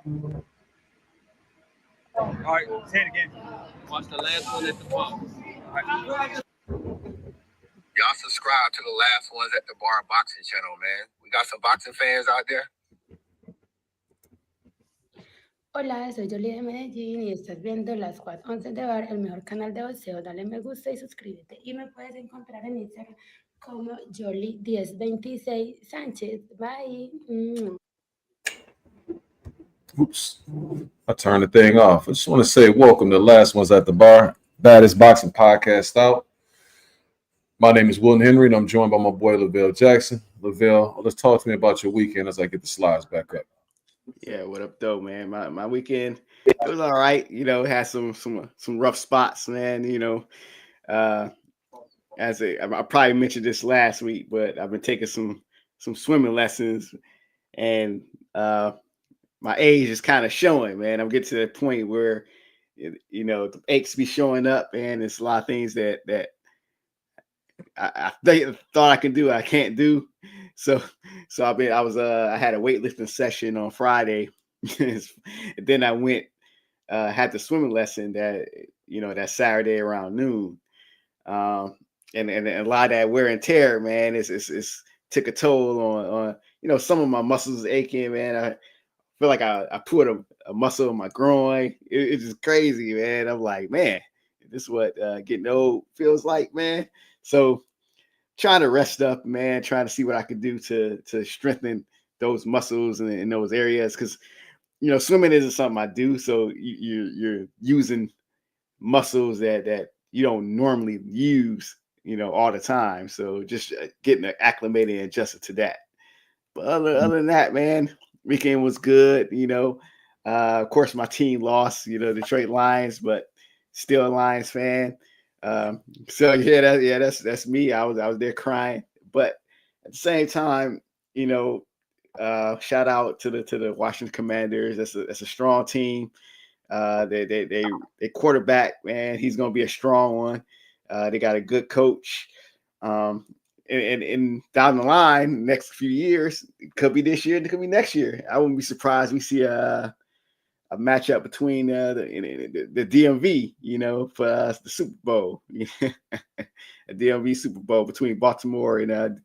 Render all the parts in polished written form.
All right, say it again. Watch the last one at the bar. Y'all subscribe to the last ones at the bar boxing channel, man. We got some boxing fans out there. Hola, soy Jolie de Medellín y estás viendo las 4:11 de Bar, el mejor canal de boxeo. Dale me gusta y suscríbete. Y me puedes encontrar en Instagram como Jolie1026 Sánchez. Bye. Oops, I turned the thing off. I just want to say welcome to Last Ones at the Bar, baddest boxing podcast out. My name is Wilton Henry, and I'm joined by my boy Lavelle Jackson. Lavelle, let's talk to me about your weekend as I get the slides back up. Yeah, what up, though, man? My weekend, it was all right. You know, had some rough spots, man. You know, I probably mentioned this last week, but I've been taking some swimming lessons, and my age is kind of showing, man. I'm getting to the point where, you know, the aches be showing up, and it's a lot of things that I thought I could do, I can't do. So I had a weightlifting session on Friday, and then I went had the swimming lesson that Saturday around noon, and a lot of that wear and tear, man, it's took a toll on some of my muscles aching, man. I feel like I put a muscle in my groin. It's just crazy, man. I'm like, man, this is what getting old feels like, man. So trying to rest up, man, trying to see what I could do to strengthen those muscles in those areas. Because, swimming isn't something I do. So you're using muscles that you don't normally use, all the time. So just getting acclimated and adjusted to that. But other than that, man, weekend was good. Of course, my team lost, Detroit Lions, but still a Lions fan. So that's me. I was there crying, but at the same time, shout out to the Washington Commanders. That's a strong team. They quarterback, man, he's gonna be a strong one. They got a good coach. And down the line, next few years, it could be this year, it could be next year. I wouldn't be surprised we see a matchup between the DMV, for the Super Bowl, a DMV Super Bowl between Baltimore and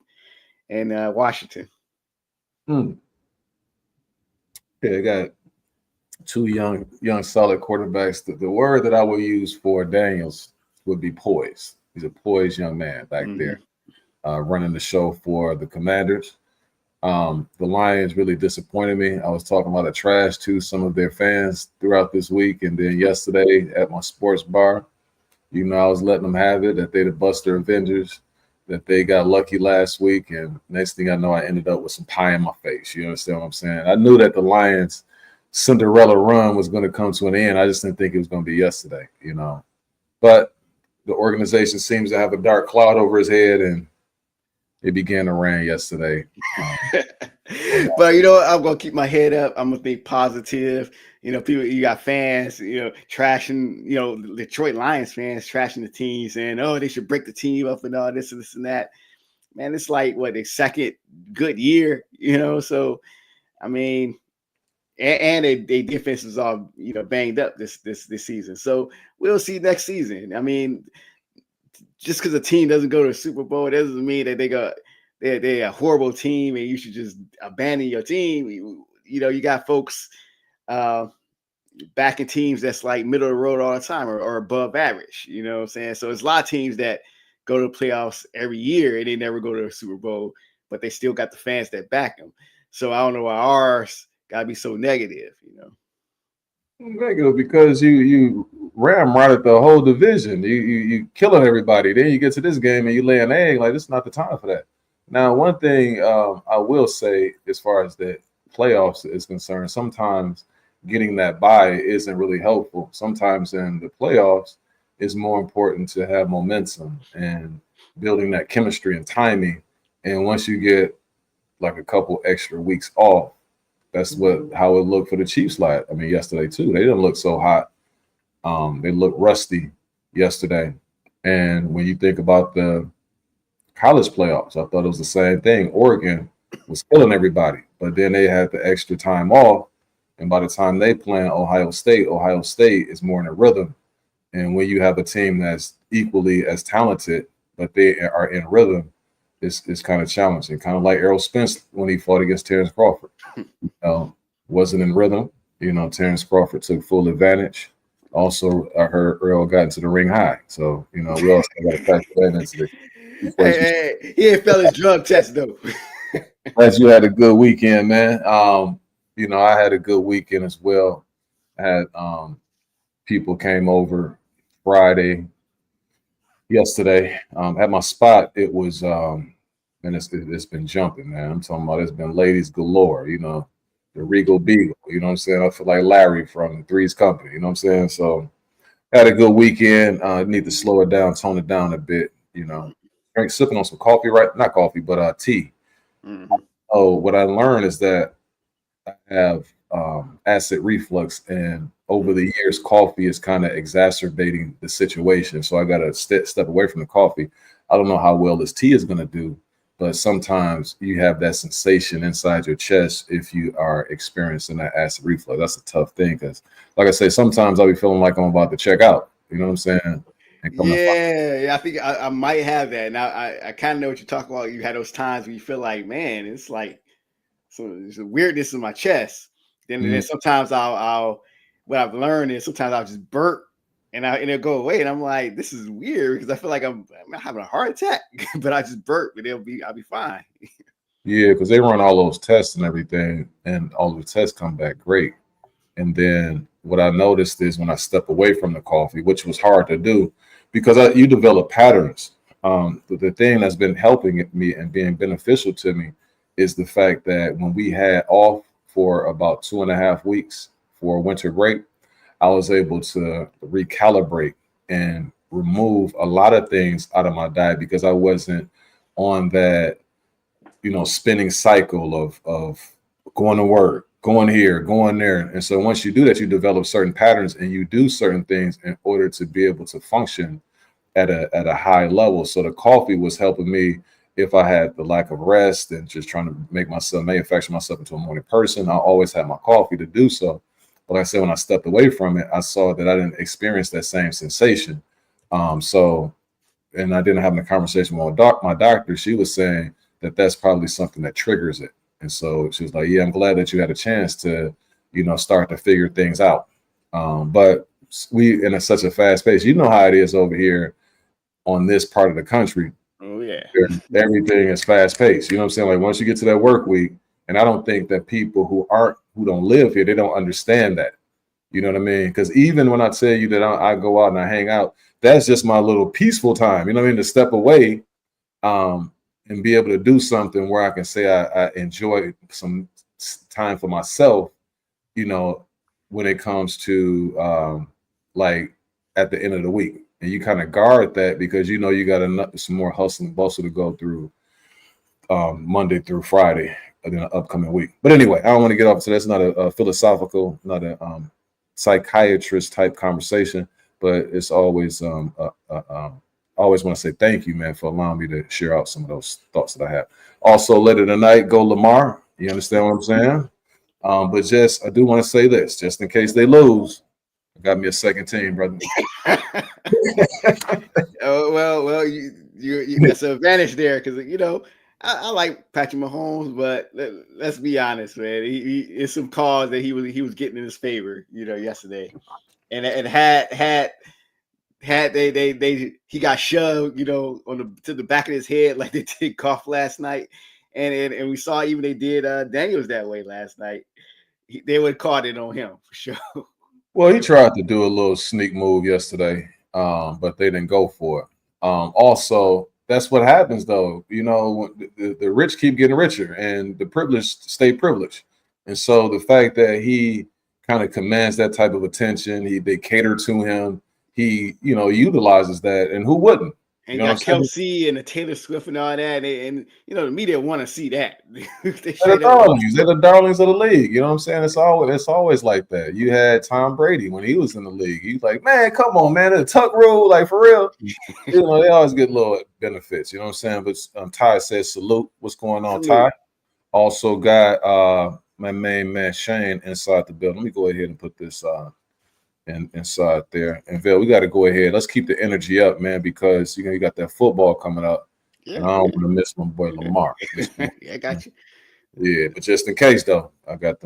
Washington. Yeah, I got two young solid quarterbacks. The word that I would use for Daniels would be poised. He's a poised young man back there, running the show for the Commanders. The Lions really disappointed me. I was talking about the trash to some of their fans throughout this week, and then yesterday at my sports bar, I was letting them have it that they the Buster Avengers, that they got lucky last week, and next thing I know, I ended up with some pie in my face. You understand what I'm saying? I knew that the Lions' Cinderella run was going to come to an end. I just didn't think it was going to be yesterday, But the organization seems to have a dark cloud over his head, and it began to rain yesterday. But I'm gonna keep my head up. I'm gonna think positive. People, you got fans, trashing, Detroit Lions fans trashing the team, saying, "Oh, they should break the team up and all this and this and that." Man, it's like their second good year, So, I mean, and they defense is all banged up this season. So we'll see next season. I mean, just because a team doesn't go to the Super Bowl, it doesn't mean that they're a horrible team and you should just abandon your team. You got folks backing teams that's like middle of the road all the time or above average. You know what I'm saying? So there's a lot of teams that go to the playoffs every year and they never go to the Super Bowl, but they still got the fans that back them. So I don't know why ours gotta be so negative, Negative because you ramrodded the whole division. You killing everybody. Then you get to this game and you lay an egg. Like, this is not the time for that. Now, one thing I will say as far as the playoffs is concerned, sometimes getting that bye isn't really helpful. Sometimes in the playoffs, it's more important to have momentum and building that chemistry and timing. And once you get like a couple extra weeks off, that's how it looked for the Chiefs. Yesterday too. They didn't look so hot. They looked rusty yesterday. And when you think about the college playoffs, I thought it was the same thing. Oregon was killing everybody, but then they had the extra time off, And by the time they play Ohio State is more in a rhythm. And when you have a team that's equally as talented, but they are in rhythm, it's kind of challenging. Kind of like Errol Spence when he fought against Terence Crawford. Wasn't in rhythm. Terence Crawford took full advantage. Also, I heard Earl got into the ring high. So, we also got to factor that into the Hey, he ain't failed his drug test, though. Glad you had a good weekend, man. I had a good weekend as well. I had people came over Friday, yesterday. At my spot, it was and it's been jumping, man. I'm talking about it's been ladies galore, the Regal Beagle, you know what I'm saying? I feel like Larry from Three's Company, you know what I'm saying? So had a good weekend. Need to slow it down, tone it down a bit, sipping on some coffee, right? Not coffee, but tea. Mm-hmm. Oh, what I learned is that I have acid reflux, and over the years, coffee is kind of exacerbating the situation. So I got to step away from the coffee. I don't know how well this tea is going to do, but sometimes you have that sensation inside your chest if you are experiencing that acid reflux. That's a tough thing because, like I say, sometimes I'll be feeling like I'm about to check out. You know what I'm saying? Yeah, I think I might have that. Now I kind of know what you're talking about. You had those times where you feel like, man, it's like there's a weirdness in my chest. Then sometimes I'll what I've learned is sometimes I'll just burp and it'll go away, and I'm like, this is weird because I feel like I'm having a heart attack, but I just burp and I'll be fine. Yeah, because they run all those tests and everything, and all the tests come back great. And then what I noticed is when I step away from the coffee, which was hard to do because you develop patterns. The thing that's been helping me and being beneficial to me is the fact that when we had off for about 2.5 weeks for winter break, I was able to recalibrate and remove a lot of things out of my diet because I wasn't on that, spinning cycle of going to work, going here, going there. And so once you do that, you develop certain patterns and you do certain things in order to be able to function at a high level. So the coffee was helping me if I had the lack of rest and just trying to manufacture myself into a morning person. I always had my coffee to do so. But like I said, when I stepped away from it, I saw that I didn't experience that same sensation. And I didn't have a conversation with my doctor. She was saying that that's probably something that triggers it. And so she was like, yeah, I'm glad that you had a chance to, start to figure things out. But we in such a fast pace, how it is over here on this part of the country. Oh yeah. Everything is fast paced. You know what I'm saying? Like once you get to that work week, and I don't think that people who don't live here, they don't understand that. You know what I mean? Because even when I tell you that I go out and I hang out, that's just my little peaceful time. You know what I mean? To step away and be able to do something where I can say I enjoy some time for myself, when it comes to like at the end of the week. And you kind of guard that because you got some more hustle and bustle to go through Monday through Friday in the upcoming week. But anyway, I don't want to get off to that's not a philosophical, not a psychiatrist type conversation, but it's always I always want to say thank you, man, for allowing me to share out some of those thoughts that I have. Also, later tonight, go Lamar. You understand what I'm saying? But I do want to say this, just in case they lose, I got me a second team, brother. Oh well, you that's an advantage there because I like Patrick Mahomes, but let's be honest, man. He it's some calls that he was getting in his favor, yesterday, and had he got shoved, to the back of his head like they did Goff last night, and we saw even they did Daniels that way last night. They would have caught it on him for sure. Well, he tried to do a little sneak move yesterday, but they didn't go for it. Also, that's what happens, though. The rich keep getting richer, and the privileged stay privileged. And so the fact that he kind of commands that type of attention, they cater to him. He, utilizes that, and who wouldn't? And you got Kelsey and the Taylor Swift and all that, and the media want to see that. They're the darlings of the league. You know what I'm saying? It's always like that. You had Tom Brady when he was in the league. He's like, man, come on, man, the tuck rule, like for real. They always get little benefits. You know what I'm saying? But Ty says salute. What's going on, Ty? Also got my main man Shane inside the building. Let me go ahead and put this inside there. And Bill, we got to go ahead. Let's keep the energy up, man, because you got that football coming up. Yeah, and I don't want to miss my boy Lamar. Yeah, I got you. Yeah, but just in case though, I got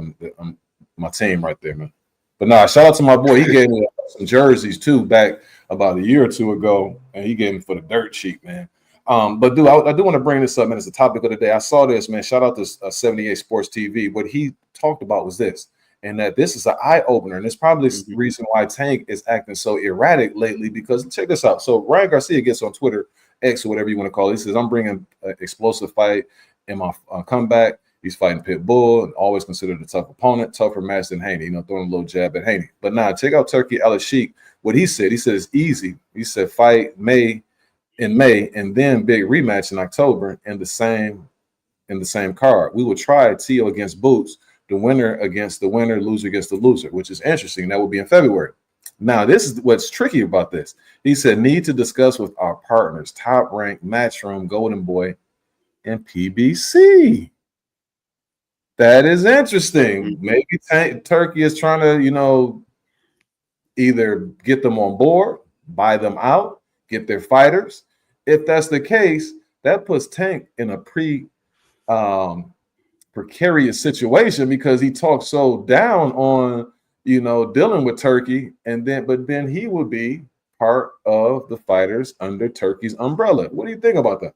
my team right there, man. But nah, shout out to my boy. He gave me some jerseys too back about a year or two ago, and he gave me for the dirt sheet, man. But dude, I do want to bring this up, man. It's the topic of the day. I saw this, man. Shout out to 78 Sports TV. What he talked about was this, and that this is an eye opener, and it's probably the reason why Tank is acting so erratic lately. Because check this out. So Ryan Garcia gets on Twitter, X or whatever you want to call it. He says, "I'm bringing an explosive fight in my comeback." He's fighting Pitbull, and always considered a tough opponent, tougher match than Haney. Throwing a little jab at Haney. But now check out Turkey Al-Sheikh. What he said it's easy. He said fight in May, and then big rematch in October in the same card. We will try Tio against Boots, the winner against the winner, loser against the loser, which is interesting. That will be in February. Now, this is what's tricky about this. He said, need to discuss with our partners, Top Rank, Matchroom, Golden Boy, and PBC. That is interesting. Maybe Turkey is trying to, either get them on board, buy them out, get their fighters. If that's the case, that puts Tank in a precarious situation because he talks so down on, dealing with Turkey, but then he would be part of the fighters under Turkey's umbrella. What do you think about that?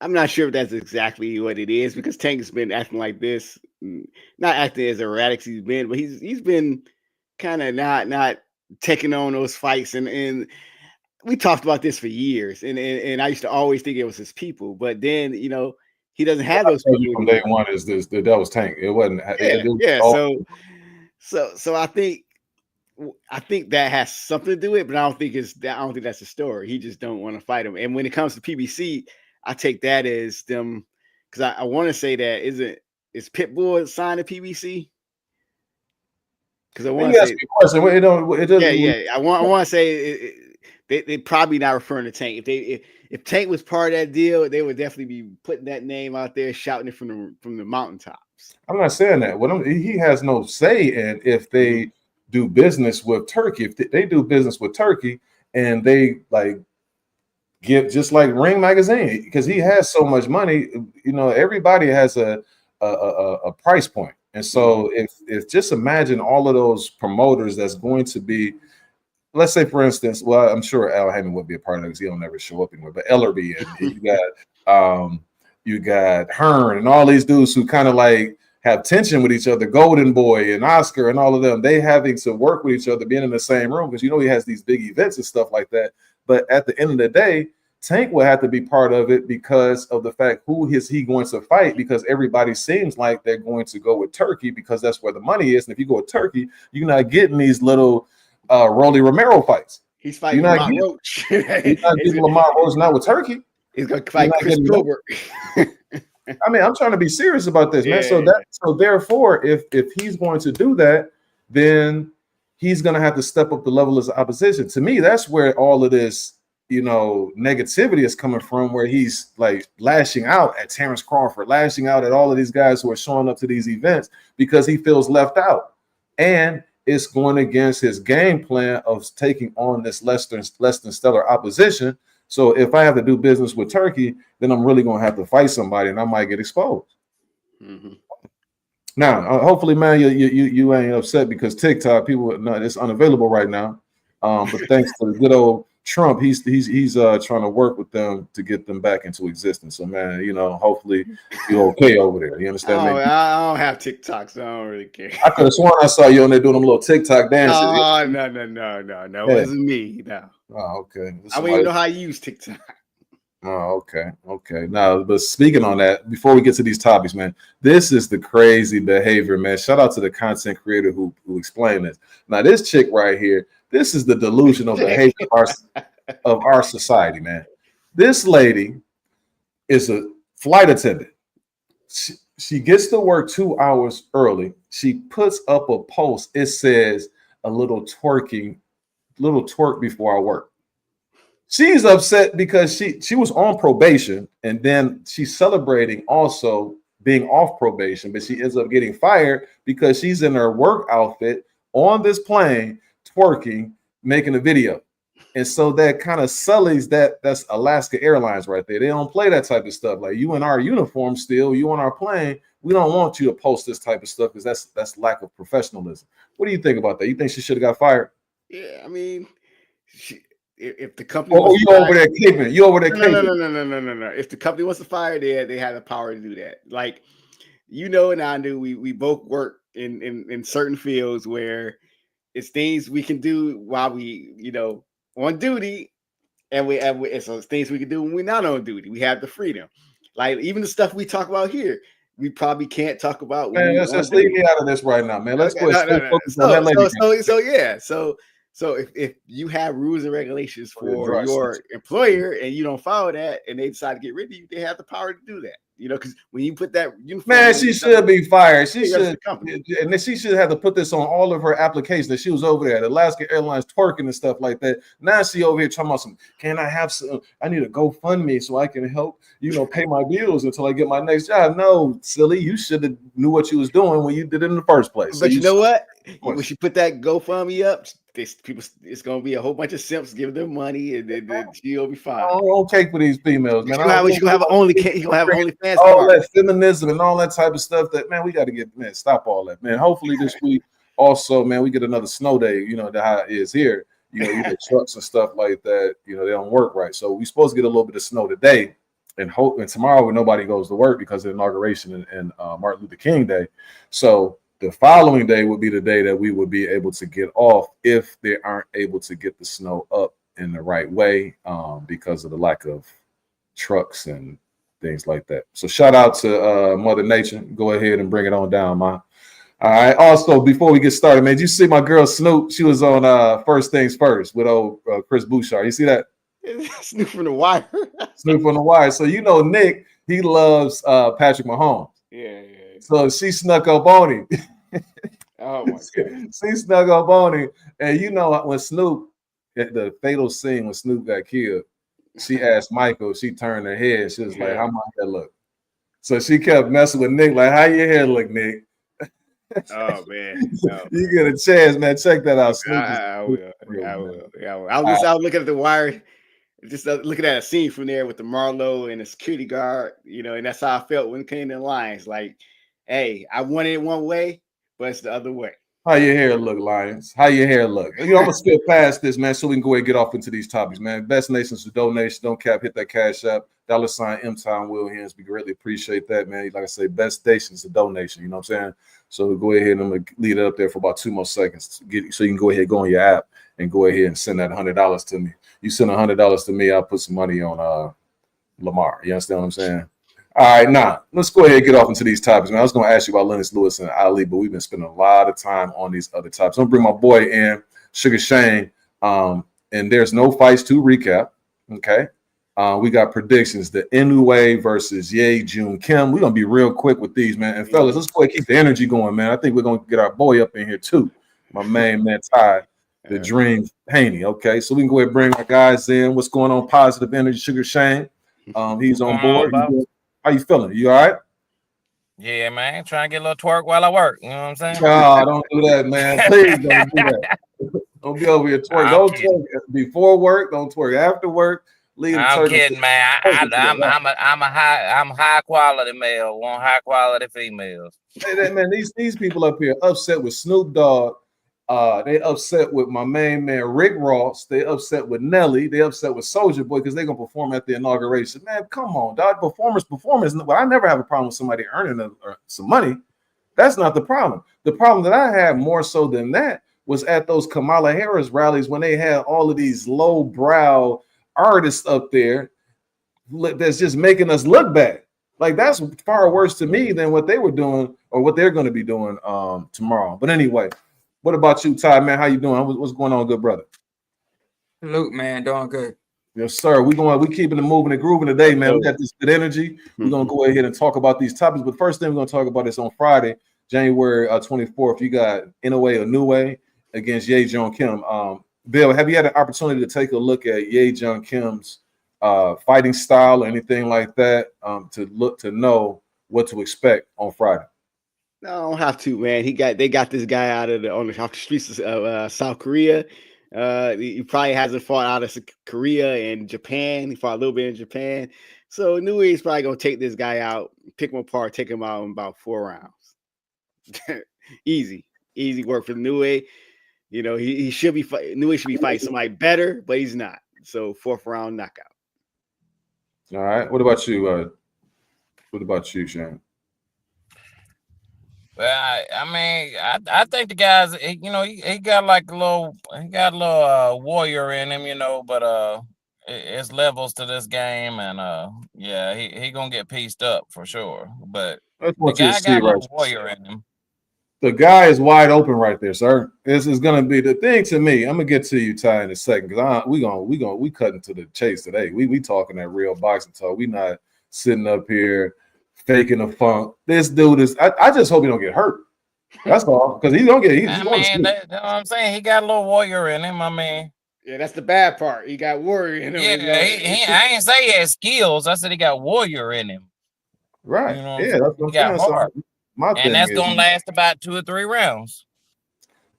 I'm not sure if that's exactly what it is because Tank's been acting like this, not acting as erratic as he's been, but he's been kind of not taking on those fights, and we talked about this for years, and I used to always think it was his people, but then he doesn't have those people from day one. Is this that was Tank? It wasn't. So I think that has something to do with it, but I don't think that's the story. He just don't want to fight him. And when it comes to PBC, I take that as them because I want to say that is Pitbull signed to PBC? Because I want to say I want to say they probably not referring to Tank. If Tank was part of that deal, they would definitely be putting that name out there, shouting it from the mountaintops. I'm not saying that. He has no say in if they do business with Turkey. If they do business with Turkey and they give just like Ring Magazine, because he has so much money, everybody has a price point. And so if just imagine all of those promoters that's going to be, let's say for instance, well, I'm sure Al Hammond would be a part of it because he'll never show up anywhere, but Ellerby and you got Hearn and all these dudes who kind of have tension with each other, Golden Boy and Oscar and all of them, they having to work with each other, being in the same room because he has these big events and stuff like that. But at the end of the day, Tank will have to be part of it because of the fact who is he going to fight, because everybody seems like they're going to go with Turkey because that's where the money is. And if you go with Turkey, you're not getting these little Rolly Romero fights. He's fighting Lamar Roach. He's not getting Lamar Roach not with Turkey. He's going to fight Chris Gilbert. I mean, I'm trying to be serious about this, man. So therefore, if he's going to do that, then he's going to have to step up the level of opposition. To me, that's where all of this, negativity is coming from, where he's lashing out at Terence Crawford, lashing out at all of these guys who are showing up to these events because he feels left out. And it's going against his game plan of taking on this less than stellar opposition. So if I have to do business with Turkey, then I'm really going to have to fight somebody and I might get exposed. Mm-hmm. Now, hopefully, man, you ain't upset because TikTok, it's unavailable right now. But thanks to the good old Trump, he's trying to work with them to get them back into existence. So, man, hopefully you're okay over there. You understand me? I don't have TikTok, so I don't really care. I could have sworn I saw you on there doing them little TikTok dances. Oh, no. It wasn't me. No. Oh, okay. I don't even know how to use TikTok. Oh, okay. Now, but speaking on that, before we get to these topics, man, this is the crazy behavior, man. Shout out to the content creator who explained this. Now, this chick right here, this is the delusional behavior of our society, man. This lady is a flight attendant. She gets to work 2 hours early. She puts up a post. It says a little twerk before I work. She's upset because she was on probation, and then she's celebrating also being off probation, but she ends up getting fired because she's in her work outfit on this plane, twerking, making a video. And so that kind of sullies that's Alaska Airlines right there. They don't play that type of stuff. Like, you in our uniform still, you on our plane. We don't want you to post this type of stuff because that's lack of professionalism. What do you think about that? You think she should have got fired? Yeah, I mean, if the company you over there caping. You over there caping. No. If the company wants to fire, they have the power to do that. Like, and I do, we both work in certain fields where it's things we can do while we, on duty, and so it's things we can do when we're not on duty. We have the freedom. Like, even the stuff we talk about here, we probably can't talk about. Man, let's just leave me out of this right now, man. Let's go ahead. So if you have rules and regulations for your employer and you don't follow that, and they decide to get rid of you, they have the power to do that. Because when you put that uniform, man, she should be fired. She should, and then she should have to put this on all of her applications that she was over there at Alaska Airlines twerking and stuff like that. Now she over here talking about can I have some? I need a GoFundMe so I can help, pay my bills until I get my next job. No, silly, you should have knew what you was doing when you did it in the first place. But you know what? When she put that GoFundMe up, it's gonna be a whole bunch of simps giving them money, and then she'll be fine. I don't cake for these females, man. You gonna have OnlyFans. All that feminism and all that type of stuff. That, man, we got to stop all that, man. Hopefully this week also, man, we get another snow day. How it is here. The trucks and stuff like that. They don't work right. So we're supposed to get a little bit of snow today, and tomorrow when nobody goes to work because of the inauguration and Martin Luther King Day. So the following day would be the day that we would be able to get off if they aren't able to get the snow up in the right way because of the lack of trucks and things like that. So shout out to Mother Nature. Go ahead and bring it on down, Ma. All right. Also, before we get started, man, did you see my girl Snoop? She was on First Things First with old Chris Bouchard. You see that? Snoop from the Wire. Snoop from the Wire. So Nick, he loves Patrick Mahomes. Yeah. So she snuck up on him. Oh my God. She snuck up on him. And when Snoop, at the fatal scene when Snoop got killed, she asked Michael, she turned her head. She was like, how my hair look? So she kept messing with Nick, like, how your hair look, Nick? Oh man. You get a chance, man. Check that out. Snoop I will. I was looking at the Wire, just looking at a scene from there with the Marlowe and the security guard, and that's how I felt when it came to the Lions. Like, hey, I wanted it one way, but it's the other way. How your hair look, Lions? How your hair look? I'm gonna skip past this, man, so we can go ahead and get off into these topics, man. Best nations to donation. Don't cap, hit that cash app. $ M-Town Williams. We greatly appreciate that, man. Like I say, best stations to donation. You know what I'm saying? So we'll go ahead and I'm gonna leave it up there for about 2 more seconds so you can go ahead, go on your app and go ahead and send that $100 to me. You send $100 to me, I'll put some money on Lamar. You understand what I'm saying? All right, now let's go ahead and get off into these topics, man. I was going to ask you about Lennox Lewis and Ali, but we've been spending a lot of time on these other topics. I'm going to bring my boy in, Sugar Shane, and there's no fights to recap, okay? We got predictions, the Inoue versus Ye Jun Kim. We're going to be real quick with these, man. And fellas, let's go ahead and keep the energy going, man. I think we're going to get our boy up in here too, my main man, Ty, the Dream Haney, okay? So we can go ahead and bring our guys in. What's going on? Positive energy, Sugar Shane. He's on board. How you feeling? You all right? Yeah, man. Trying to get a little twerk while I work. You know what I'm saying? No, don't do that, man. Please don't do that. Don't be over here twerk. Don't twerk before work. Don't twerk after work. I'm kidding, man. I'm high quality male. Want high quality females. Hey, man, these people up here upset with Snoop Dogg. They upset with my main man Rick Ross. They upset with Nelly. They upset with Soulja Boy because they're gonna perform at the inauguration. Man, come on, dog. Performance. Well, I never have a problem with somebody earning some money. That's not the problem. The problem that I had more so than that was at those Kamala Harris rallies when they had all of these low-brow artists up there that's just making us look bad. Like, that's far worse to me than what they were doing or what they're going to be doing tomorrow. But anyway. What about you, Ty, man? How you doing? What's going on, good brother? Luke, man, doing good. Yes, sir. We keeping it moving and grooving today, man. We got this good energy. We're gonna go ahead and talk about these topics. But first thing we're gonna talk about is on Friday, January 24th. You got Inoue against Ye Jun Kim. Bill, have you had an opportunity to take a look at Ye Jun Kim's fighting style or anything like that? To know what to expect on Friday? No, I don't have to, man. They got this guy out of off the streets of South Korea. He probably hasn't fought out of Korea and Japan. He fought a little bit in Japan. So Nui is probably gonna take this guy out, pick him apart, take him out in about 4 rounds. Easy work for Nui. You know, he should be Nui should be fighting somebody better, but he's not. So 4th round knockout. All right. What about you? Shane? Well, I mean, I think the guy's, you know, he got like a little warrior in him, you know, but it's levels to this game, and yeah, he gonna get pieced up for sure. But the guy got a little warrior in him. The guy is wide open right there, sir. This is gonna be the thing to me. I'm gonna get to you, Ty, in a second, because we cutting to the chase today. We talking that real boxing talk. We not sitting up here faking a funk. This dude is. I just hope he don't get hurt. That's all, because he's gonna get. I mean, that's what I'm saying. He got a little warrior in him. I mean, yeah, that's the bad part. He got warrior in him. Yeah, I ain't say he had skills. I said he got warrior in him. Right. You know yeah, that's what I'm saying. So my thing that's is, gonna last about 2 or 3 rounds.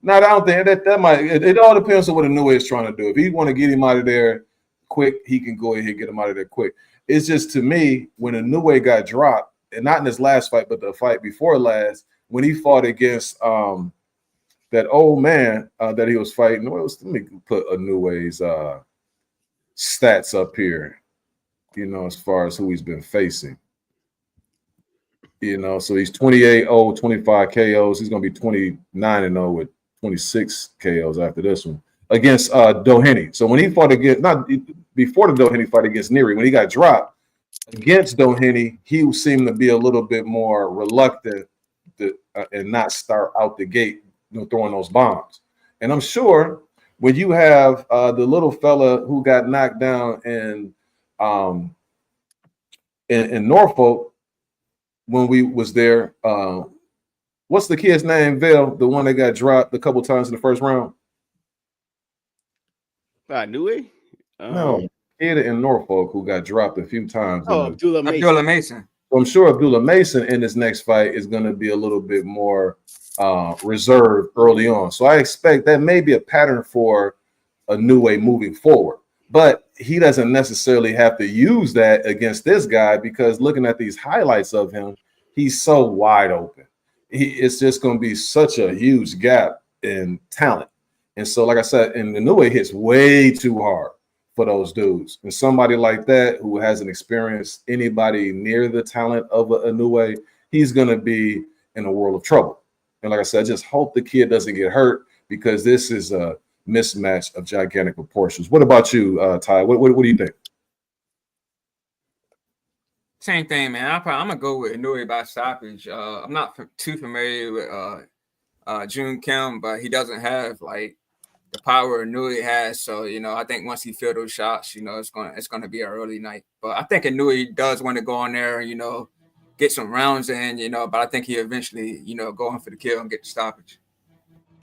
No, I don't think that might. It all depends on what Inoue is trying to do. If he want to get him out of there quick, he can go ahead and get him out of there quick. It's just, to me, when Inoue got dropped, and not in his last fight, but the fight before last, when he fought against that old man that he was fighting. Let me put Inoue's stats up here, you know, as far as who he's been facing. You know, so he's 28-0, 25 KOs. He's going to be 29-0 with 26 KOs after this one against Doheny. So when he fought against, not before the Doheny fight against Neary, when he got dropped against Doheny, he seemed to be a little bit more reluctant and not start out the gate, you know, throwing those bombs. And I'm sure when you have the little fella who got knocked down in Norfolk when we was there, what's the kid's name, Vale, the one that got dropped a couple times in the first round? Nui? No, kid in Norfolk who got dropped a few times. Abdullah Mason. So I'm sure Abdullah Mason in his next fight is going to be a little bit more reserved early on. So I expect that may be a pattern for Inoue moving forward. But he doesn't necessarily have to use that against this guy, because looking at these highlights of him, he's so wide open. It's just going to be such a huge gap in talent. And so, like I said, and Inoue hits way too hard for those dudes. And somebody like that who hasn't experienced anybody near the talent of Inoue, he's going to be in a world of trouble. And like I said, I just hope the kid doesn't get hurt, because this is a mismatch of gigantic proportions. What about you, Ty? What do you think? Same thing, man. I'm gonna go with Inoue by stoppage. I'm not too familiar with June Kim, but he doesn't have like the power Inoue has. So, you know, I think once he feels those shots, you know, it's gonna be an early night. But I think Inoue does want to go on there, you know, get some rounds in, you know. But I think he eventually, you know, go in for the kill and get the stoppage.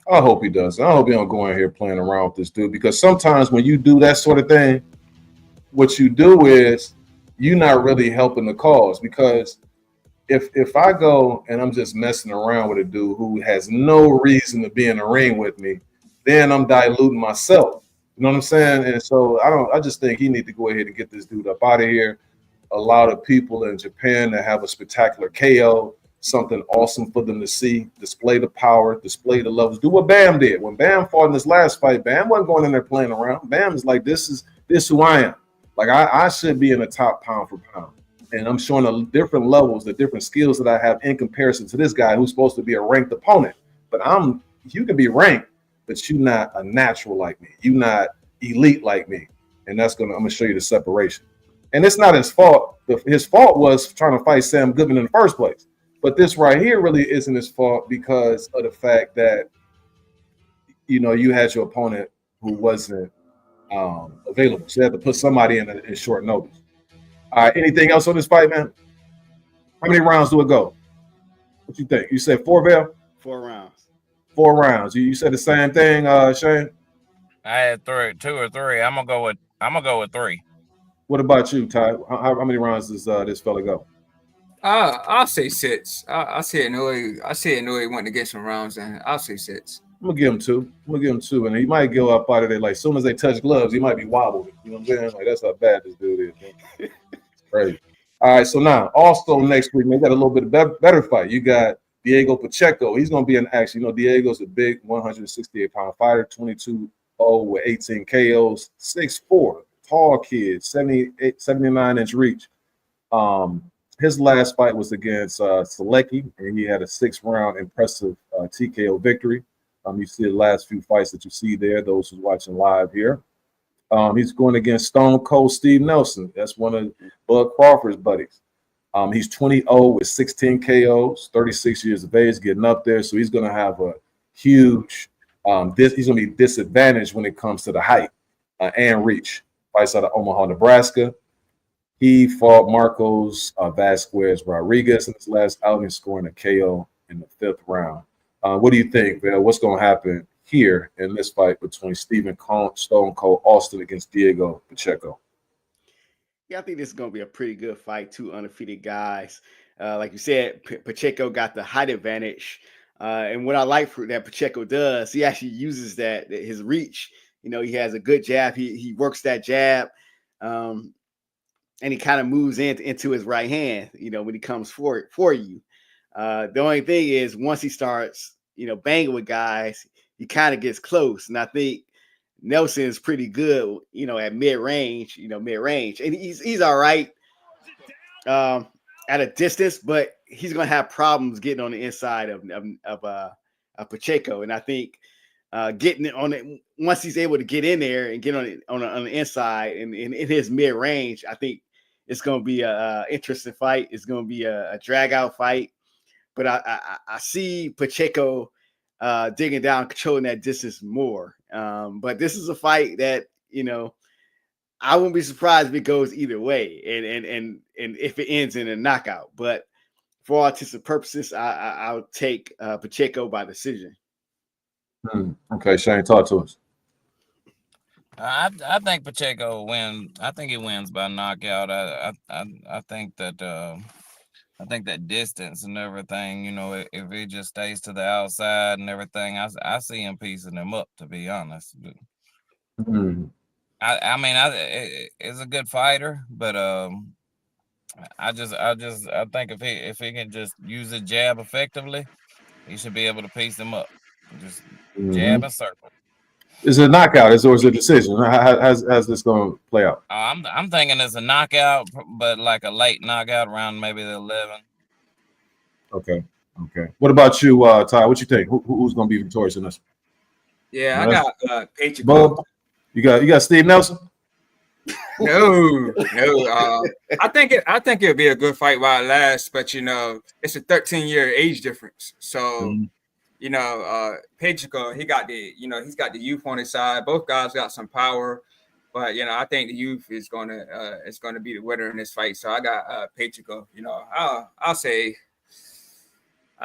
I hope he does. I hope he don't go in here playing around with this dude, because sometimes when you do that sort of thing, what you do is you're not really helping the cause. Because if I go and I'm just messing around with a dude who has no reason to be in the ring with me, then I'm diluting myself. You know what I'm saying? And so I just think he need to go ahead and get this dude up out of here. Allow the people in Japan to have a spectacular KO. Something awesome for them to see, display the power, display the levels, do what Bam did. When Bam fought in his last fight, Bam wasn't going in there playing around. Bam is like, this is who I am. Like, I should be in the top pound for pound. And I'm showing the different levels, the different skills that I have in comparison to this guy who's supposed to be a ranked opponent. But you can be ranked, but you're not a natural like me. You're not elite like me. And I'm gonna show you the separation. And it's not his fault. His fault was trying to fight Sam Goodman in the first place. But this right here really isn't his fault, because of the fact that, you know, you had your opponent who wasn't available. So you had to put somebody in short notice. All right, anything else on this fight, man? How many rounds do it go? What you think? You said 4, Vale? 4 rounds. 4 rounds. You said the same thing, Shane? I had 2 or 3. I'm gonna go with 3. What about you, Ty? How many rounds does this fella go? I'll say 6. I say Inoue went to get some rounds, and I'll say 6. I'm gonna give him 2. And he might go up out of there. Like, as soon as they touch gloves, he might be wobbling. You know what I'm saying? Like, that's how bad this dude is. It's crazy. All right, so now also next week, we got a little bit of better fight. You got Diego Pacheco. He's gonna be in action. You know, Diego's a big 168-pound fighter, 22-0 with 18 KOs, 6'4", tall kid, 79-inch reach. His last fight was against Selecki, and he had a 6-round impressive TKO victory. You see the last few fights that you see there, those who's watching live here. He's going against Stone Cold Steve Nelson. That's one of Bud Crawford's buddies. He's 20-0 with 16 KOs, 36 years of age, getting up there. So he's going to have a huge he's going to be disadvantaged when it comes to the height and reach. Fights out of Omaha, Nebraska. He fought Marcos Vasquez Rodriguez in his last outing, scoring a KO in the 5th round. What do you think, Val? What's going to happen here in this fight between Stone Cold Austin against Diego Pacheco? Yeah, I think this is going to be a pretty good fight. 2 undefeated guys. Like you said, Pacheco got the height advantage. And what I like that Pacheco does, he actually uses his reach. You know, he has a good jab. He works that jab. And he kind of moves into his right hand, you know, when he comes for you. The only thing is, once he starts, you know, banging with guys, he kind of gets close. And I think Nelson is pretty good, you know, at mid-range, and he's all right at a distance, but he's going to have problems getting on the inside of Pacheco. And I think getting on it, once he's able to get in there and get on the inside and in his mid-range, I think it's going to be a interesting fight. It's going to be a drag-out fight. But I see Pacheco digging down, controlling that distance more. But this is a fight that, you know, I wouldn't be surprised if it goes either way, and if it ends in a knockout. But for all intents and purposes, I'll take Pacheco by decision. Okay, Shane, talk to us. I think Pacheco wins. I think he wins by knockout. I think that. I think that distance and everything, you know, if it just stays to the outside and everything, I see him piecing him up, to be honest. Mm-hmm. I mean, it's a good fighter, but I think if he can just use a jab effectively, he should be able to piece him up. Just jab and circle. Is it a knockout? Or is it a decision? How's this going to play out? I'm thinking it's a knockout, but like a late knockout around maybe the 11. Okay. What about you, Ty? What you think? Who's going to be victorious in this? Yeah, I got Patriot. You got Steve Nelson? No. I think it'll be a good fight while it lasts, but you know, it's a 13-year age difference. So you know, Pacheco, he's got the youth on his side. Both guys got some power, but you know, I think the youth is gonna be the winner in this fight. So I got Pacheco. You know, I'll say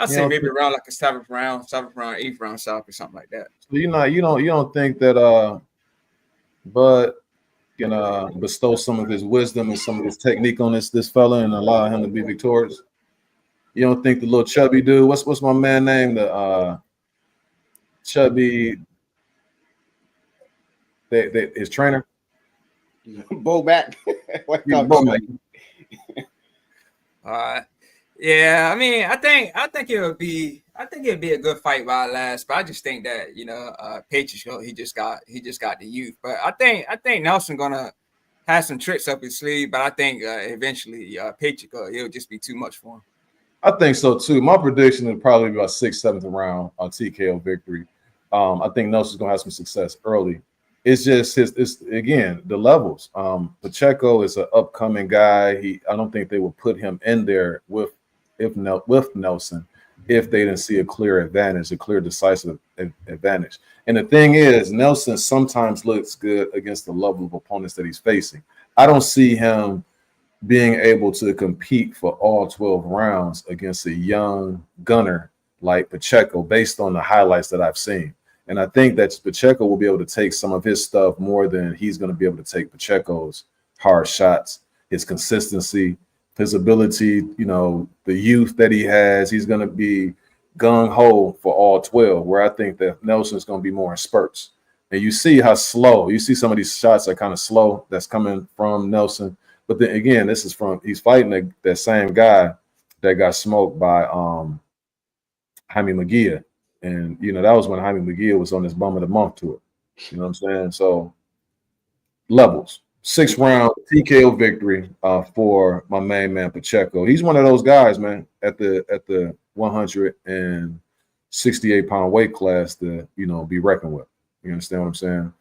maybe around like a 7th round, 8th round stop or something like that. So you don't think that Bud can bestow some of his wisdom and some of his technique on this fella and allow him to be victorious? You don't think the little chubby dude? What's my man name? The chubby, his trainer, Boback. Yeah, I mean, I think it'll be a good fight while it lasts. But I just think that, you know, Pacheco, he just got the youth. But I think Nelson gonna have some tricks up his sleeve. But I think eventually Pacheco, it'll just be too much for him. I think so too. My prediction is probably about 6th, 7th round on TKO victory. I think Nelson's gonna have some success early. It's just it's again the levels. Pacheco is an upcoming guy. I don't think they will put him in there with Nelson if they didn't see a clear advantage, a clear decisive advantage. And the thing is, Nelson sometimes looks good against the level of opponents that he's facing. I don't see him being able to compete for all 12 rounds against a young gunner like Pacheco based on the highlights that I've seen. And I think that Pacheco will be able to take some of his stuff more than he's going to be able to take Pacheco's hard shots, his consistency. his ability, you know, the youth that he has, he's going to be gung-ho for all 12, where I think that Nelson's going to be more in spurts. And you see how slow, you see some of these shots are kind of slow that's coming from Nelson. But then again, this is he's fighting that same guy that got smoked by Jaime Munguia. And, you know, that was when Jaime Munguia was on this Bum of the Month tour. You know what I'm saying? So levels. 6-round TKO victory for my main man Pacheco. He's one of those guys, man, at the 168-pound weight class to, you know, be reckoned with. You understand what I'm saying?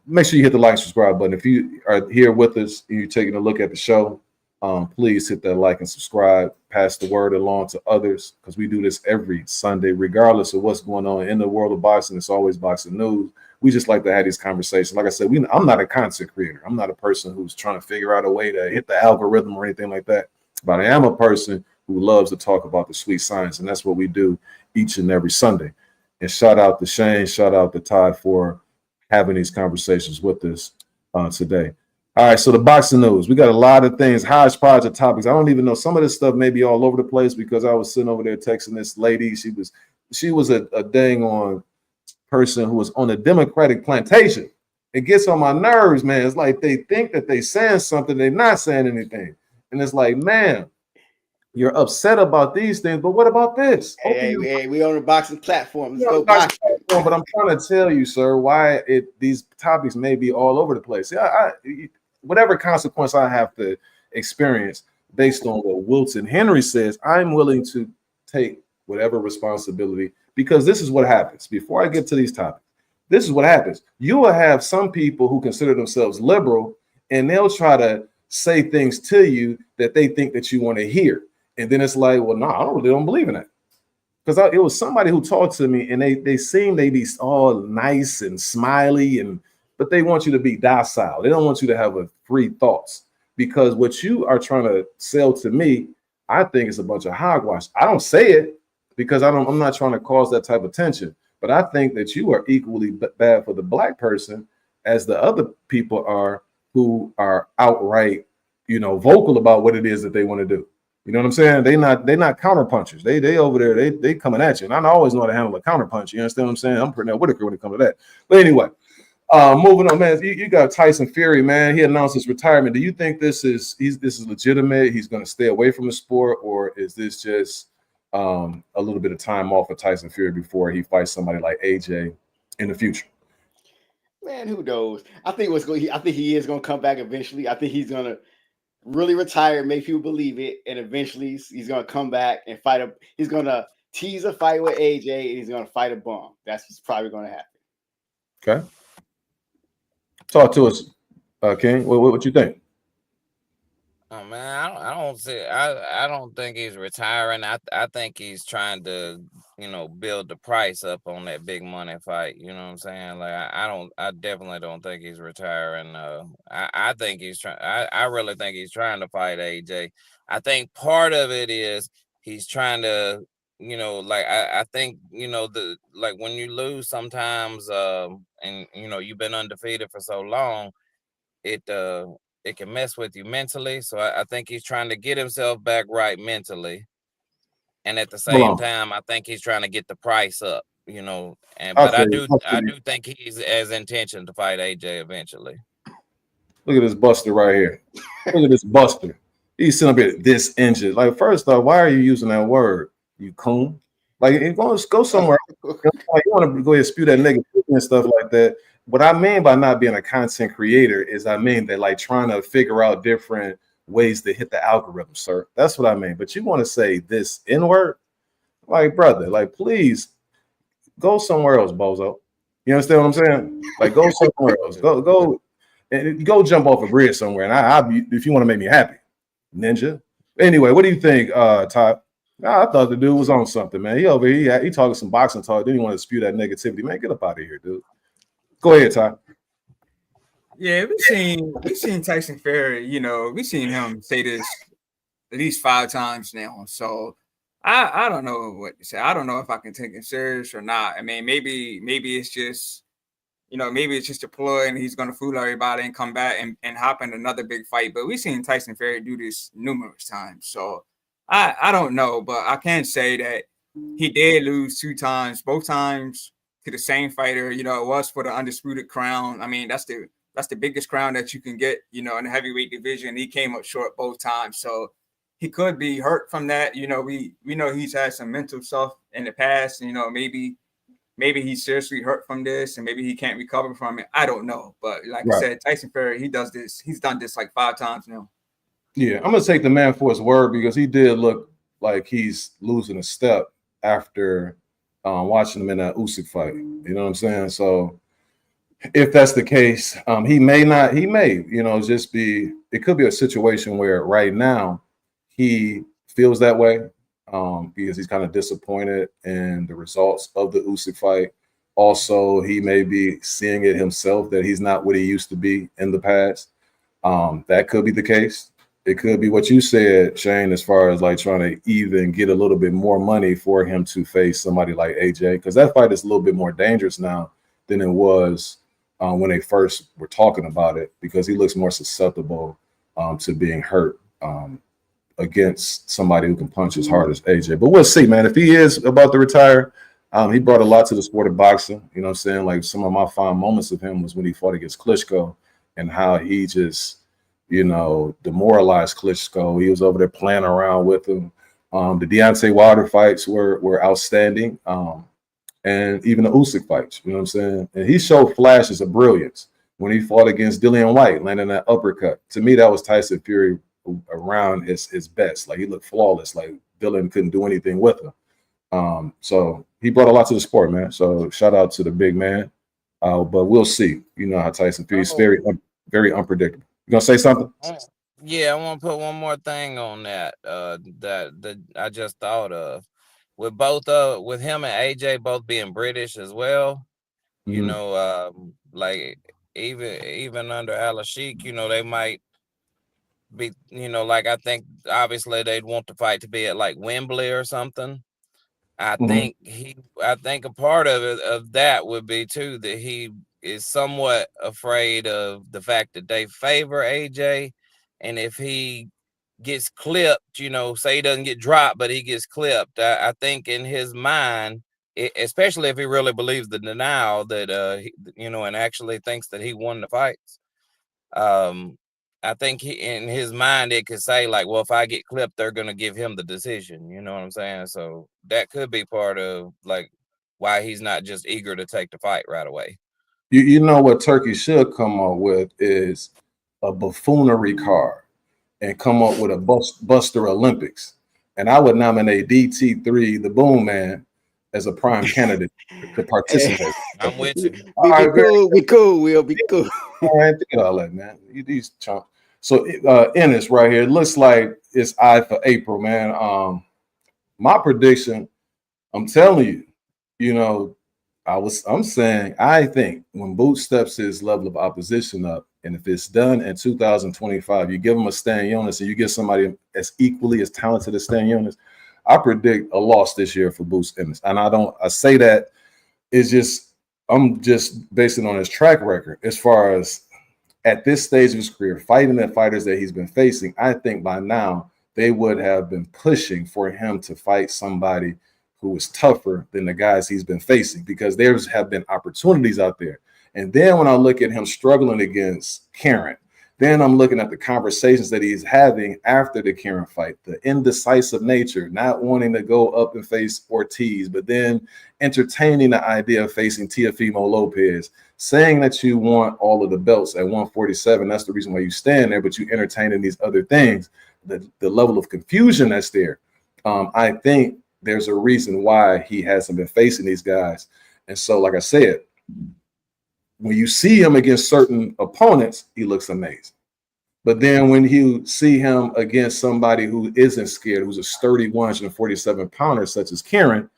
Make sure you hit the like, subscribe button. If you are here with us and you're taking a look at the show, please hit that like and subscribe. Pass the word along to others, because we do this every Sunday, regardless of what's going on in the world of boxing. It's always boxing news. We just like to have these conversations. Like I said, I'm not a content creator. I'm not a person who's trying to figure out a way to hit the algorithm or anything like that. But I am a person who loves to talk about the sweet science, and that's what we do each and every Sunday. And shout out to Shane, shout out to Ty for having these conversations with us today. All right, so the boxing news. We got a lot of things, hodgepodge of topics. I don't even know. Some of this stuff may be all over the place because I was sitting over there texting this lady. She was a dang on person who was on a Democratic plantation. It gets on my nerves, man. It's like they think that they saying something, they're not saying anything. And it's like, man, you're upset about these things, but what about this? Hey, we on the boxing platform. Let's go boxing platform. But I'm trying to tell you, sir, why these topics may be all over the place. Yeah, whatever consequence I have to experience based on what Wilton Henry says, I'm willing to take whatever responsibility, because this is what happens. Before I get to these topics, this is what happens. You will have some people who consider themselves liberal, and they'll try to say things to you that they think that you want to hear. And then it's like, well, no, I really don't believe in that. Because it was somebody who talked to me, and they seem they be all nice and smiley, but they want you to be docile. They don't want you to have free thoughts, because what you are trying to sell to me, I think is a bunch of hogwash. I don't say it because I'm not trying to cause that type of tension, but I think that you are equally bad for the black person as the other people are who are outright, you know, vocal about what it is that they want to do. You know what I'm saying? They not counterpunchers. They over there, they coming at you. And I always know how to handle a counterpunch. You understand what I'm saying? I'm pretty Whitaker when it comes to that. But anyway, moving on, man. You got Tyson Fury, man. He announced his retirement. Do you think this is legitimate? He's going to stay away from the sport, or is this just a little bit of time off of Tyson Fury before he fights somebody like AJ in the future? Man, who knows? I think he is going to come back eventually. I think he's going to really retire, make people believe it, and eventually he's going to come back and fight he's going to tease a fight with AJ, and he's going to fight a bomb. That's what's probably going to happen. Okay. Talk to us, King. What you think? Oh man, I don't see. I don't think he's retiring. I think he's trying to, you know, build the price up on that big money fight. You know what I'm saying? Like I definitely don't think he's retiring. I think he's trying. I really think he's trying to fight AJ. I think part of it is he's trying to, you know, like I think, you know, like when you lose sometimes, and you know you've been undefeated for so long, it can mess with you mentally. So I think he's trying to get himself back right mentally. And at the same time, I think he's trying to get the price up, you know. But I do think he's as intention to fight AJ eventually. Look at this buster right here. Look at this buster. He's sitting up here this injured. Like, first off, why are you using that word, you coon? Like, go somewhere. Like, you want to go ahead and spew that negativity and stuff like that. What I mean by not being a content creator is I mean that, like, trying to figure out different ways to hit the algorithm, sir. That's what I mean. But you want to say this N-word? Like, brother, like, please go somewhere else, bozo. You understand what I'm saying? Like, go somewhere else. Go jump off a bridge somewhere. And I'll if you want to make me happy, ninja. Anyway, what do you think, Todd? I thought the dude was on something, man. He over here, he talking some boxing talk. Then he want to spew that negativity. Man, get up out of here, dude. Go ahead, Ty. Yeah, we've seen Tyson Fury. You know, we've seen him say this at least 5 times now. So I don't know what to say. I don't know if I can take it serious or not. I mean, maybe it's just you know, maybe it's just a ploy and he's going to fool everybody and come back and hop in another big fight. But we've seen Tyson Fury do this numerous times. So I don't know, but I can say that he did lose 2 times, both times to the same fighter. You know, it was for the undisputed crown. I mean, that's the biggest crown that you can get, you know, in the heavyweight division. He came up short both times. So he could be hurt from that. You know, we know he's had some mental stuff in the past. You know, maybe he's seriously hurt from this and maybe he can't recover from it. I don't know. But like I said, Tyson Fury, he does this. He's done this like 5 times now. Yeah, I'm going to take the man for his word because he did look like he's losing a step after watching him in that Usyk fight. You know what I'm saying? So if that's the case, he may, you know, just be, it could be a situation where right now he feels that way because he's kind of disappointed in the results of the Usyk fight. Also, he may be seeing it himself that he's not what he used to be in the past. That could be the case. It could be what you said, Shane, as far as like trying to even get a little bit more money for him to face somebody like AJ, because that fight is a little bit more dangerous now than it was when they first were talking about it, because he looks more susceptible to being hurt against somebody who can punch as hard as AJ. But we'll see, man. If he is about to retire, he brought a lot to the sport of boxing. You know what I'm saying? Like some of my fond moments of him was when he fought against Klitschko and how he just, you know, demoralized Klitschko. He was over there playing around with him. The Deontay Wilder fights were outstanding. And even the Usyk fights, you know what I'm saying? And he showed flashes of brilliance when he fought against Dillian White, landing that uppercut. To me, that was Tyson Fury around his best. Like, he looked flawless. Like, Dillian couldn't do anything with him. So he brought a lot to the sport, man. So shout out to the big man. But we'll see. You know how Tyson Fury's very unpredictable. You gonna say something? Yeah, I want to put one more thing on that. That I just thought of. With both with him and AJ both being British as well, you know, like even under Al Sheik, you know, they might be, you know, like I think obviously they'd want the fight to be at like Wembley or something. I think a part of it of that would be too that he is somewhat afraid of the fact that they favor AJ, and if he gets clipped, you know, say he doesn't get dropped, but he gets clipped. I think in his mind, especially if he really believes the denial that, you know, and actually thinks that he won the fights. I think in his mind, it could say like, well, if I get clipped, they're going to give him the decision. You know what I'm saying? So that could be part of like why he's not just eager to take the fight right away. You know what Turkey should come up with is a buffoonery card and come up with a Buster Olympics. And I would nominate DT3, the Boom Man, as a prime candidate to participate. I'm with you. Be cool. We'll be cool. All right, think of all that, man. These chumps. So Ennis right here, it looks like it's I for April, man. My prediction, I'm telling you, you know, I'm saying I think when Boots steps his level of opposition up, and if it's done in 2025, you give him a Stan Jonas and you get somebody as equally as talented as Stan Jonas, I predict a loss this year for Boots Ennis. And I say that it's just, I'm just basing on his track record as far as at this stage of his career, fighting the fighters that he's been facing. I think by now they would have been pushing for him to fight somebody who is tougher than the guys he's been facing, because there have been opportunities out there. And then when I look at him struggling against Karen, then I'm looking at the conversations that he's having after the Karen fight, the indecisive nature, not wanting to go up and face Ortiz, but then entertaining the idea of facing Teofimo Lopez, saying that you want all of the belts at 147. That's the reason why you stand there, but you entertaining these other things. The level of confusion that's there. I think there's a reason why he hasn't been facing these guys. And so, like I said, when you see him against certain opponents, he looks amazing. But then when you see him against somebody who isn't scared, who's a sturdy 147 pounder, such as Karen,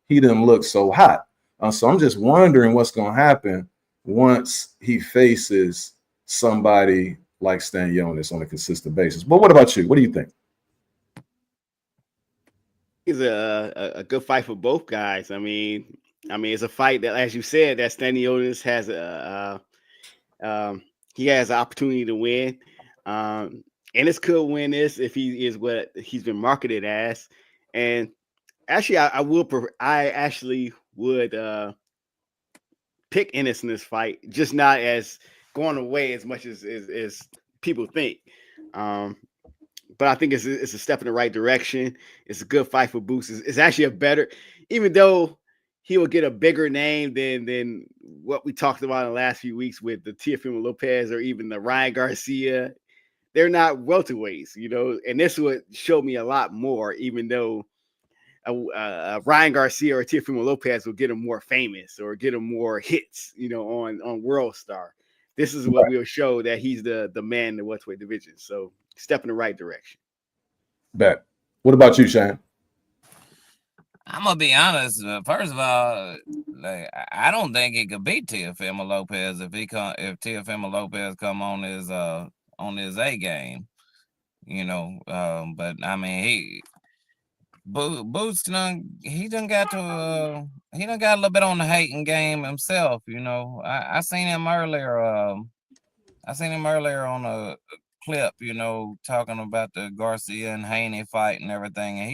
he didn't look so hot. So I'm just wondering what's going to happen once he faces somebody like Stan Jonas on a consistent basis. But what about you? What do you think? It's a good fight for both guys. I mean, I mean, it's a fight that, as you said, that Stanionis has he has an opportunity to win. Ennis could win this if he is what he's been marketed as. And actually, I actually would pick Ennis in this fight, just not as going away as much as people think. But I think it's a step in the right direction. It's a good fight for Boots. It's actually a better, even though he will get a bigger name than what we talked about in the last few weeks with the Teofimo Lopez or even the Ryan Garcia. They're not welterweights, and this would show me a lot more, even though Ryan Garcia or Teofimo Lopez will get him more famous or get him more hits, on World Star. This is what will show that he's the man in the welterweight division. So step in the right direction. Bet. What about you, Shane? I'm gonna be honest. First of all, like, I don't think he could beat Teofimo Lopez if Teofimo Lopez come on his A game, But I mean, Boots done got a little bit on the hating game himself. I seen him earlier. I seen him earlier on a clip, talking about the Garcia and Haney fight and everything, and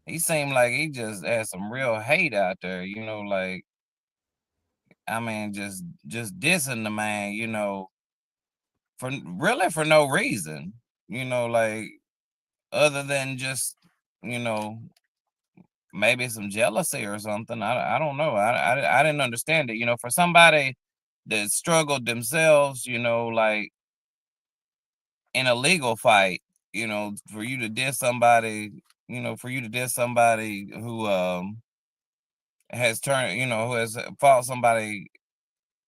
he seemed like he just had some real hate out there, like, I mean, just dissing the man, for no reason, like, other than just, maybe some jealousy or something. I don't know. I didn't understand it. For somebody that struggled themselves, like in a legal fight, for you to diss somebody, who has turned, who has fought somebody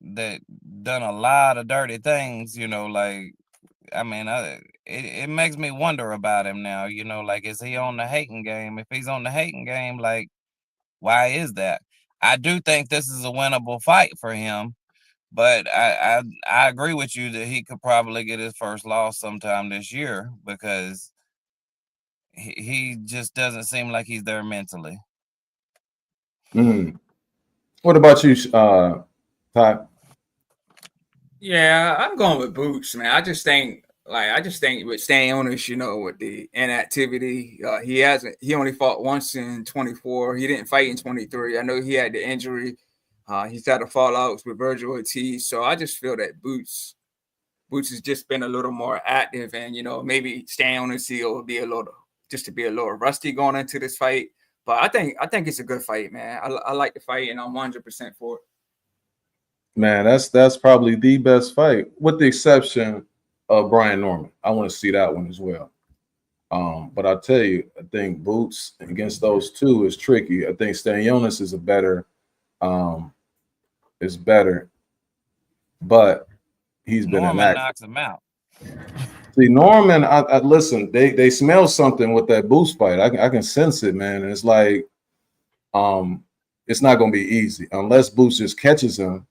that done a lot of dirty things, like, I mean, it makes me wonder about him now, like, is he on the hating game? If he's on the hating game, like, why is that? I do think this is a winnable fight for him, but I agree with you that he could probably get his first loss sometime this year because he just doesn't seem like he's there mentally. What about you, Ty? Yeah, I'm going with Boots, man. I just think with Stanionis, with the inactivity, he only fought once in 24. He didn't fight in 23. I know he had the injury. He's had a fallouts with Virgil Ortiz. So I just feel that Boots has just been a little more active, and maybe Stanionis will be a little rusty going into this fight. But I think it's a good fight, man. I like the fight, and I'm 100% for it. Man, that's probably the best fight, with the exception of Brian Norman. I want to see that one as well. But I'll tell you, I think Boots against those two is tricky. I think Stanionis is better, but he's been Norman knocks him out. See, Norman, I listen. They smell something with that Boots fight. I can sense it, man. And it's like, it's not going to be easy unless Boots just catches him.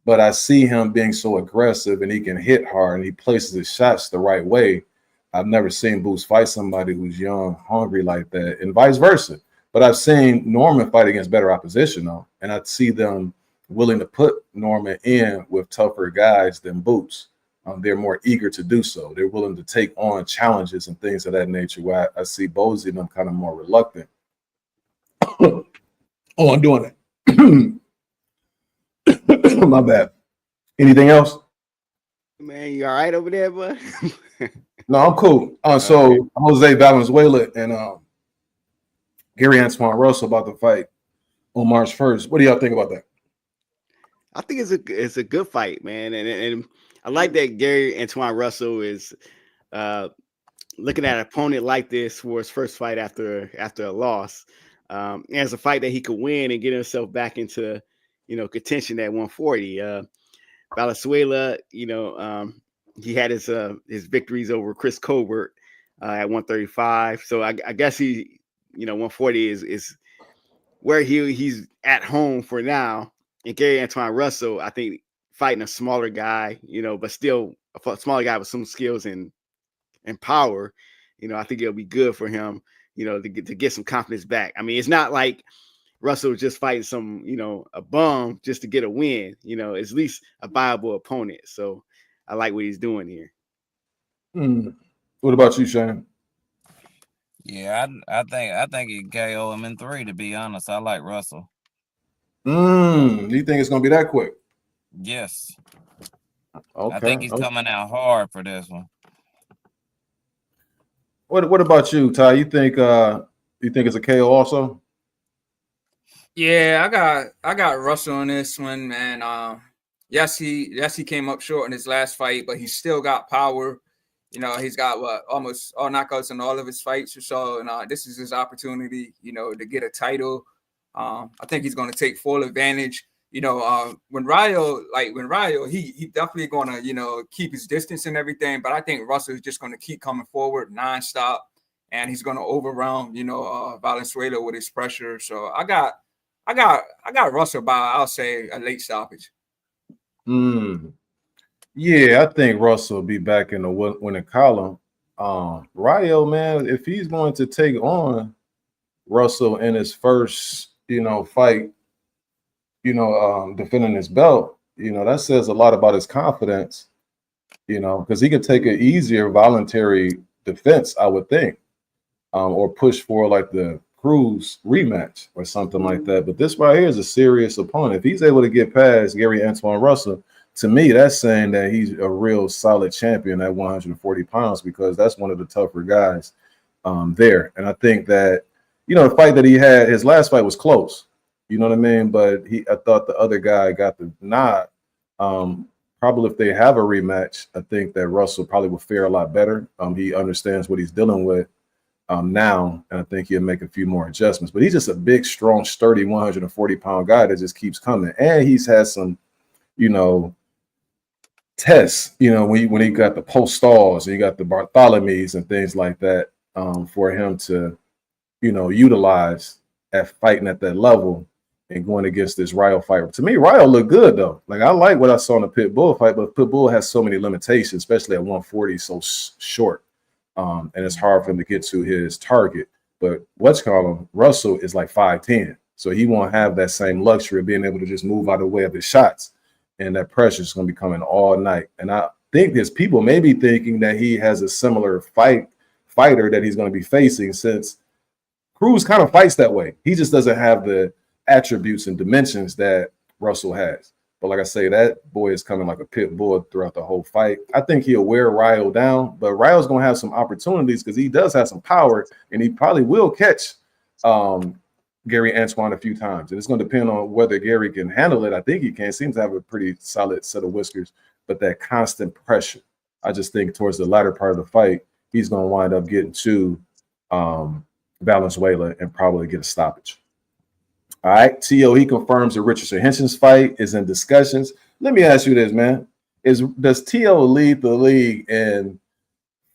But I see him being so aggressive, and he can hit hard, and he places his shots the right way. I've never seen Boots fight somebody who's young, hungry like that, and vice versa. But I've seen Norman fight against better opposition, though, and I see them willing to put Norman in with tougher guys than Boots. They're more eager to do so. They're willing to take on challenges and things of that nature, where I see Bozy and them kind of more reluctant on doing it. My bad. Anything else? Man, you all right over there, bud? No, I'm cool. So Jose Valenzuela and Gary Antoine Russell about to fight on March 1st. What do y'all think about that? I think it's a good fight, man, and I like that Gary Antoine Russell is looking at an opponent like this for his first fight after a loss. As a fight that he could win and get himself back into contention at 140. Valenzuela, he had his victories over Chris Colbert at 135. So I guess he 140 is where he's at home for now. And Gary Antoine Russell, I think, fighting a smaller guy, but still a smaller guy with some skills and power, I think it'll be good for him, to get some confidence back. I mean, it's not like Russell just fighting some, a bum just to get a win. At least a viable opponent. So I like what he's doing here. What about you, Shane? Yeah, I think he KO him in 3. To be honest, I like Russell. Do you think it's gonna be that quick? Yes. Okay. I think he's coming out hard for this one. What about you, Ty? You think it's a KO also? Yeah, I got Russell on this one, man. Yes, he came up short in his last fight, but he still got power. He's got almost all knockouts in all of his fights or so, and this is his opportunity, to get a title. I think he's going to take full advantage. When Rayo, he definitely going to, keep his distance and everything, but I think Russell is just going to keep coming forward nonstop, and he's going to overwhelm, Valenzuela with his pressure. So I got Russell by, I'll say, a late stoppage. Yeah, I think Russell will be back in the winning column. Rayo, man, if he's going to take on Russell in his first, fight, defending his belt, that says a lot about his confidence, because he could take an easier voluntary defense, I would think, or push for like the Cruz rematch or something like that. But this right here is a serious opponent. If he's able to get past Gary Antoine Russell, to me, that's saying that he's a real solid champion at 140 pounds, because that's one of the tougher guys there. And I think that, the fight that he had, his last fight was close. You know what I mean? But I thought the other guy got the nod. Probably if they have a rematch, I think that Russell probably will fare a lot better. He understands what he's dealing with now, and I think he'll make a few more adjustments. But he's just a big, strong, sturdy 140-pound guy that just keeps coming. And he's had some, tests, when he got the post-stalls and he got the Bartholomews and things like that for him to, utilize at fighting at that level and going against this Rayo fight. To me, Rayo looked good, though. Like, I like what I saw in the Pitbull fight, but Pitbull has so many limitations, especially at 140, so short. And it's hard for him to get to his target. But Russell is like 5'10", so he won't have that same luxury of being able to just move out of the way of his shots. And that pressure is going to be coming all night. And I think his people may be thinking that he has a similar fighter that he's going to be facing, since Cruz kind of fights that way. He just doesn't have the attributes and dimensions that Russell has. But like I say, that boy is coming like a pit bull throughout the whole fight. I think he'll wear Rayo down, but Rayo's going to have some opportunities because he does have some power, and he probably will catch Gary Antoine a few times. And it's going to depend on whether Gary can handle it. I think he can. Seems to have a pretty solid set of whiskers, but that constant pressure, I just think towards the latter part of the fight, he's going to wind up getting to Valenzuela and probably get a stoppage. All right, T.O., he confirms that Richardson Henson's fight is in discussions. Let me ask you this, man. Does T.O. lead the league in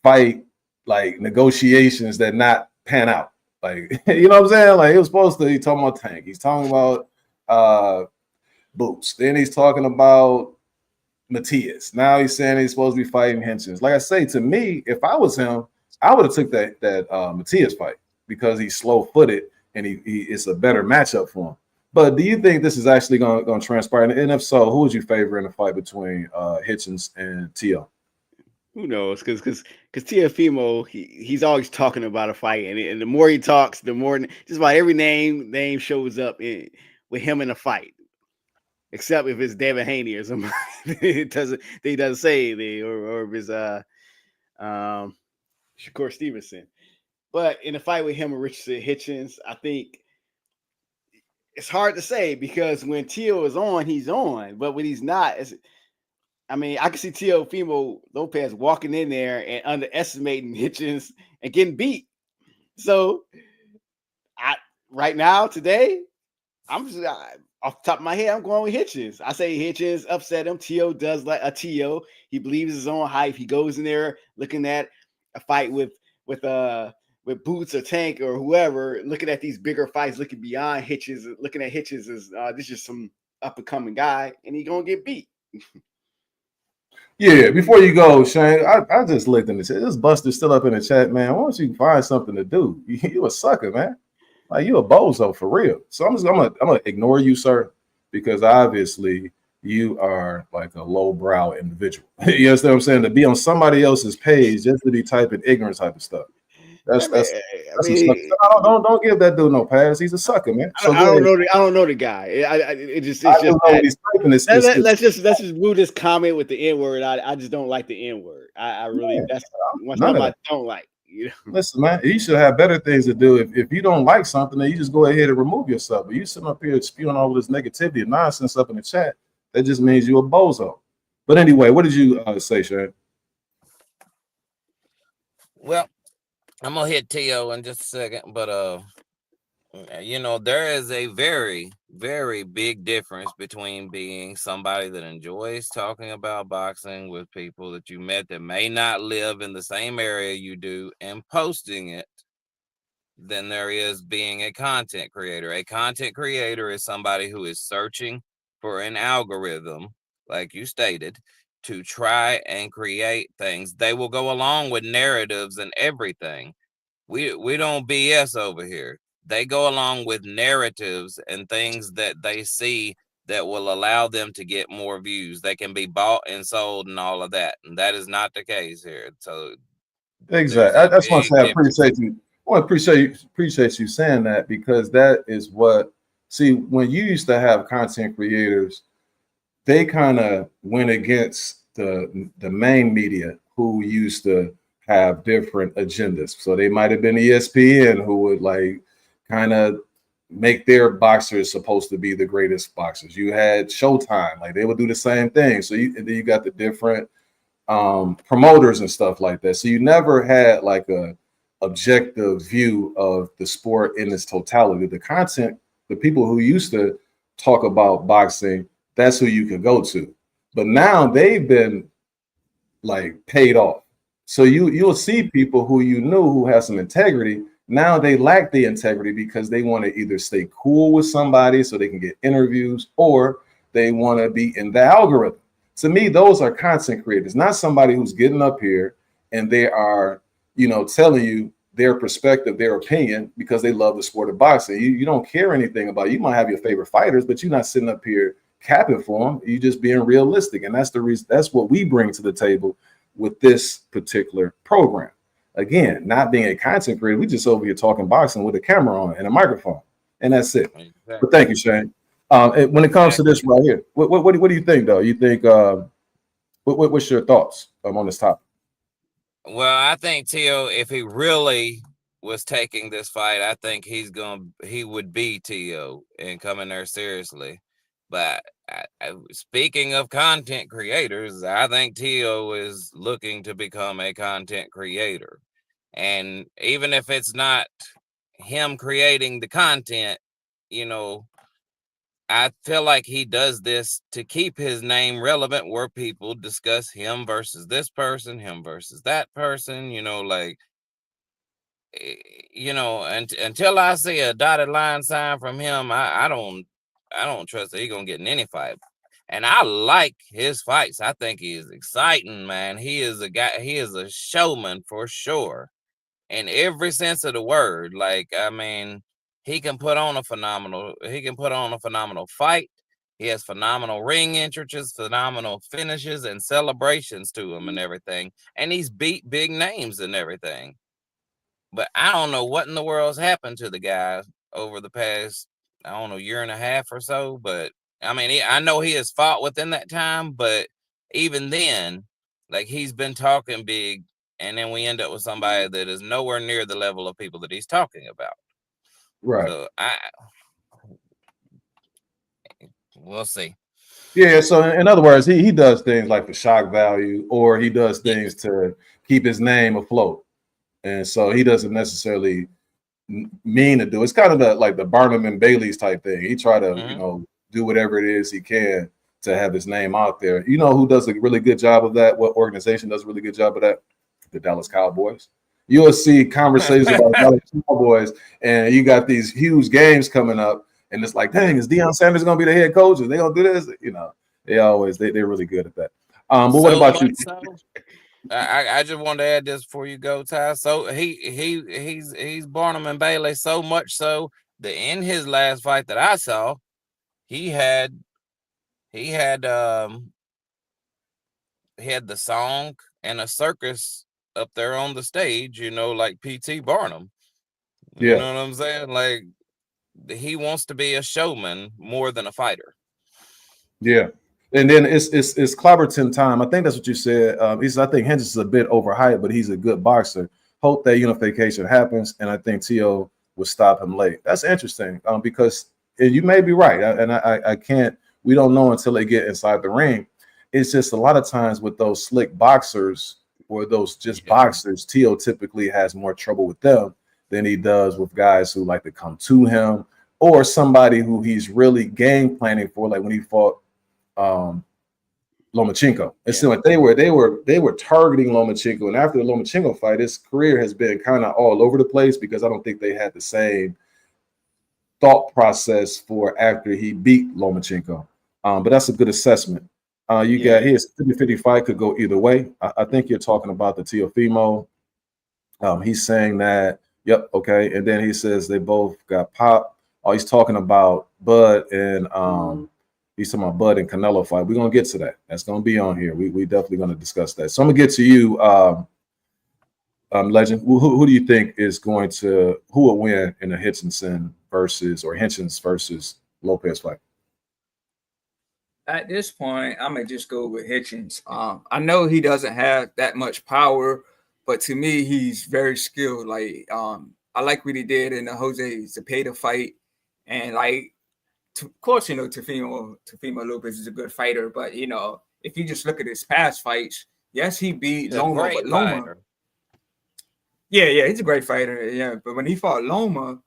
fight, like, negotiations that not pan out? Like, you know what I'm saying? Like, he was supposed to, he's talking about Tank. He's talking about Boots. Then he's talking about Matias. Now he's saying he's supposed to be fighting Henson. Like I say, to me, if I was him, I would have took that Matias fight, because he's slow-footed and it's a better matchup for him. But do you think this is actually going to transpire? And if so, who would you favor in a fight between Hitchens and T.O.? Who knows? Because Teofimo, he's always talking about a fight, and the more he talks, the more just about every name shows up with him in a fight, except if it's David Haney or somebody. He doesn't say anything, or if it's Shakur Stevenson. But in a fight with him and Richardson Hitchens, I think it's hard to say, because when Tio is on, he's on, but when he's not, I can see Teofimo Lopez walking in there and underestimating Hitchens and getting beat. So, right now, today, I'm just off the top of my head, I'm going with Hitchens. I say Hitchens upset him. Tio does like a Tio. He believes his own hype. He goes in there looking at a fight with Boots or Tank or whoever, looking at these bigger fights, looking beyond Hitchens, looking at Hitchens as this is some up and coming guy, and he's gonna get beat. Yeah, before you go, Shane, I just looked in the chat. This Buster's still up in the chat, man. Why don't you find something to do? You a sucker, man. Like, you a bozo for real. So I'm gonna ignore you, sir, because obviously you are like a lowbrow individual. You understand what I'm saying? To be on somebody else's page just to be typing ignorant type of stuff. That's some stuff. Don't give that dude no pass. He's a sucker, man. So I don't know the guy. It's just what he's typing. Let's just move this comment with the N word. I just don't like the N word. I really that's one something I don't like. You know? Listen, man, you should have better things to do. If you don't like something, then you just go ahead and remove yourself. But you sitting up here spewing all this negativity and nonsense up in the chat, that just means you're a bozo. But anyway, what did you say, Shane? Well, I'm gonna hit T.O. in just a second, but you know, there is a very, very big difference between being somebody that enjoys talking about boxing with people that you met that may not live in the same area you do and posting it than there is being a content creator. A content creator is somebody who is searching for an algorithm, like you stated, to try and create things. They will go along with narratives and everything. We don't BS over here. They go along with narratives and things that they see that will allow them to get more views. They can be bought and sold and all of that. And that is not the case here. So exactly. That's why I say I appreciate you. I appreciate you saying that, because that is what, see, when you used to have content creators, they kind of went against the main media who used to have different agendas. So they might have been ESPN who would like kind of make their boxers supposed to be the greatest boxers. You had Showtime, like they would do the same thing. So then you got the different promoters and stuff like that. So you never had like a objective view of the sport in its totality. The content, the people who used to talk about boxing, that's who you could go to. But now they've been like paid off. So you'll see people who you knew who have some integrity. Now they lack the integrity because they want to either stay cool with somebody so they can get interviews, or they want to be in the algorithm. To me, those are content creators, not somebody who's getting up here and they are, you know, telling you their perspective, their opinion, because they love the sport of boxing. You don't care anything about it. You might have your favorite fighters, but you're not sitting up here capping for them. You're just being realistic. And that's the reason, that's what we bring to the table with this particular program. Again, not being a content creator, we just over here talking boxing with a camera on and a microphone, and that's it. Exactly. But thank you, Shane. When it comes to this right here, what do you think, though? You think what's your thoughts on this topic? Well, I think T.O., if he really was taking this fight, I think he would be T.O. and coming there seriously. But speaking of content creators, I think T.O. is looking to become a content creator. And even if it's not him creating the content, you know, I feel like he does this to keep his name relevant, where people discuss him versus this person, him versus that person, you know, like, you know, until I see a dotted line sign from him, I don't trust that he's gonna get in any fight. And I like his fights. I think he is exciting, man. He is a showman for sure, in every sense of the word. Like, I mean, he can put on a phenomenal fight. He has phenomenal ring entrances, phenomenal finishes, and celebrations to him and everything. And he's beat big names and everything. But I don't know what in the world's happened to the guy over the past, I don't know, year and a half or so. But I mean, I know he has fought within that time, but even then, like, he's been talking big, and then we end up with somebody that is nowhere near the level of people that he's talking about. Right. So we'll see. Yeah. So in other words, he does things like for shock value, or he does things to keep his name afloat. And so he doesn't necessarily mean to do. It's kind of like the Barnum and Bailey's type thing. He try to, you know, do whatever it is he can to have his name out there. You know who does a really good job of that? What organization does a really good job of that? The Dallas Cowboys. You'll see conversations about Dallas Cowboys, and you got these huge games coming up, and it's like, dang, is Deion Sanders going to be the head coach? Are they going to do this? You know, they're really good at that. But what about you? I just wanted to add this before you go, Ty. So he's Barnum and Bailey so much so in his last fight that I saw, he had the song and a circus up there on the stage, like P.T. Barnum. You know what I'm saying? Like, he wants to be a showman more than a fighter. Yeah. And then it's Clobberton time. I think that's what you said. I think Hench is a bit overhyped, but he's a good boxer. Hope that unification happens, and I think T.O. will stop him late. That's interesting because you may be right, and I can't. We don't know until they get inside the ring. It's just a lot of times with those slick boxers or those just boxers, T.O. typically has more trouble with them than he does with guys who like to come to him or somebody who he's really game planning for, like when he fought Lomachenko. It seemed like they were targeting Lomachenko, and after the Lomachenko fight, his career has been kind of all over the place because I don't think they had the same thought process for after he beat Lomachenko. But that's a good assessment. You got his 50-50 fight could go either way. I think you're talking about the Teofimo. He's saying that, yep, okay, and then he says they both got popped. Oh, he's talking about Bud and he's talking about Bud and Canelo fight. We're gonna get to that. That's gonna be on here. We definitely gonna discuss that. So I'm gonna get to you, Legend. Who do you think is going to will win in a Hitchinson versus Lopez fight? At this point, I'm gonna just go with Hitchens. I know he doesn't have that much power, but to me, he's very skilled. Like, I like what he did in the Jose Zepeda fight, and like, of course, Teofimo Lopez is a good fighter, but if you just look at his past fights, yes, he beat Loma, but Loma, he's a great fighter, yeah. But when he fought Loma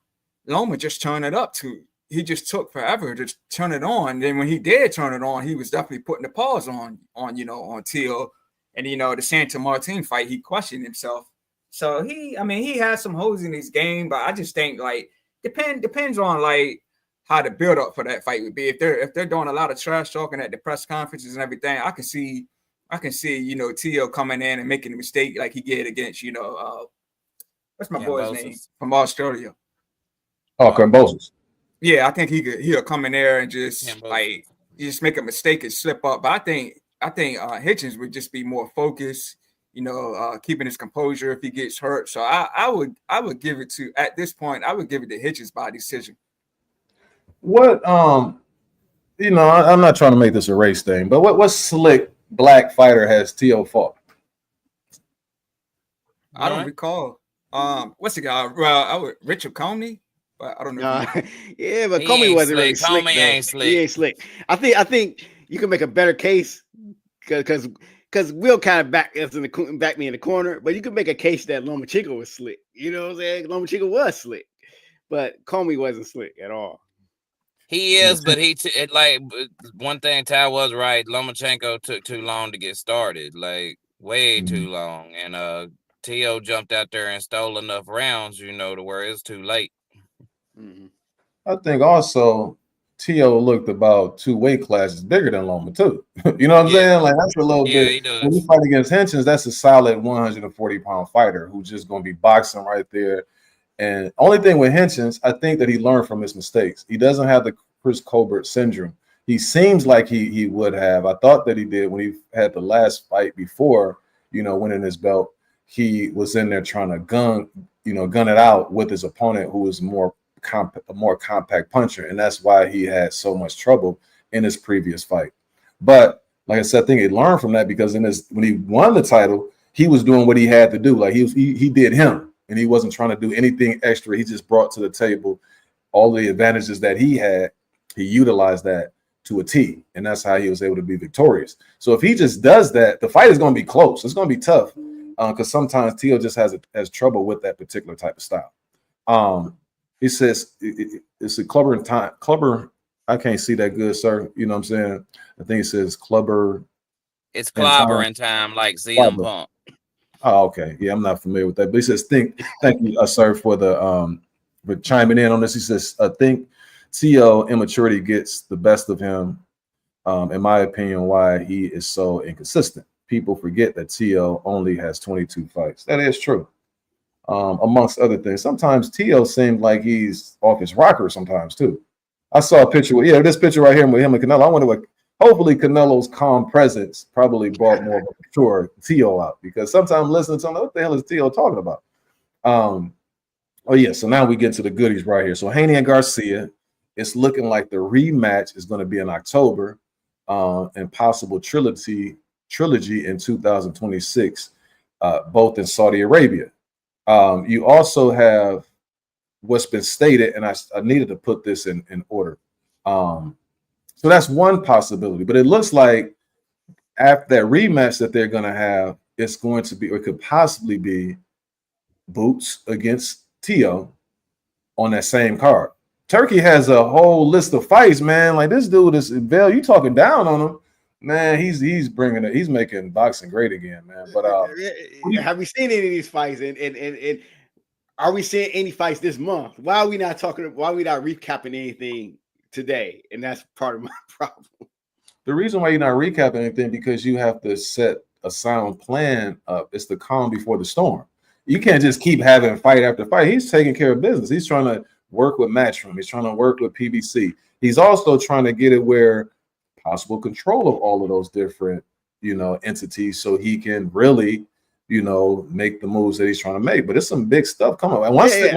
just turned it up too. He just took forever to turn it on. Then when he did turn it on, he was definitely putting the pause on Teal. And the Santa Martin fight, he questioned himself. So he has some holes in his game, but I just think like depends on like how the build up for that fight would be. If they're doing a lot of trash talking at the press conferences and everything, I can see Teal coming in and making a mistake like he did against what's my boy's name from Australia? Oh, Kambosos. Yeah, I think he'll come in there and just make a mistake and slip up. But I think Hitchens would just be more focused, keeping his composure if he gets hurt. So I would give it to, at this point, I would give it to Hitchens by decision. What I'm not trying to make this a race thing, but what slick black fighter has T.O. fought? I don't recall. What's the guy? Well, Richard Comey. But I don't know. Yeah, but Comey wasn't really slick. He ain't slick. I think you can make a better case because Will kind of back me in the corner, but you can make a case that Lomachenko was slick. You know what I'm saying? Lomachenko was slick, but Comey wasn't slick at all. He is, but one thing Ty was right. Lomachenko took too long to get started, like way too long, and T.O. jumped out there and stole enough rounds, to where it's too late. I think also T.O. looked about 2 weight classes bigger than Loma too. You know what I'm saying? Like that's a little bit. He does. When you fight against Hitchens, that's a solid 140-pound fighter who's just going to be boxing right there. And only thing with Hitchens, I think that he learned from his mistakes. He doesn't have the Chris Colbert syndrome. He seems like he would have. I thought that he did when he had the last fight before, winning his belt. He was in there trying to gun it out with his opponent who was a more compact puncher, and that's why he had so much trouble in his previous fight. But like I said, I think he learned from that because when he won the title, he was doing what he had to do. Like he did him, and he wasn't trying to do anything extra. He just brought to the table all the advantages that he had. He utilized that to a T, and that's how he was able to be victorious. So if he just does that, the fight is going to be close. It's going to be tough because sometimes Tio just has trouble with that particular type of style. He says it's a clubber in time. Clubber, I can't see that good, sir. You know what I'm saying? I think it says clubber. It's clobber in time, like CM Punk. Oh, okay. Yeah, I'm not familiar with that. But he says, thank you, sir, for chiming in on this. He says, I think T.O. immaturity gets the best of him. In my opinion, why he is so inconsistent. People forget that T.O. only has 22 fights. That is true. amongst other things. Sometimes Tio seemed like he's off his rocker sometimes too. I saw a picture with this picture right here with him and Canelo. I wonder what. Hopefully, Canelo's calm presence probably brought more of a mature Tio out, because sometimes listening to him, what the hell is Tio talking about? So now we get to the goodies right here. So Haney and Garcia, it's looking like the rematch is going to be in October, and possible trilogy in 2026, both in Saudi Arabia. You also have what's been stated, and I needed to put this in order. So that's one possibility, but it looks like after that rematch that they're going to have, it's going to be, or it could possibly be, Boots against Tio on that same card. Turkey has a whole list of fights, man. Like, this dude is, Bell, you talking down on him, man. He's bringing it. He's making boxing great again, man. But have we seen any of these fights? And are we seeing any fights this month? Why are we not talking? Why are we not recapping anything today? And that's part of my problem. The reason why you're not recapping anything, because you have to set a sound plan up. It's the calm before the storm. You can't just keep having fight after fight. He's taking care of business. He's trying to work with Matchroom. He's trying to work with PBC. He's also trying to get it where possible control of all of those different, entities, so he can really, make the moves that he's trying to make. But it's some big stuff coming. And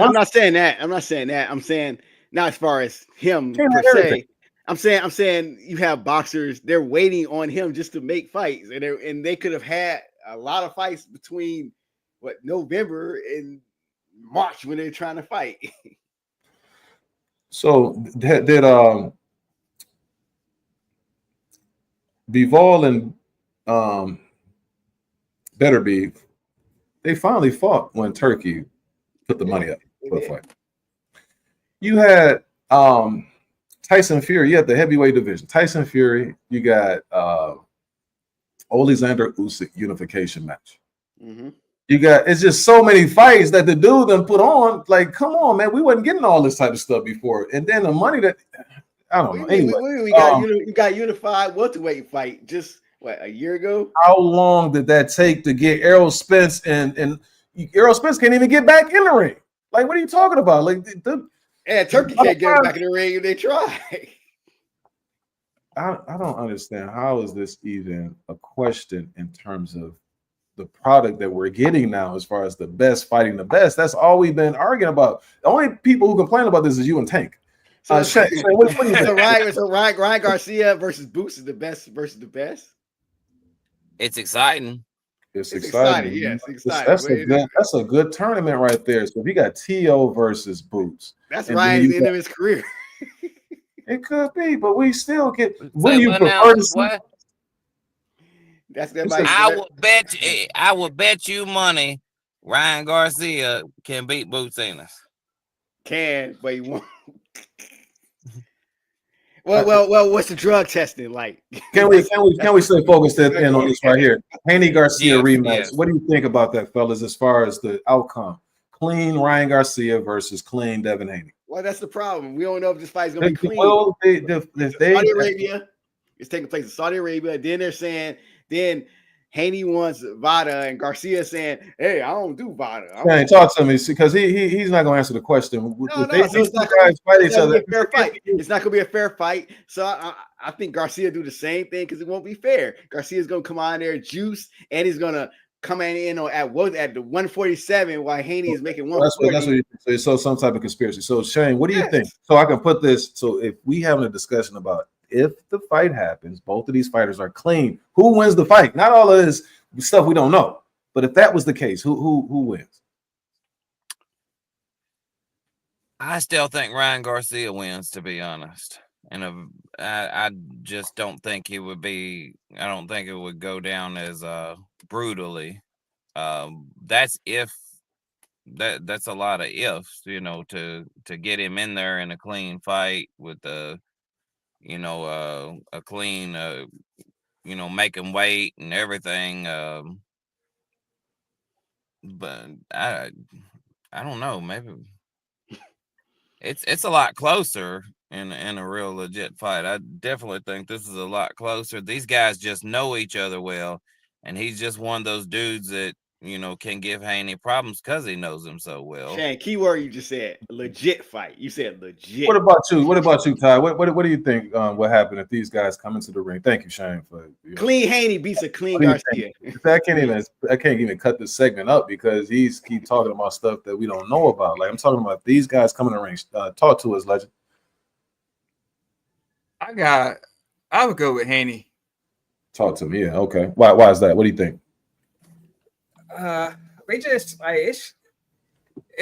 I'm not saying that. I'm saying not as far as him per se. I'm saying you have boxers, they're waiting on him just to make fights, and they could have had a lot of fights between November and March when they're trying to fight. So did Bivol and Beterbiev, they finally fought when Turkey put the money up for the fight. You had Tyson Fury, you had the heavyweight division. Tyson Fury, you got Alexander Usyk unification match. Mm-hmm. You got, it's just so many fights that the dude done put on. Like, come on, man, we wasn't getting all this type of stuff before. And then the money that, I don't know. Anyway, we got unified welterweight fight just a year ago. How long did that take to get Errol Spence and Errol Spence can't even get back in the ring? Like, what are you talking about? Like, Turkey can't get back in the ring if they try. I don't understand. How is this even a question in terms of the product that we're getting now, as far as the best fighting the best? That's all we've been arguing about. The only people who complain about this is you and Tank. What do you think? So Ryan Garcia versus Boots is the best versus the best. It's exciting. It's exciting. Yes, exciting. That's a good tournament right there. So if you got Tio versus Boots, that's Ryan's end of his career. It could be, but we still get. What do you prefer to see? That's I would bet you money Ryan Garcia can beat Boots Ennis. Can, but he won't. Well, what's the drug testing like? Can we stay focused in on this right here? Haney Garcia rematch. Yes. What do you think about that, fellas, as far as the outcome? Clean Ryan Garcia versus clean Devin Haney. Well, that's the problem. We don't know if this fight's gonna be clean. Well, Saudi Arabia, it's taking place in Saudi Arabia. Then they're saying, Haney wants VADA, and Garcia saying, "Hey, I don't do VADA." Man, talk to me, because he's not going to answer the question. It's not going to be a fair fight. It's not going to be a fair fight. So I think Garcia do the same thing, because it won't be fair. Garcia's going to come on there, juice, and he's going to come in at the 147 while Haney is making 140. That's what you think. So some type of conspiracy. So Shane, what do you think? So I can put this. So if we having a discussion about, if the fight happens, both of these fighters are clean, who wins the fight? Not all of this stuff we don't know, but if that was the case, who wins? I still think Ryan Garcia wins, to be honest. And I just don't think it would be. I don't think it would go down as brutally. That's if. That's a lot of ifs, to get him in there in a clean fight with a clean, make him wait and everything. But I don't know. Maybe it's a lot closer in a real legit fight. I definitely think this is a lot closer. These guys just know each other well, and he's just one of those dudes that can give Haney problems because he knows him so well. Shane, keyword you just said, legit fight. You said legit. What about you? What about you, Ty? What do you think? What happened if these guys come into the ring? Thank you, Shane, for clean Haney beats a clean Garcia. I can't even cut this segment up because he's keep talking about stuff that we don't know about. Like I'm talking about these guys coming to the ring. Talk to us, legend. I would go with Haney. Talk to me. Yeah, okay. Why is that? What do you think? They just like it's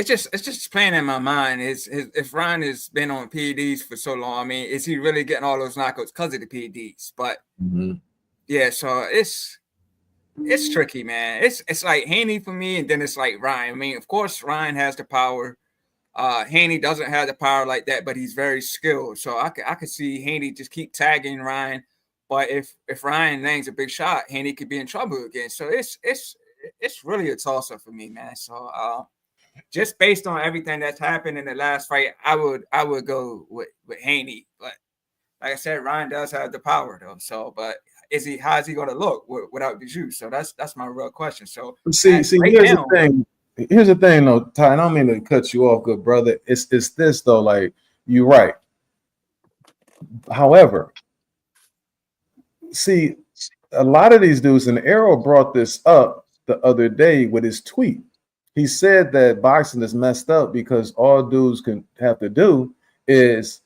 just playing in my mind. If Ryan has been on PEDs for so long, I mean, is he really getting all those knockouts because of the PEDs? But yeah, so it's tricky, man. It's like Haney for me, and then it's like Ryan. I mean, of course, Ryan has the power. Haney doesn't have the power like that, but he's very skilled. So I could see Haney just keep tagging Ryan. But if Ryan lands a big shot, Haney could be in trouble again. So it's really a toss-up for me, man. So just based on everything that's happened in the last fight, I would go with Haney. But like I said, Ryan does have the power though. So, but how's he going to look without the juice? So that's my real question. So see, here's the thing. Here's the thing, though, Ty. I don't mean to cut you off, good brother. It's this though. Like you're right. However, see, a lot of these dudes, and Arrow brought this up the other day with his tweet. He said that boxing is messed up because all dudes can have to do is,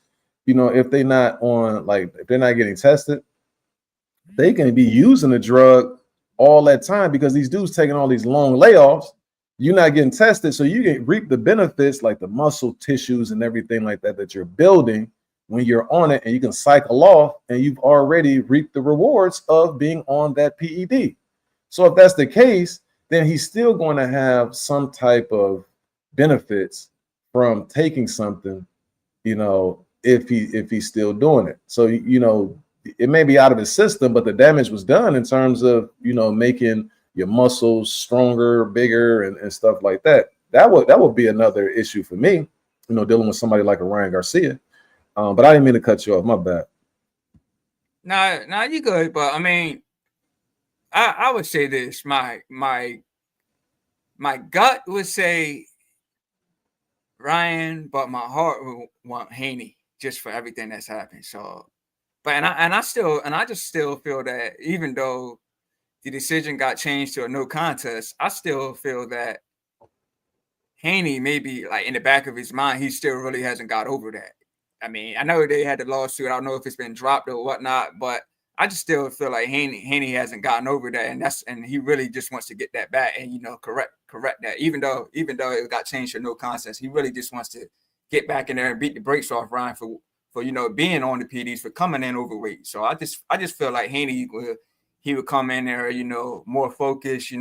if they're not on, like, if they're not getting tested, they can be using the drug all that time because these dudes taking all these long layoffs. You're not getting tested, so you can reap the benefits like the muscle tissues and everything like that you're building when you're on it, and you can cycle off, and you've already reaped the rewards of being on that PED. So if that's the case, then he's still going to have some type of benefits from taking something, if he's still doing it. So it may be out of his system, but the damage was done in terms of making your muscles stronger, bigger, and stuff like that. That would be another issue for me, dealing with somebody like a Ryan Garcia. But I didn't mean to cut you off. My bad. No, you good. But I mean, I would say this. My gut would say Ryan, but my heart would want Haney just for everything that's happened. So, but I just still feel that even though the decision got changed to a no contest, I still feel that Haney maybe like in the back of his mind, he still really hasn't got over that. I mean, I know they had the lawsuit. I don't know if it's been dropped or whatnot, but I just still feel like Haney hasn't gotten over that, and he really just wants to get that back and correct that. Even though it got changed to no contest, he really just wants to get back in there and beat the brakes off Ryan for being on the PDs, for coming in overweight. So I just feel like Haney would come in there, more focused,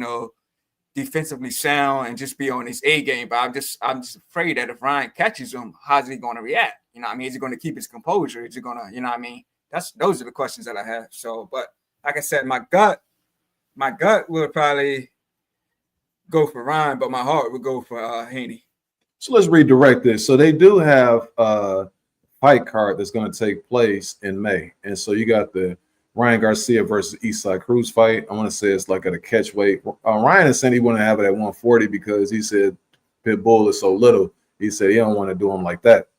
defensively sound, and just be on his A game. But I'm just afraid that if Ryan catches him, how's he going to react? Is he going to keep his composure? Is he going to, those are the questions that I have. So, but like I said, my gut would probably go for Ryan, but my heart would go for Haney. So let's redirect this. So they do have a fight card that's going to take place in May, and so you got the Ryan Garcia versus Eastside Cruz fight. I want to say it's like at a catch weight. Ryan is saying he wouldn't have it at 140 because he said Pitbull is so little. He said he don't want to do him like that.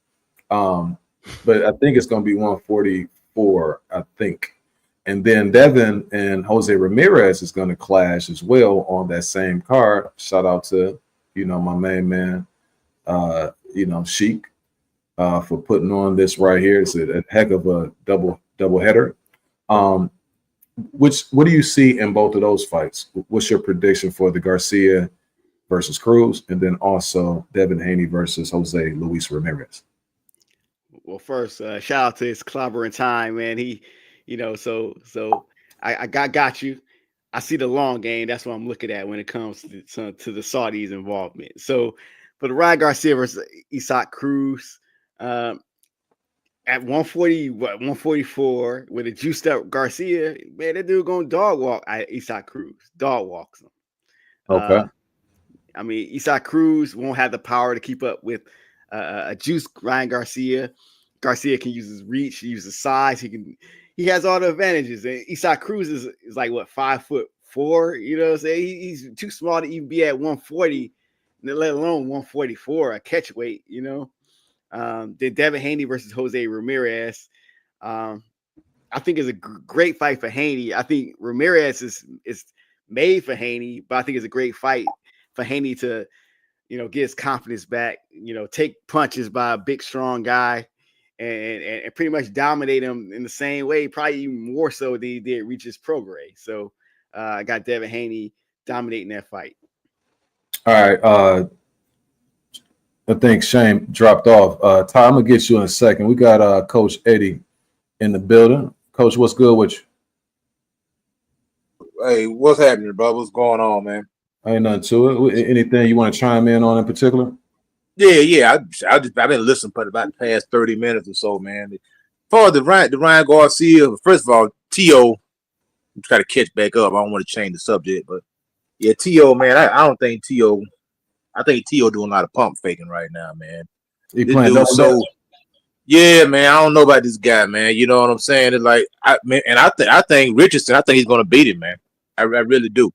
But I think it's going to be 144, I think. And then Devin and Jose Ramirez is going to clash as well on that same card. Shout out to, my main man, Sheik, for putting on this right here. It's a heck of a double header. What do you see in both of those fights? What's your prediction for the Garcia versus Cruz, and then also Devin Haney versus Jose Luis Ramirez? Well, first, shout out to his clobbering time, man. He, so I got you. I see the long game. That's what I'm looking at when it comes to the Saudis' involvement. So for the Ryan Garcia versus Isaac Cruz, at 144 with a juiced up Garcia, man, that dude going dog walk Isaac Cruz. Dog walks him. Okay. Isaac Cruz won't have the power to keep up with a juiced Ryan Garcia. Garcia can use his reach, he uses size, he has all the advantages. And Isaac Cruz is like 5'4", 4. You know what I'm saying? He's too small to even be at 140, let alone 144, a catch weight, you know. Then Devin Haney versus Jose Ramirez. I think it's a great fight for Haney. I think Ramirez is made for Haney, but I think it's a great fight for Haney to, you know, get his confidence back, you know, take punches by a big, strong guy and pretty much dominate him in the same way, probably even more so than he did Regis Prograis. So I got Devin Haney dominating that fight. All right. I think Shane dropped off. Ty, I'm going to get you in a second. We got Coach Eddie in the building. Coach, what's good with you? Hey, what's happening, bro? What's going on, man? Ain't nothing to it. Anything you want to chime in on in particular? Yeah. I've been listening for about the past 30 minutes or so, man. As far as the Ryan Garcia, first of all, T.O., I'm trying to catch back up. I don't want to change the subject, but yeah, T.O., man, I don't think T.O. I think T.O. doing a lot of pump faking right now, man. He playing double so. Yeah, man, I don't know about this guy, man. You know what I'm saying? It's like, I think Richardson, I think he's gonna beat him, man. I really do.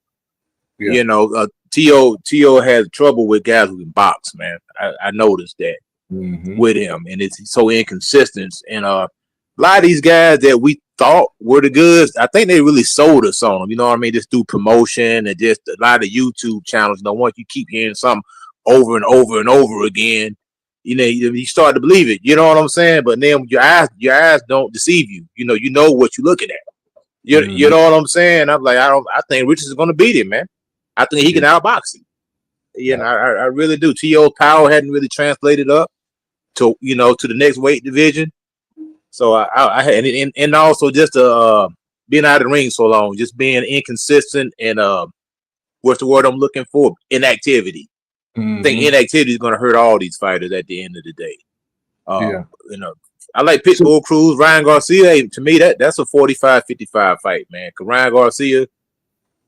Yeah. You know, T.O. has trouble with guys who can box, man. I noticed that with him, and it's so inconsistent. And a lot of these guys that we thought were the goods, I think they really sold us on them. You know what I mean? Just through promotion and just a lot of YouTube channels. You know, once you keep hearing something over and over and over again, you know, you start to believe it. You know what I'm saying? But then your eyes don't deceive you. You know what you're looking at. You know what I'm saying? I'm like, I think Richards is going to beat him, man. I think he can outbox him. You know, I really do. T.O.'s power hadn't really translated up to the next weight division. So and also just being out of the ring so long, just being inconsistent and what's the word I'm looking for? Inactivity. I think inactivity is going to hurt all these fighters at the end of the day. You know, I like Pitbull Cruz, Ryan Garcia. Hey, to me, that's a 45-55 fight, man. Because Ryan Garcia,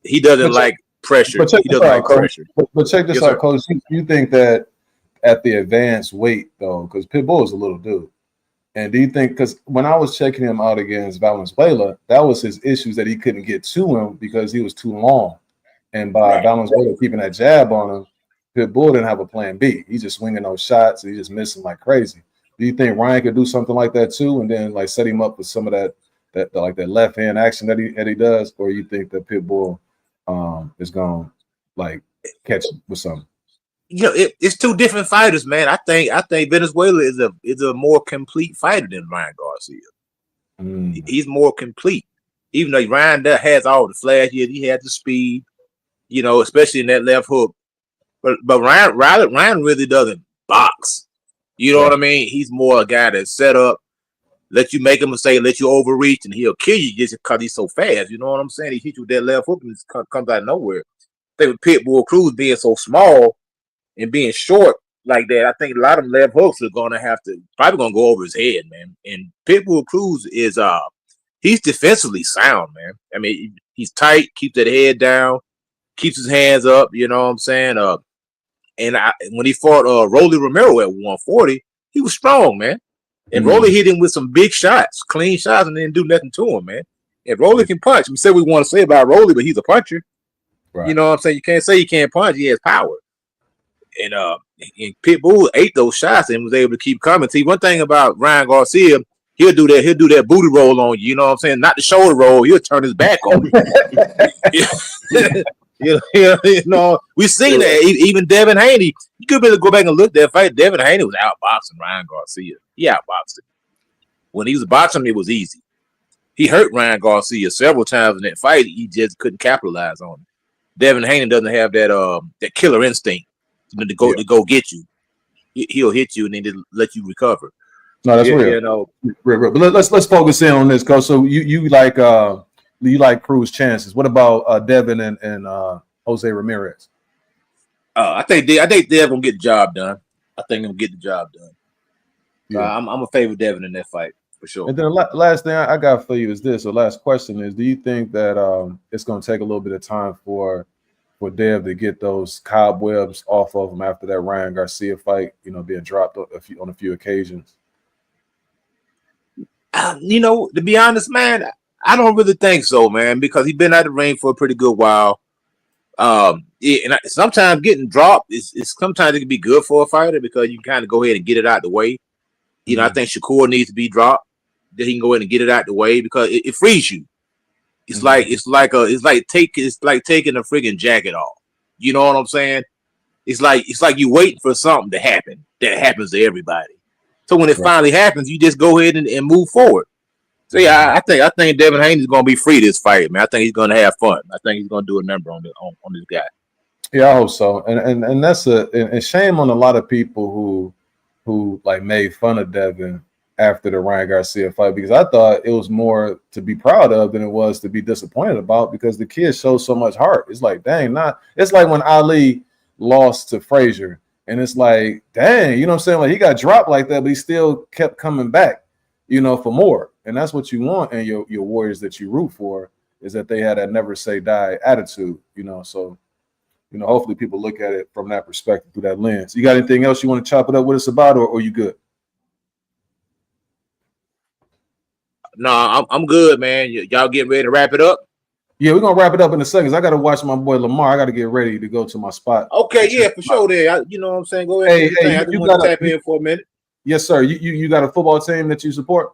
he doesn't like pressure. He doesn't like pressure. But check this out, Coach. You think that at the advanced weight, though, because Pitbull is a little dude. And do you think, because when I was checking him out against Valenzuela, that was his issues that he couldn't get to him because he was too long. And by Valenzuela keeping that jab on him, Pitbull didn't have a plan B. He's just swinging those shots and he's just missing like crazy. Do you think Ryan could do something like that too, and then like set him up with some of that left hand action that he does, or you think that Pitbull is gonna like catch him with something? You know, it's two different fighters, man. I think Venezuela is a more complete fighter than Ryan Garcia. He's more complete, even though Ryan has all the flash. He has the speed, you know, especially in that left hook. But Ryan really doesn't box. You know what I mean? He's more a guy that's set up, let you make a mistake, let you overreach, and he'll kill you just because he's so fast. You know what I'm saying? He hits you with that left hook and it comes out of nowhere. I think with Pitbull Cruz being so small and being short like that, I think a lot of them left hooks are probably going to go over his head, man. And Pitbull Cruz is he's defensively sound, man. I mean, he's tight, keeps that head down, keeps his hands up. You know what I'm saying? And when he fought Rolly Romero at 140, he was strong, man. And Rolly hit him with some big shots, clean shots, and didn't do nothing to him, man. And Rolly can punch. We said we want to say about Rolly, but he's a puncher. Right. You know what I'm saying? You can't say he can't punch. He has power. And Pitbull ate those shots and was able to keep coming. See, one thing about Ryan Garcia, he'll do that booty roll on you. You know what I'm saying? Not the shoulder roll. He'll turn his back on you. You know, we've seen that. Even Devin Haney, you could really go back and look at that fight. Devin Haney was outboxing Ryan Garcia. He outboxed him. When he was boxing, it was easy. He hurt Ryan Garcia several times in that fight. He just couldn't capitalize on it. Devin Haney doesn't have that killer instinct to go get you. He'll hit you and then just let you recover. No, that's real. You know, real. But let's focus in on this, Coach. So you like Cruz's chances. What about Devin and Jose Ramirez? I think they're gonna get the job done. I think they'll get the job done. Yeah. I'm a favor Devin in that fight for sure. And then last thing I got for you is this. The last question is: do you think that it's gonna take a little bit of time for Dev to get those cobwebs off of him after that Ryan Garcia fight? You know, being dropped on a few occasions. You know, to be honest, man. I don't really think so, man, because he's been out of the ring for a pretty good while. Sometimes getting dropped is sometimes it can be good for a fighter because you can kind of go ahead and get it out the way. You know, I think Shakur needs to be dropped. Then he can go ahead and get it out the way because it frees you. It's like taking a friggin' jacket off. You know what I'm saying? It's like you waiting for something to happen that happens to everybody. So when it finally happens, you just go ahead and move forward. So yeah, I think Devin Haney's gonna be free this fight, man. I think he's gonna have fun. I think he's gonna do a number on this guy. Yeah, I hope so. And that's a shame on a lot of people who like made fun of Devin after the Ryan Garcia fight, because I thought it was more to be proud of than it was to be disappointed about, because the kid showed so much heart. It's like, dang, it's like when Ali lost to Frazier, and it's like, dang, you know what I'm saying? Like, he got dropped like that, but he still kept coming back, you know, for more. And that's what you want in your warriors that you root for, is that they had that never say die attitude, you know. So, you know, hopefully people look at it from that perspective, through that lens. You got anything else you want to chop it up with us about, or you good? No, I'm good, man. Y'all getting ready to wrap it up? Yeah, we're gonna wrap it up in a second. I got to watch my boy Lamar. I got to get ready to go to my spot. Okay, yeah, for sure. There, you know what I'm saying. Go ahead. Hey, I just want to tap in for a minute. Yes, sir. You got a football team that you support?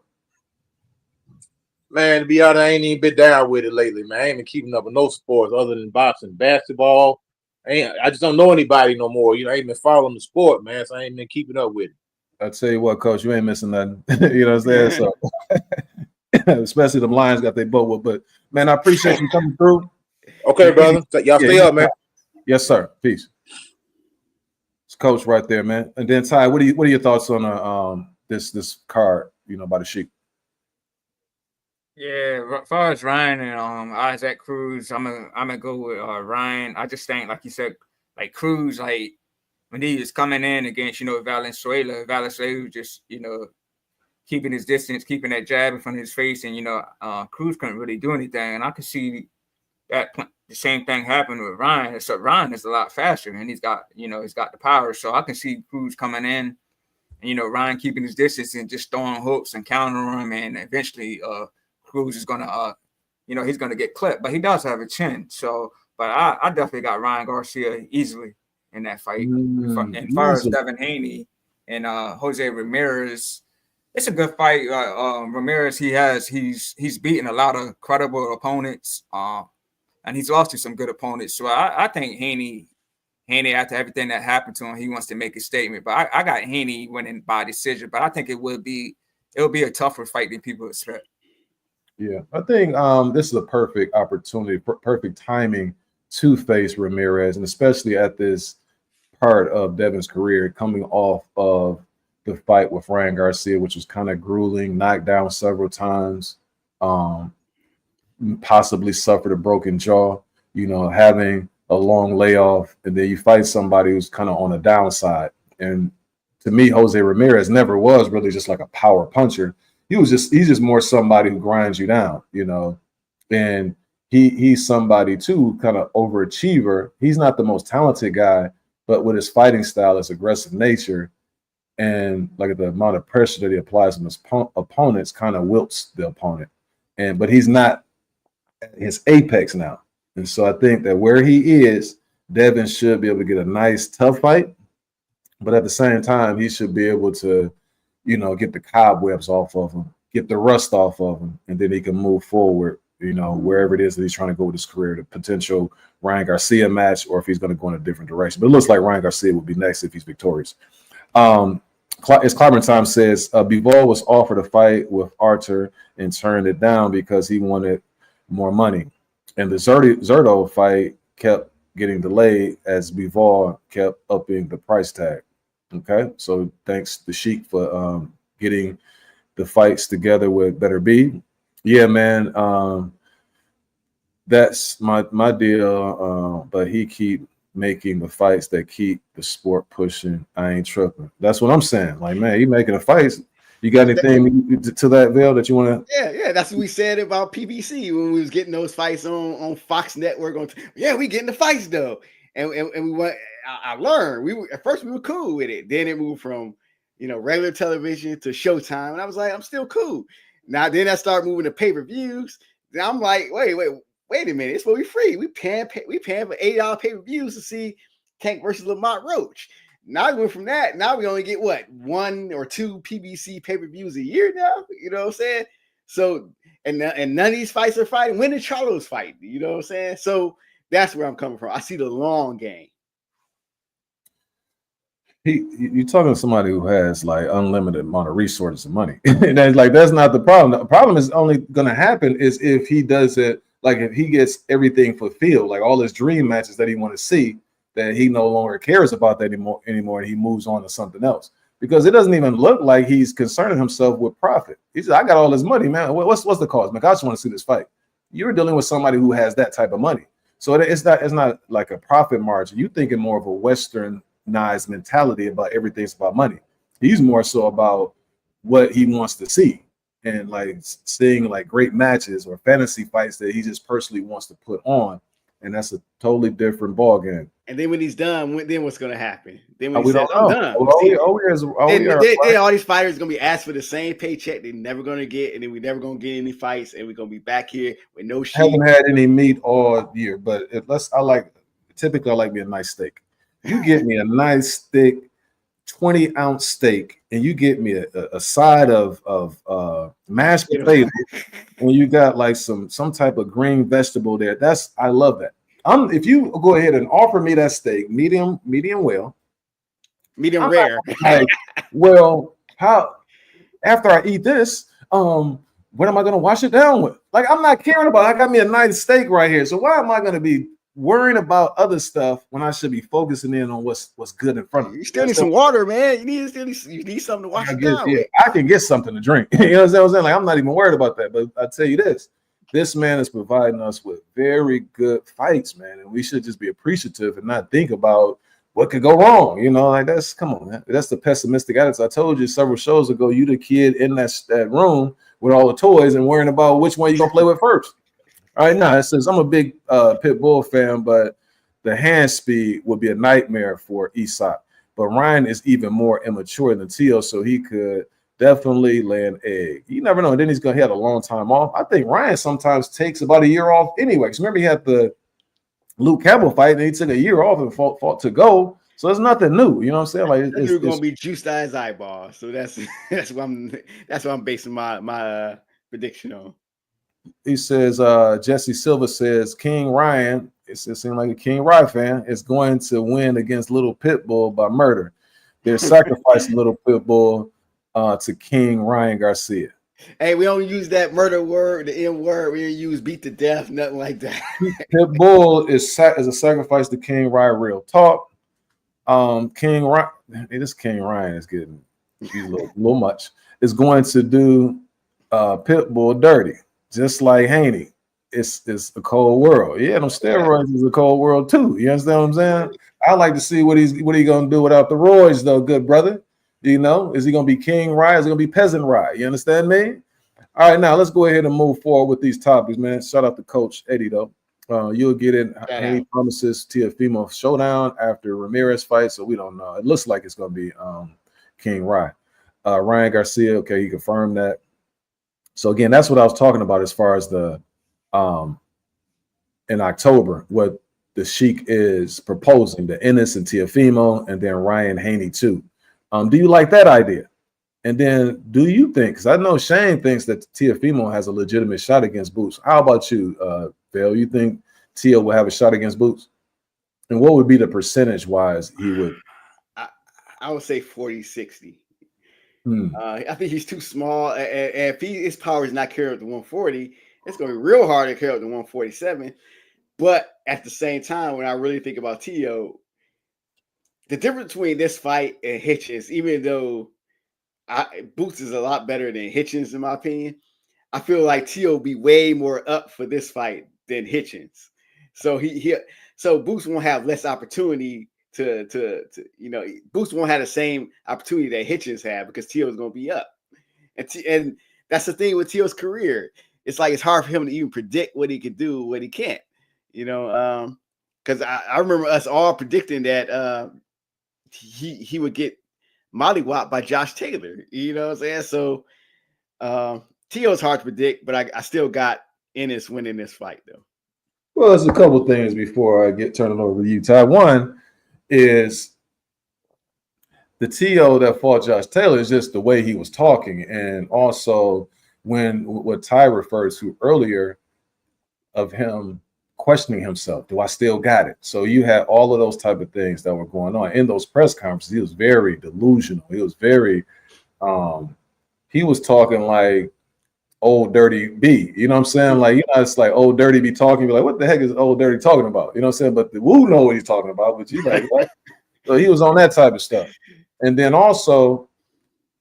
Man, to be honest, I ain't even been down with it lately, man. I ain't been keeping up with no sports other than boxing, basketball. I just don't know anybody no more. You know, I ain't been following the sport, man. So I ain't been keeping up with it. I tell you what, Coach, you ain't missing nothing. You know what I'm saying? So. Especially the Lions got their boat. But man, I appreciate you coming through. Okay, brother. Y'all stay up, man. Yes, sir. Peace. It's Coach right there, man. And then Ty, what are your thoughts on this card, you know, by the Sheik? Yeah, as far as Ryan and Isaac Cruz, I'm gonna go with Ryan. I just think, like you said, like Cruz, like when he was coming in against, you know, Valenzuela just, you know, keeping his distance, keeping that jab in front of his face, and, you know, Cruz couldn't really do anything. And I could see that the same thing happened with Ryan, except Ryan is a lot faster, and he's got the power. So I can see Cruz coming in, and, you know, Ryan keeping his distance and just throwing hooks and countering him, and eventually Cruz is gonna, you know, he's gonna get clipped. But he does have a chin. So, but I definitely got Ryan Garcia easily in that fight. As far as Devin Haney and Jose Ramirez, it's a good fight. Ramirez, he's beaten a lot of credible opponents, and he's lost to some good opponents. So I think Haney, after everything that happened to him, he wants to make a statement. But I got Haney winning by decision. But I think it'll be a tougher fight than people expect. Yeah, I think this is a perfect opportunity, perfect timing to face Ramirez, and especially at this part of Devin's career, coming off of the fight with Ryan Garcia, which was kind of grueling, knocked down several times, possibly suffered a broken jaw, you know, having a long layoff, and then you fight somebody who's kind of on the downside. And to me, Jose Ramirez never was really just like a power puncher. He's just more somebody who grinds you down, you know. And he's somebody too, kind of overachiever. He's not the most talented guy, but with his fighting style, his aggressive nature, and like the amount of pressure that he applies on his opponents, kind of wilts the opponent. But he's not at his apex now. And so I think that where he is, Devin should be able to get a nice, tough fight. But at the same time, he should be able to, you know, get the cobwebs off of him, get the rust off of him, and then he can move forward, you know, wherever it is that he's trying to go with his career, the potential Ryan Garcia match, or if he's going to go in a different direction. But it looks like Ryan Garcia would be next if he's victorious. As Clyburn Time says, Bivol was offered a fight with Arthur and turned it down because he wanted more money. And the Zerto fight kept getting delayed as Bivol kept upping the price tag. Okay, so thanks to Sheik for getting the fights together with Better B. Yeah, man, that's my deal. But he keep making the fights that keep the sport pushing. I ain't tripping. That's what I'm saying. Like, man, you making the fights. You got anything to that, Veil, that you want to? Yeah. That's what we said about PBC when we was getting those fights on Fox Network. We getting the fights though, and we went. I learned at first we were cool with it. Then it moved from, you know, regular television to Showtime, and I was like, I'm still cool. Now then I started moving to pay-per-views. Then I'm like, wait a minute. It's for we free. We paying for $8 pay-per-views to see Tank versus Lamont Roach. Now we went from that. Now we only get what, 1 or 2 PBC pay-per-views a year now. You know what I'm saying? So and none of these fights are fighting. When did Charlo's fight? You know what I'm saying? So that's where I'm coming from. I see the long game. You're talking to somebody who has like unlimited amount of resources and money. And that's not the problem. The problem is only going to happen is if he does it, like if he gets everything fulfilled, like all his dream matches that he want to see, that he no longer cares about that anymore, and he moves on to something else. Because it doesn't even look like he's concerning himself with profit. He said, I got all this money, man. What's the cause, man? I just want to see this fight. You're dealing with somebody who has that type of money. So it's not like a profit margin. You're thinking more of a Westernized mentality about everything's about money. He's more so about what he wants to see and like seeing like great matches or fantasy fights that he just personally wants to put on. And that's a totally different ball game. And then when he's done, then what's going to happen? Then when we he says, don't know. Then all these fighters are going to be asked for the same paycheck they're never going to get, and then we're never going to get any fights, and we're going to be back here with no shit. Haven't had any meat all year, but typically I like me a nice steak. You get me a nice thick 20-ounce steak, and you get me a side of mashed potatoes, and you got like some type of green vegetable there. I love that. If you go ahead and offer me that steak, medium well, medium rare. Like, well, how after I eat this, what am I gonna wash it down with? Like, I'm not caring about it. I got me a nice steak right here. So why am I gonna be worrying about other stuff when I should be focusing in on what's good in front of me? You still need some water, man. You need something to wash it down with. I can get something to drink. You know what I'm saying? Like, I'm not even worried about that. But I tell you this man is providing us with very good fights, man, and we should just be appreciative and not think about what could go wrong. You know, like come on, man. That's the pessimistic attitude. I told you several shows ago, you the kid in that room with all the toys and worrying about which one you're gonna play with first. All right, now it says I'm a big pit bull fan, but the hand speed would be a nightmare for Aesop. But Ryan is even more immature than Tio, so he could definitely lay an egg. You never know. And then he had a long time off. I think Ryan sometimes takes about a year off anyway. Because remember, he had the Luke Campbell fight, and he took a year off and fought to go. So it's nothing new. You know what I'm saying? Like it's going to be juiced out his eyeball. So that's what I'm basing my prediction on. He says, Jesse Silva says, King Ryan, it seems like a King Ryan fan, is going to win against Little Pitbull by murder. They're sacrificing Little Pitbull to King Ryan Garcia. Hey, we don't use that murder word, the N word. We don't use beat to death, nothing like that. Pitbull is a sacrifice to King Ryan. Real talk. King Ryan, this King Ryan is getting a little much. Is going to do Pitbull dirty, just like Haney. It's a cold world. Yeah, them steroids is a cold world too. You understand what I'm saying? I like to see what he gonna do without the roids, though, good brother. You know, is he going to be King Rye? Is he going to be Peasant Rye? You understand me? All right, now let's go ahead and move forward with these topics, man. Shout out to Coach Eddie, though. You'll get in. He promises Teofimo showdown after Ramirez fight, so we don't know. It looks like it's going to be King Rye. Ryan Garcia, okay, he confirmed that. So, again, that's what I was talking about as far as the in October, what the Sheik is proposing, the Ennis and Teofimo, and then Ryan Haney, too. Do you like that idea? And then do you think, because I know Shane thinks that Teofimo has a legitimate shot against Boots. How about you, Phil? You think Teo will have a shot against Boots? And what would be the percentage-wise he would? I would say 40-60. I think he's too small. And if his power is not carried up to 140, it's going to be real hard to carry up to 147. But at the same time, when I really think about Teo, the difference between this fight and Hitchens, even though Boots is a lot better than Hitchens, in my opinion, I feel like Teo will be way more up for this fight than Hitchens. So so Boots won't have less opportunity to Boots won't have the same opportunity that Hitchens had because Teo is going to be up. And that's the thing with Teo's career. It's like it's hard for him to even predict what he can do, what he can't. You know, because I remember us all predicting that he would get mollywopped by Josh Taylor, you know what I'm saying? So Teo's hard to predict, but I still got Ennis winning this fight, though? Well, there's a couple things before I turn it over to you, Ty. One is the TO that fought Josh Taylor is just the way he was talking, and also what Ty referred to earlier of him questioning himself. Do I still got it? So you had all of those type of things that were going on in those press conferences. He was very delusional. He was very, he was talking like old dirty B. You know what I'm saying? Like, it's like old dirty be talking. You're like, what the heck is old dirty talking about? You know what I'm saying? But the Woo know what he's talking about. But you like, what? So he was on that type of stuff. And then also,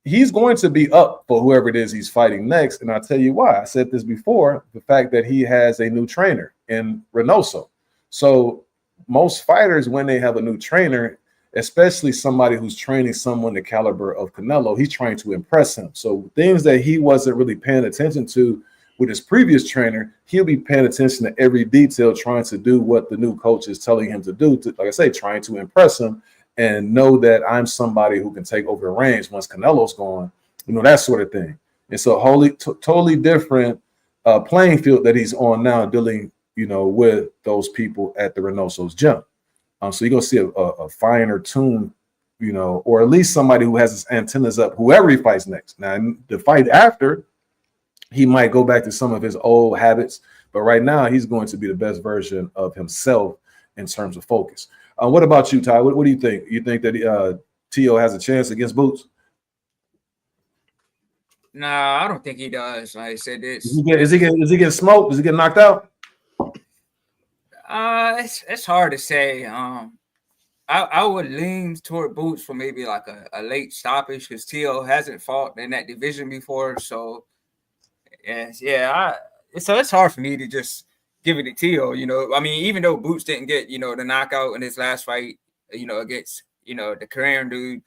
he's going to be up for whoever it is he's fighting next. And I'll tell you why. I said this before, the fact that he has a new trainer in Reynoso. So most fighters, when they have a new trainer, especially somebody who's training someone the caliber of Canelo, he's trying to impress him. So things that he wasn't really paying attention to with his previous trainer, he'll be paying attention to every detail, trying to do what the new coach is telling him to do, like I say, trying to impress him and know that I'm somebody who can take over the range once Canelo's gone, that sort of thing. And so totally different playing field that he's on now, dealing, with those people at the Reynoso's gym. So you're going to see a finer tune, or at least somebody who has his antennas up, whoever he fights next. Now, the fight after, he might go back to some of his old habits, but right now he's going to be the best version of himself in terms of focus. What about you, Ty? What do you think? You think that T.O. has a chance against Boots? Nah, I don't think he does. Like I said, this is he getting smoked? Is he getting knocked out? It's hard to say. I would lean toward Boots for maybe like a late stoppage because T.O. hasn't fought in that division before. So so it's hard for me to just give it to T.O. I mean, even though Boots didn't get the knockout in his last fight, against the Korean dude,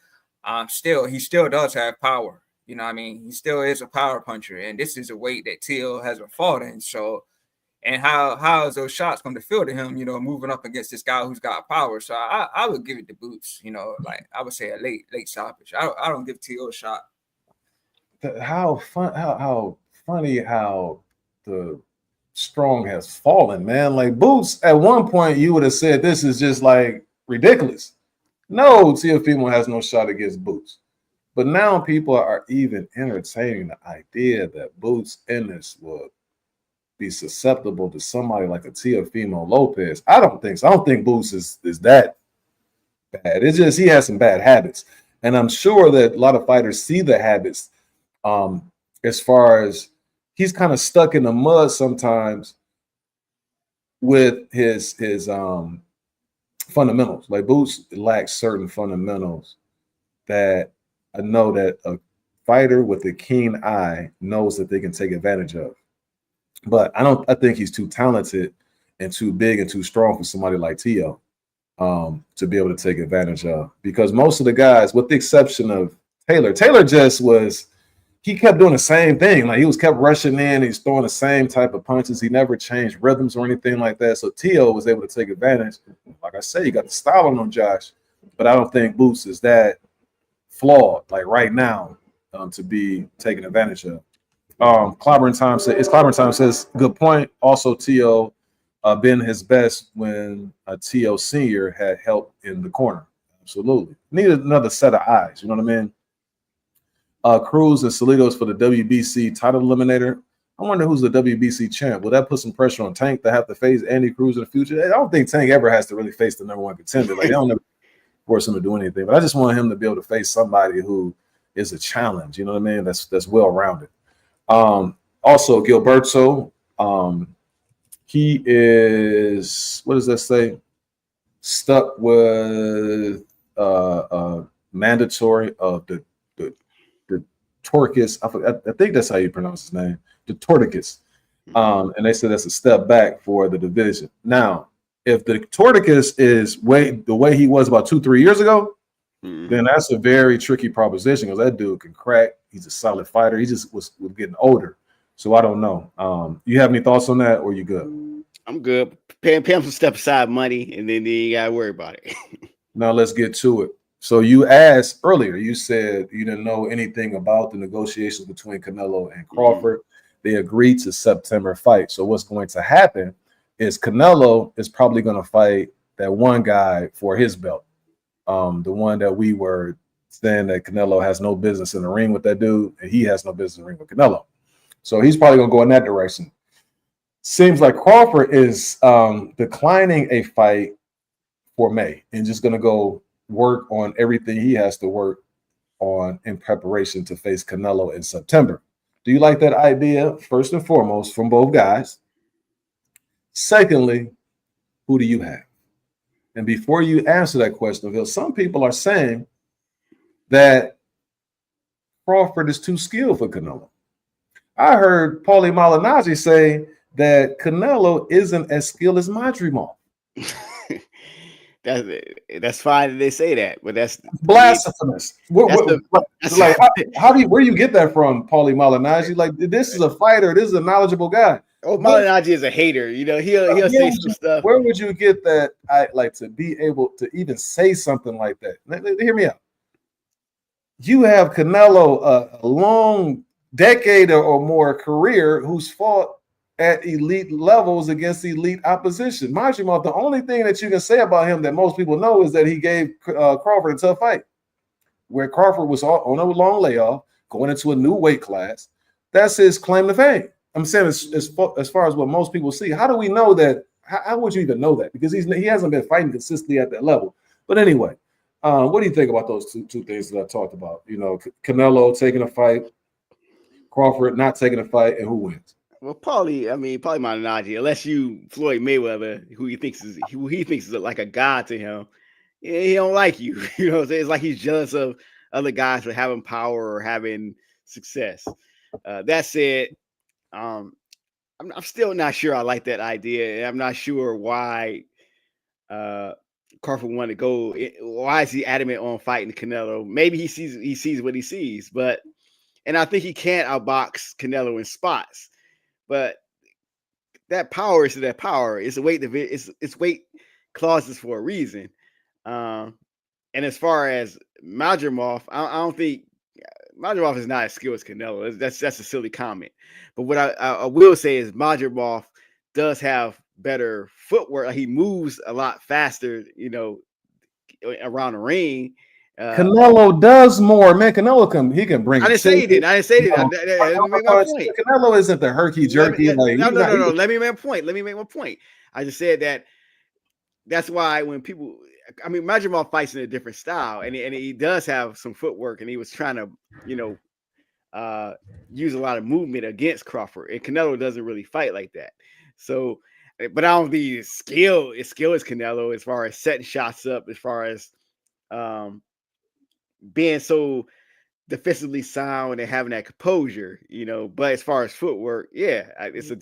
he still does have power. I mean, he still is a power puncher, and this is a weight that T.O. hasn't fought in. So, and how is those shots going to feel to him? Moving up against this guy who's got power. So I would give it to Boots. Like I would say a late stoppage. I don't give T.O. a shot. How funny how the strong has fallen, man. Like Boots, at one point you would have said this is just like ridiculous. No, Teofimo has no shot against Boots. But now people are even entertaining the idea that Boots Ennis would be susceptible to somebody like a Teofimo Lopez. I don't think so. I don't think Boots is that bad. It's just he has some bad habits. And I'm sure that a lot of fighters see the habits as far as he's kind of stuck in the mud sometimes with his fundamentals. Like Boots lacks certain fundamentals that I know that a fighter with a keen eye knows that they can take advantage of. But I think he's too talented and too big and too strong for somebody like T.O. To be able to take advantage of. Because most of the guys, with the exception of Taylor just he kept doing the same thing. Like he kept rushing in, he's throwing the same type of punches. He never changed rhythms or anything like that. So T.O. was able to take advantage. Like I said, you got the style on him, Josh. But I don't think Boots is that flawed, like right now, to be taken advantage of. Clobbering Time says, good point. Also, T.O. Been his best when T.O. Senior had help in the corner. Absolutely. Needed another set of eyes, you know what I mean? Cruz and Salidos for the WBC title eliminator. I wonder who's the WBC champ. Will that put some pressure on Tank to have to face Andy Cruz in the future? I don't think Tank ever has to really face the number one contender. Like they don't ever force him to do anything. But I just want him to be able to face somebody who is a challenge. You know what I mean? That's well rounded. Also, Gilberto. He is, what does that say? Stuck with mandatory of the Torticus. I think that's how you pronounce his name. The Torticus. And they said that's a step back for the division. Now, if the Torticus is the way he was about 2-3 years ago, then that's a very tricky proposition because that dude can crack. He's a solid fighter. He just was getting older. So I don't know. You have any thoughts on that, or you good? I'm good. Pay him some step aside money, and then you gotta worry about it. Now let's get to it. So you asked earlier, you said you didn't know anything about the negotiations between Canelo and Crawford. they agreed to September fight. So what's going to happen is Canelo is probably going to fight that one guy for his belt. The one that we were saying that Canelo has no business in the ring with that dude, and he has no business in the ring with Canelo. So he's probably going to go in that direction. Seems like Crawford is declining a fight for May and just going to go work on everything he has to work on in preparation to face Canelo in September. Do you like that idea, first and foremost, from both guys? Secondly, who do you have? And before you answer that question, because some people are saying that Crawford is too skilled for Canelo. I heard Paulie Malignaggi say that Canelo isn't as skilled as Madrimov. That's fine that they say that, but that's blasphemous. Where do you get that from, Paulie Malignaggi? Like, this is a fighter. This is a knowledgeable guy. Oh, Malignaggi is a hater. You know, he'll say some stuff. Where would you get that? To be able to even say something like that. Hear me out. You have Canelo, a long decade or more career, who's fought at elite levels against elite opposition. Madrimov, the only thing that you can say about him that most people know is that he gave Crawford a tough fight, where Crawford was on a long layoff, going into a new weight class. That's his claim to fame. I'm saying as far as what most people see. How do we know that? How would you even know that? Because he hasn't been fighting consistently at that level. But anyway, what do you think about those two things that I talked about? You know, Canelo taking a fight, Crawford not taking a fight, and who wins? Well, Paulie Malignaggi, unless you Floyd Mayweather, who he thinks is like a god to him, he don't like you. You know what I'm saying? It's like he's jealous of other guys for having power or having success. That said, I'm still not sure I like that idea, and I'm not sure why Crawford wanted to go. Why is he adamant on fighting Canelo? Maybe he sees what he sees, and I think he can outbox Canelo in spots. But that power is that power. It's weight clauses for a reason. And as far as Madrimov, I don't think Madrimov is not as skilled as Canelo. That's a silly comment. But what I will say is Madrimov does have better footwork. He moves a lot faster, you know, around the ring. Canelo does more, man. Canelo can bring. I didn't say it. Let me make my point. Canelo isn't the herky jerky. No. Let me make my point. I just said that's why when people, I mean, Madrimov fights in a different style, and he does have some footwork, and he was trying to, you know, use a lot of movement against Crawford, and Canelo doesn't really fight like that. So, but I don't think his skill is Canelo as far as setting shots up, as far as being so defensively sound and having that composure, you know. But as far as footwork, yeah, it's a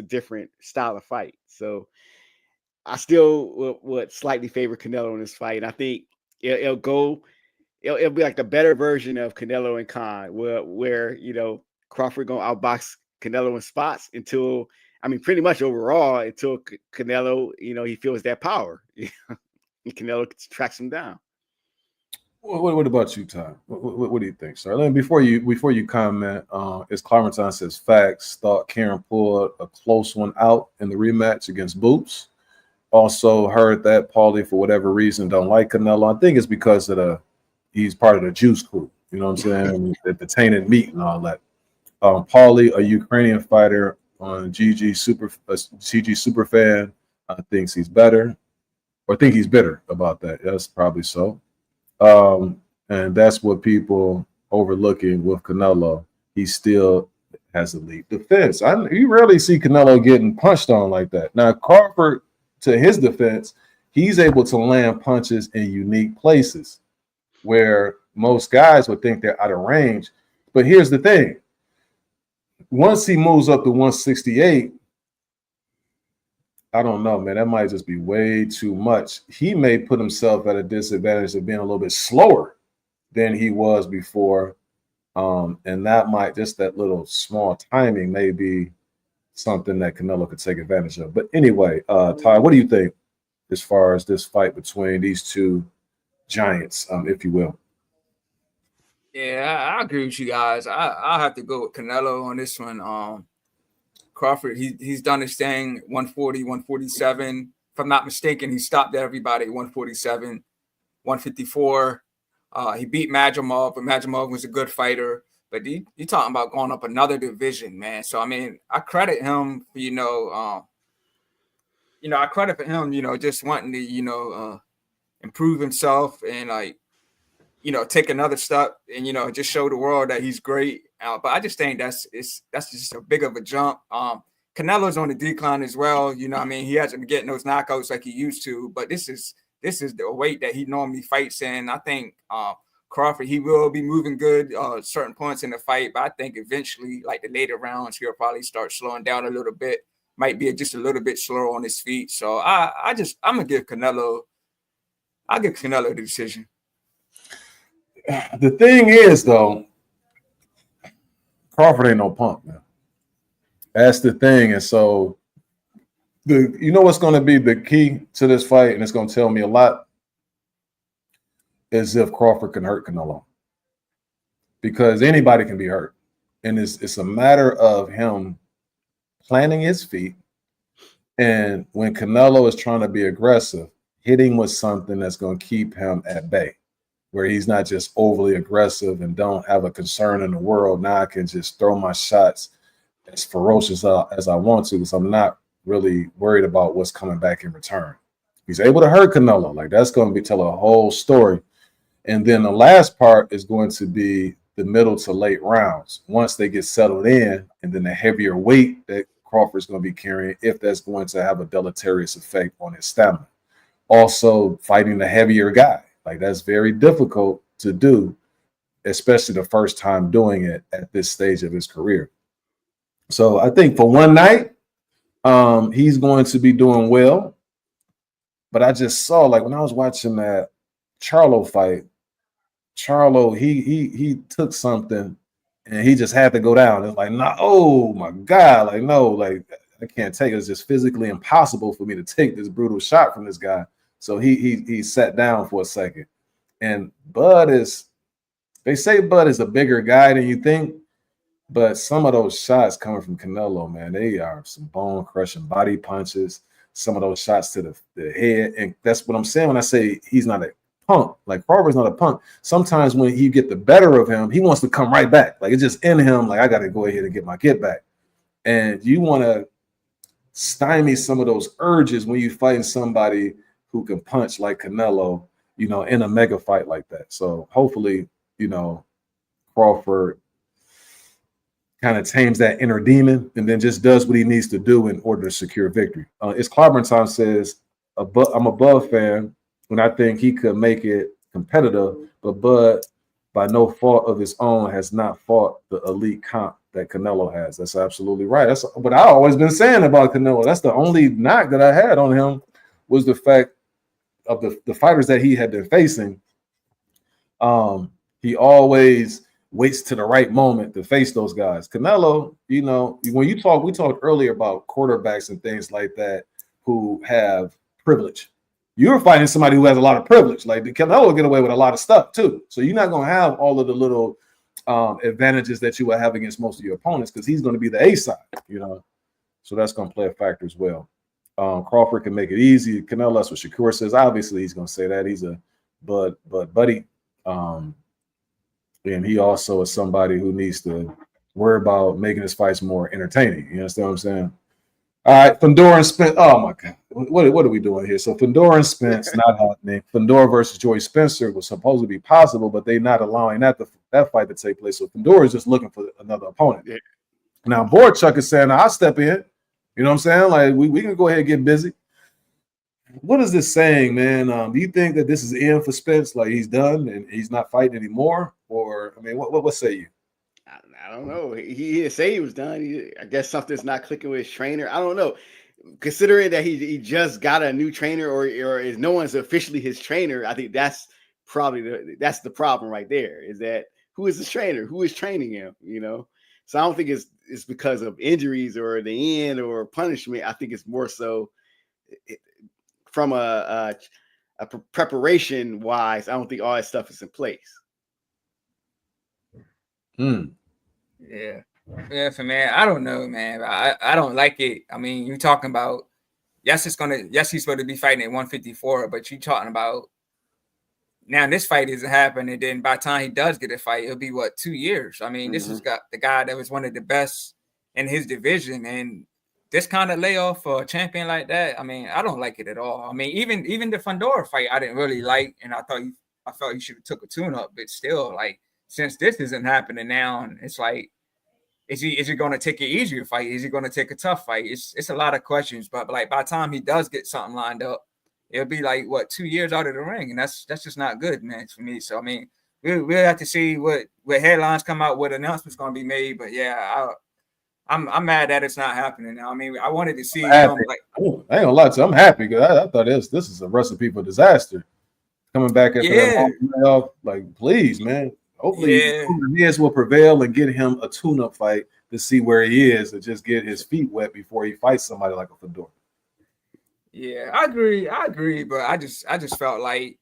different style of fight. So I still would slightly favor Canelo in this fight, and I think it'll be like the better version of Canelo and Khan, where you know Crawford gonna outbox Canelo in spots until, I mean, pretty much overall until Canelo, you know, he feels that power. And Canelo tracks him down. What about you, Ty? What do you think, sir? Before you comment, as Clementine says, facts, thought Karen pulled a close one out in the rematch against Boots. Also heard that Paulie, for whatever reason, don't like Canelo. I think it's because of he's part of the juice crew. You know what I'm saying? the tainted meat and all that. Paulie, a Ukrainian fighter on CG super fan, thinks he's better, or think he's bitter about that. That's probably so. And that's what people overlooking with Canelo. He still has elite defense. You rarely see Canelo getting punched on like that. Now, Crawford, to his defense, he's able to land punches in unique places where most guys would think they're out of range. But here's the thing. Once he moves up to 168, I don't know, man. That might just be way too much. He may put himself at a disadvantage of being a little bit slower than he was before. And that little small timing may be something that Canelo could take advantage of. But anyway, Ty, what do you think as far as this fight between these two giants, if you will? Yeah, I agree with you guys. I'll have to go with Canelo on this one. Crawford, he's done his thing, 140, 147. If I'm not mistaken, he stopped everybody at 147, 154. He beat Madrimov, but Madrimov was a good fighter. But you talking about going up another division, man. So, I mean, I credit him for, I credit for him, just wanting to, improve himself and, like, take another step and, just show the world that he's great. But I just think that's just a big of a jump. Canelo's on the decline as well. I mean, he hasn't been getting those knockouts like he used to, but this is the weight that he normally fights in. I think Crawford, he will be moving good certain points in the fight, but I think eventually, like the later rounds, he'll probably start slowing down a little bit. Might be just a little bit slower on his feet. So I'm gonna give Canelo. I'll give Canelo the decision. The thing is, though, Crawford ain't no punk, man. That's the thing. And so, what's going to be the key to this fight, and it's going to tell me a lot, is if Crawford can hurt Canelo. Because anybody can be hurt. And it's a matter of him planting his feet. And when Canelo is trying to be aggressive, hitting with something that's going to keep him at bay, where he's not just overly aggressive and don't have a concern in the world. Now I can just throw my shots as ferocious as I want to, because I'm not really worried about what's coming back in return. He's able to hurt Canelo. Like, that's going to tell a whole story. And then the last part is going to be the middle to late rounds. Once they get settled in, and then the heavier weight that Crawford's going to be carrying, if that's going to have a deleterious effect on his stamina. Also, fighting the heavier guy. Like, that's very difficult to do, especially the first time doing it at this stage of his career. So I think for one night, he's going to be doing well. But I just saw, like, when I was watching that Charlo fight, Charlo, he took something and he just had to go down. It's like, nah, oh my God, like, no, like, I can't take it. It's just physically impossible for me to take this brutal shot from this guy. So he sat down for a second. And they say Bud is a bigger guy than you think, but some of those shots coming from Canelo, man, they are some bone-crushing body punches, some of those shots to the head. And that's what I'm saying when I say he's not a punk. Like, Crawford's not a punk. Sometimes when you get the better of him, he wants to come right back. Like, it's just in him, like, I got to go ahead and get my get back. And you want to stymie some of those urges when you're fighting somebody who can punch like Canelo, in a mega fight like that. So hopefully, Crawford kind of tames that inner demon and then just does what he needs to do in order to secure victory. It's Clobberin Time says, I'm a Bud fan, and I think he could make it competitive, but Bud, by no fault of his own, has not fought the elite comp that Canelo has. That's absolutely right. That's what I've always been saying about Canelo. That's the only knock that I had on him, was the fact of the fighters that he had been facing. He always waits to the right moment to face those guys. Canelo, when we talked earlier about quarterbacks and things like that who have privilege. You're fighting somebody who has a lot of privilege. Like, Canelo will get away with a lot of stuff too. So you're not going to have all of the little advantages that you will have against most of your opponents, because he's going to be the A side, So that's going to play a factor as well. Crawford can make it easy. Canelo, that's what Shakur says. Obviously, he's going to say that. He's a buddy. And he also is somebody who needs to worry about making his fights more entertaining. You understand what I'm saying? All right, Fedor and Spence. Oh, my God. What are we doing here? So Fedor and Spence, not happening. Fedor versus Joy Spencer was supposed to be possible, but they're not allowing that fight to take place. So Fedor is just looking for another opponent. Yeah. Now, Borchuk is saying, I'll step in. You know what I'm saying? Like, we can go ahead and get busy. What is this saying, man? Do you think that this is in for Spence? Like, he's done and he's not fighting anymore? Or, I mean, what say you? I don't know. He didn't say he was done. I guess something's not clicking with his trainer. I don't know. Considering that he just got a new trainer, or is no one's officially his trainer, I think that's probably that's the problem right there. Is that who is his trainer? Who is training him? So I don't think it's because of injuries or the end or punishment. I think it's more so from a preparation wise. I don't think all that stuff is in place. Yeah. Yeah, for man, I don't know, man. I don't like it. I mean, you talking about yes, he's supposed to be fighting at 154, but you talking about now this fight isn't happening. And then by the time he does get a fight, it'll be what, 2 years. I mean, this has got the guy that was one of the best in his division, and this kind of layoff for a champion like that. I mean, I don't like it at all. I mean, even the Fundora fight, I didn't really like, and I felt he should have took a tune-up, but still, like, since this isn't happening now, and it's like, is he going to take an easier fight? Is he going to take a tough fight? It's a lot of questions, but like by the time he does get something lined up, it'll be like what, 2 years out of the ring, and that's just not good, man, for me. So I mean, we'll have to see what headlines come out, what announcements going to be made. But yeah, I'm mad that it's not happening now. I mean, I wanted to see him. Like, I ain't gonna lie to you, I'm happy because I thought this is a recipe for disaster. Coming back after that, like, please, man. Hopefully, his will prevail and get him a tune-up fight to see where he is, and just get his feet wet before he fights somebody like a Fedor. Yeah, I agree, but I just felt like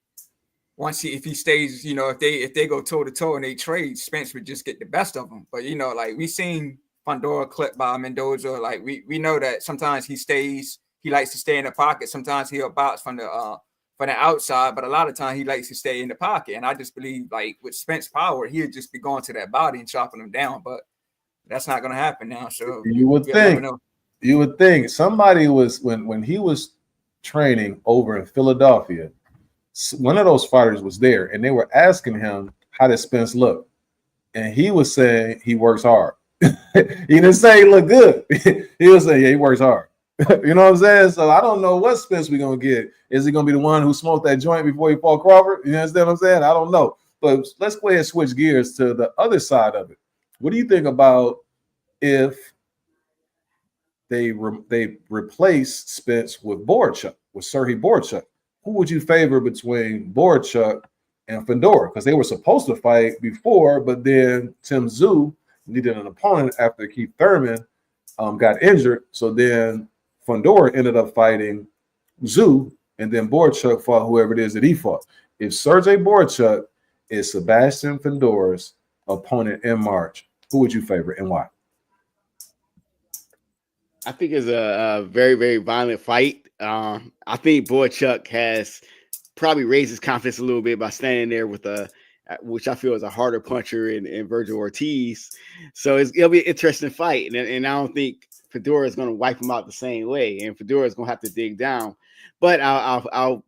if he stays, if they go toe to toe and they trade, Spence would just get the best of him. But like we seen Fundora clipped by Mendoza. Like we know that sometimes he likes to stay in the pocket. Sometimes he'll bounce from the outside, but a lot of times he likes to stay in the pocket. And I just believe, like, with Spence power, he'll just be going to that body and chopping him down. But that's not going to happen now. So you would think somebody was when he was training over in Philadelphia, one of those fighters was there, and they were asking him how does Spence look, and he was saying he works hard. He didn't say he looked good. He was saying, yeah, he works hard. You know what I'm saying? So I don't know what Spence we're gonna get. Is he gonna be the one who smoked that joint before he fought Crawford? You understand what I'm saying? I don't know. But let's go ahead and switch gears to the other side of it. What do you think about if they replace Spence with Borchuk, with Serhii Borchuk? Who would you favor between Borchuk and Fundora? Because they were supposed to fight before, but then Tim Tszyu needed an opponent after Keith Thurman got injured. So then Fundora ended up fighting Tszyu, and then Borchuk fought whoever it is that he fought. If Sergey Borchuk is Sebastian Fundora's opponent in March, who would you favor and why? I think it's a very, very violent fight. I think Borchuk has probably raised his confidence a little bit by standing there with which I feel is a harder puncher in Virgil Ortiz. So it'll be an interesting fight. And I don't think Fedora is going to wipe him out the same way. And Fedora is going to have to dig down. But I'll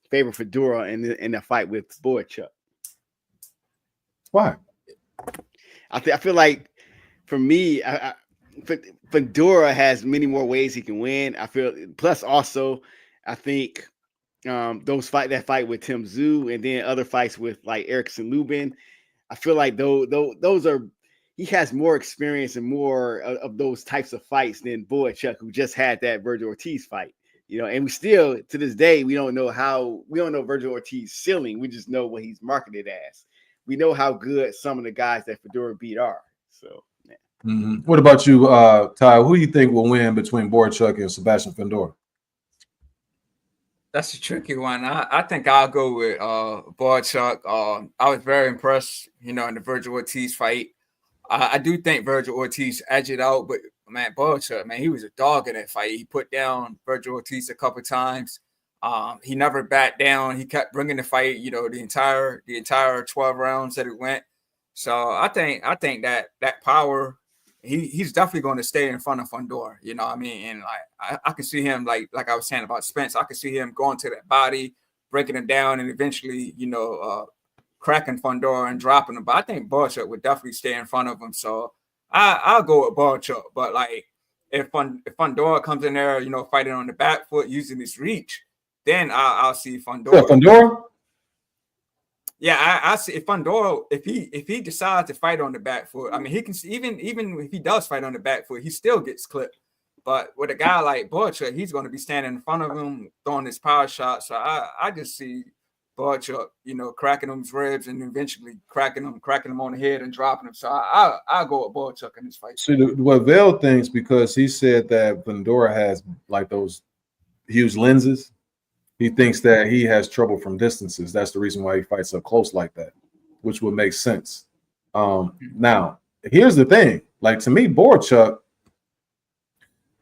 favor Fedora in the fight with Borchuk. Why? I feel like, for me, Fedora has many more ways he can win. I feel, plus also, I think that fight with Tim Tszyu and then other fights with like Erickson Lubin, I feel like those are, he has more experience and more of those types of fights than Borchuk, who just had that Virgil Ortiz fight. And we still, to this day, we don't know Virgil Ortiz's ceiling. We just know what he's marketed as. We know how good some of the guys that Fedora beat are. So, yeah. Mm-hmm. What about you, Ty? Who do you think will win between Borchuk and Sebastian Fundora? That's a tricky one. I think I'll go with Borchuk. I was very impressed, in the Virgil Ortiz fight. I do think Virgil Ortiz edged it out, but man, Borchuk, man, he was a dog in that fight. He put down Virgil Ortiz a couple times. He never backed down. He kept bringing the fight, the entire 12 rounds that it went. So I think that power, he's definitely going to stay in front of Fundora. You know what I mean? And like I can see him, like I was saying about Spence, I can see him going to that body, breaking him down, and eventually, cracking Fundora and dropping him. But I think Borchuk would definitely stay in front of him. So I'll go with Borchuk. But like if Fundora comes in there, fighting on the back foot using his reach, then I'll see Fundora. Yeah, Fundora? Yeah, I see if Fundora, if he decides to fight on the back foot, I mean, he can even if he does fight on the back foot, he still gets clipped. But with a guy like Borchuk, he's going to be standing in front of him, throwing his power shot. So I just see Borchuk, cracking his ribs and eventually cracking him on the head and dropping him. So I'll go with Borchuk in this fight. See, what Vail thinks, because he said that Fundora has like those huge lenses, he thinks that he has trouble from distances. That's the reason why he fights up close like that, which would make sense. Now, here's the thing. Like, to me, Borchuk,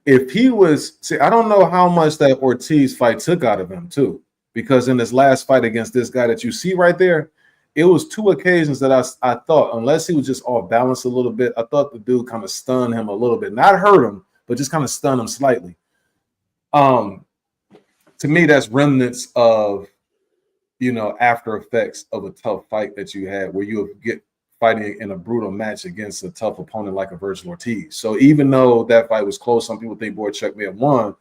if he was, see, I don't know how much that Ortiz fight took out of him too, because in this last fight against this guy that you see right there, it was 2 occasions that I thought, unless he was just off balance a little bit, I thought the dude kind of stunned him a little bit, not hurt him, but just kind of stunned him slightly. To me, that's remnants of, you know, after effects of a tough fight that you had, where you get fighting in a brutal match against a tough opponent like a Virgil Ortiz. So even though that fight was close, some people think Borchuk may have won,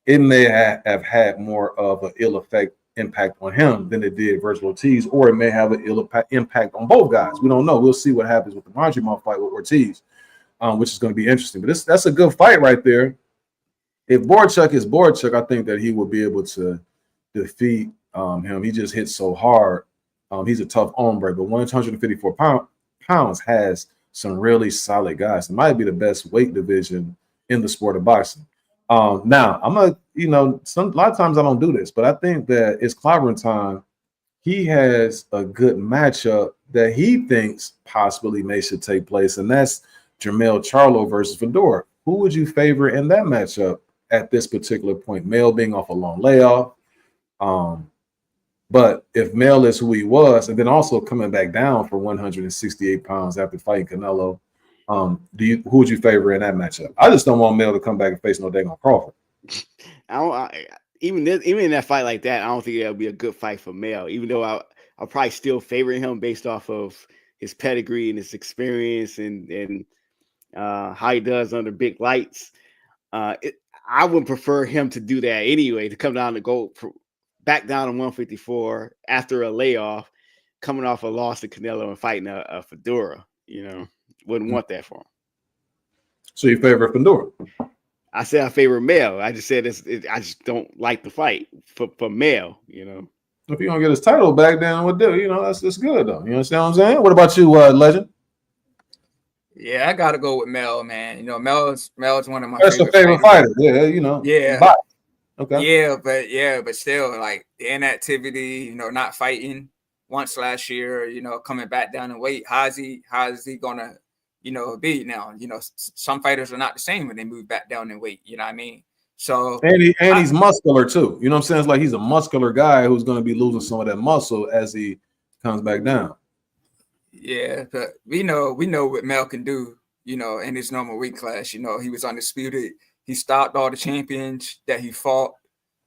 it may have had more of an ill impact on him than it did Virgil Ortiz, or it may have an ill impact on both guys. We don't know. We'll see what happens with the Madrimov fight with Ortiz, which is going to be interesting. But that's a good fight right there. If Borchuk is Borchuk, I think that he will be able to defeat him. He just hits so hard. He's a tough hombre, but 154 pounds has some really solid guys. It might be the best weight division in the sport of boxing. Now, I'm a, you know, a lot of times I don't do this, but I think that it's clobbering time. He has a good matchup that he thinks possibly should take place, and that's Jermell Charlo versus Fedor. Who would you favor in that matchup at this particular point? Mel being off a long layoff. But if Mel is who he was, and then also coming back down for 168 pounds after fighting Canelo, who would you favor in that matchup? I just don't want Mel to come back and face no dang on Crawford. Even in that fight like that, I don't think it'll be a good fight for Mel. Even though I'll probably still favor him based off of his pedigree and his experience and how he does under big lights. I would prefer him to do that anyway, to come down to go back down to 154 after a layoff, coming off a loss to Canelo and fighting a Fedora. You know, wouldn't want that for him. So you favor Fedora? I said I favor Mel. I just said I just don't like the fight for Mel. You know, if you don't get his title back, then what do? You know, that's good though. You understand what I'm saying? What about you, Legend? Yeah, I gotta go with Mel, man. You know, Mel's one of my favorite fighters. Yeah, you know. Yeah. Okay. But still, like, the inactivity, you know, not fighting once last year, you know, coming back down in weight. How's he gonna, you know, be now? You know, some fighters are not the same when they move back down in weight. You know what I mean? So he's muscular too. You know what I'm saying? It's like he's a muscular guy who's going to be losing some of that muscle as he comes back down. Yeah, but we know what Mel can do, you know, in his normal weight class. You know, he was undisputed. He stopped all the champions that he fought,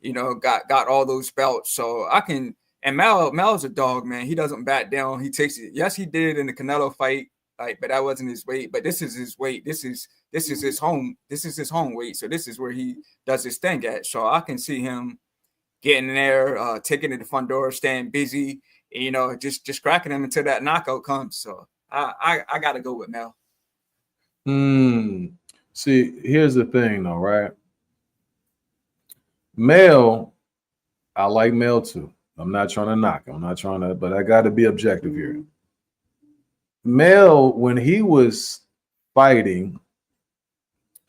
you know, got all those belts. So and Mel's a dog, man. He doesn't back down. He takes it. Yes, he did in the Canelo fight, like, but that wasn't his weight. But this is his weight. This is his home. This is his home weight. So this is where he does his thing at. So I can see him getting in there, taking it to front door, staying busy, you know, just cracking him until that knockout comes. So I got to go with Mel. See, here's the thing, though, right? Mel, I like Mel too. I'm not trying to knock him. I'm not trying to, but I got to be objective here. Mel, when he was fighting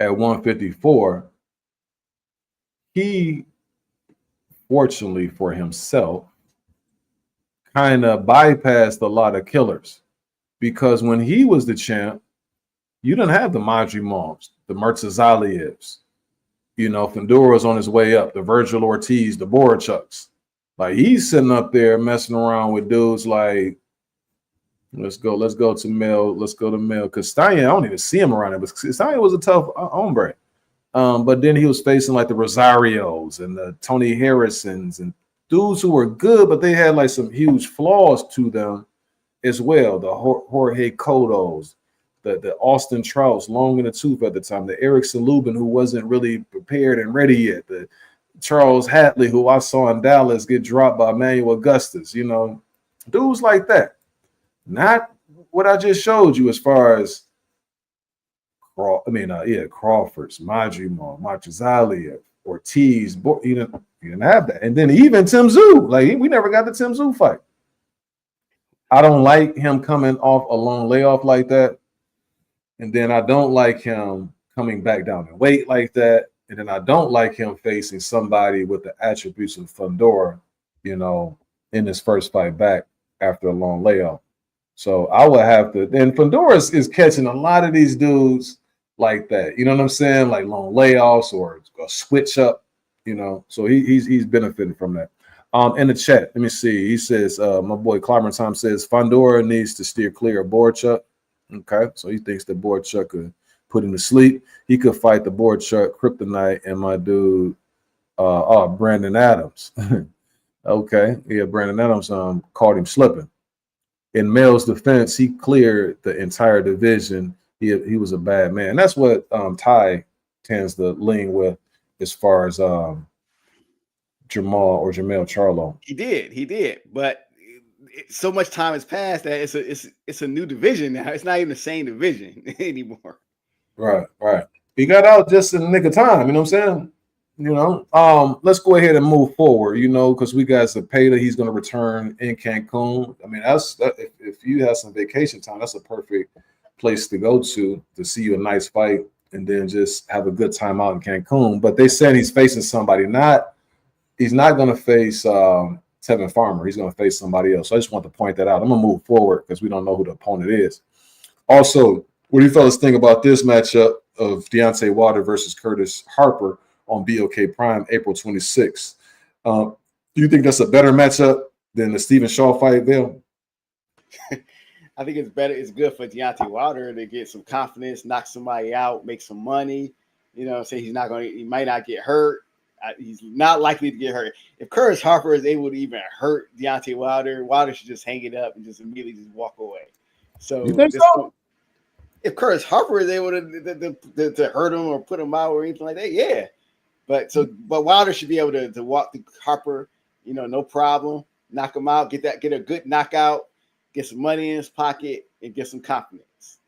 at 154, he, fortunately for himself, kind of bypassed a lot of killers, because when he was the champ, you didn't have the Madrimovs, the Murtazalievs, you know, Fedor's on his way up, the Virgil Ortiz, the Borchuks. Like, he's sitting up there messing around with dudes like, let's go to Mel, because Stein, I don't even see him around it, but Stein was a tough hombre. But then he was facing like the Rosarios and the Tony Harrisons and dudes who were good, but they had like some huge flaws to them as well. The Jorge Cottos, the Austin Trouts, long in the tooth at the time, the Erickson Lubin, who wasn't really prepared and ready yet, the Charles Hatley, who I saw in Dallas get dropped by Emmanuel Augustus, you know, dudes like that. Not what I just showed you as far as Crawford's, Madrimov, Murtazaliev, Ortiz, you didn't have that. And then even Tim Tszyu, like, we never got the Tim Tszyu fight. I don't like him coming off a long layoff like that. And then I don't like him coming back down in weight like that. And then I don't like him facing somebody with the attributes of Fedor, you know, in his first fight back after a long layoff. So I would have to. And Fundora is catching a lot of these dudes like that. You know what I'm saying? Like long layoffs or a switch up. You know, so he's benefiting from that. In the chat, let me see. He says, my boy Clyburn Tom says Fundora needs to steer clear of Borchuk. Okay, so he thinks that Borchuk could put him to sleep. He could fight the Borchuk Kryptonite and my dude, Brandon Adams. Okay, yeah, Brandon Adams caught him slipping. In Mel's defense, he cleared the entire division. He was a bad man. And that's what Ty tends to lean with as far as Jamel Charlo. He did. But so much time has passed that it's a new division now. It's not even the same division anymore. Right. He got out just in the nick of time. You know what I'm saying? You know, let's go ahead and move forward. You know, because we got Zepeda. He's going to return in Cancun. I mean, if you have some vacation time, that's a perfect place to go to see you a nice fight and then just have a good time out in Cancun. But they said he's facing somebody. He's not going to face Tevin Farmer. He's going to face somebody else. So I just want to point that out. I'm going to move forward because we don't know who the opponent is. Also, what do you fellas think about this matchup of Deontay Wilder versus Curtis Harper on BOK Prime, April 26th? Do you think that's a better matchup than the Stephen Shaw fight, Bill? I think it's better. It's good for Deontay Wilder to get some confidence, knock somebody out, make some money. You know, say he might not get hurt. He's not likely to get hurt. If Curtis Harper is able to even hurt Deontay Wilder should just hang it up and just immediately just walk away. So, you think so? If Curtis Harper is able to hurt him or put him out or anything like that, yeah. But Wilder should be able to walk through Harper, you know, no problem, knock him out, get a good knockout, get some money in his pocket, and get some confidence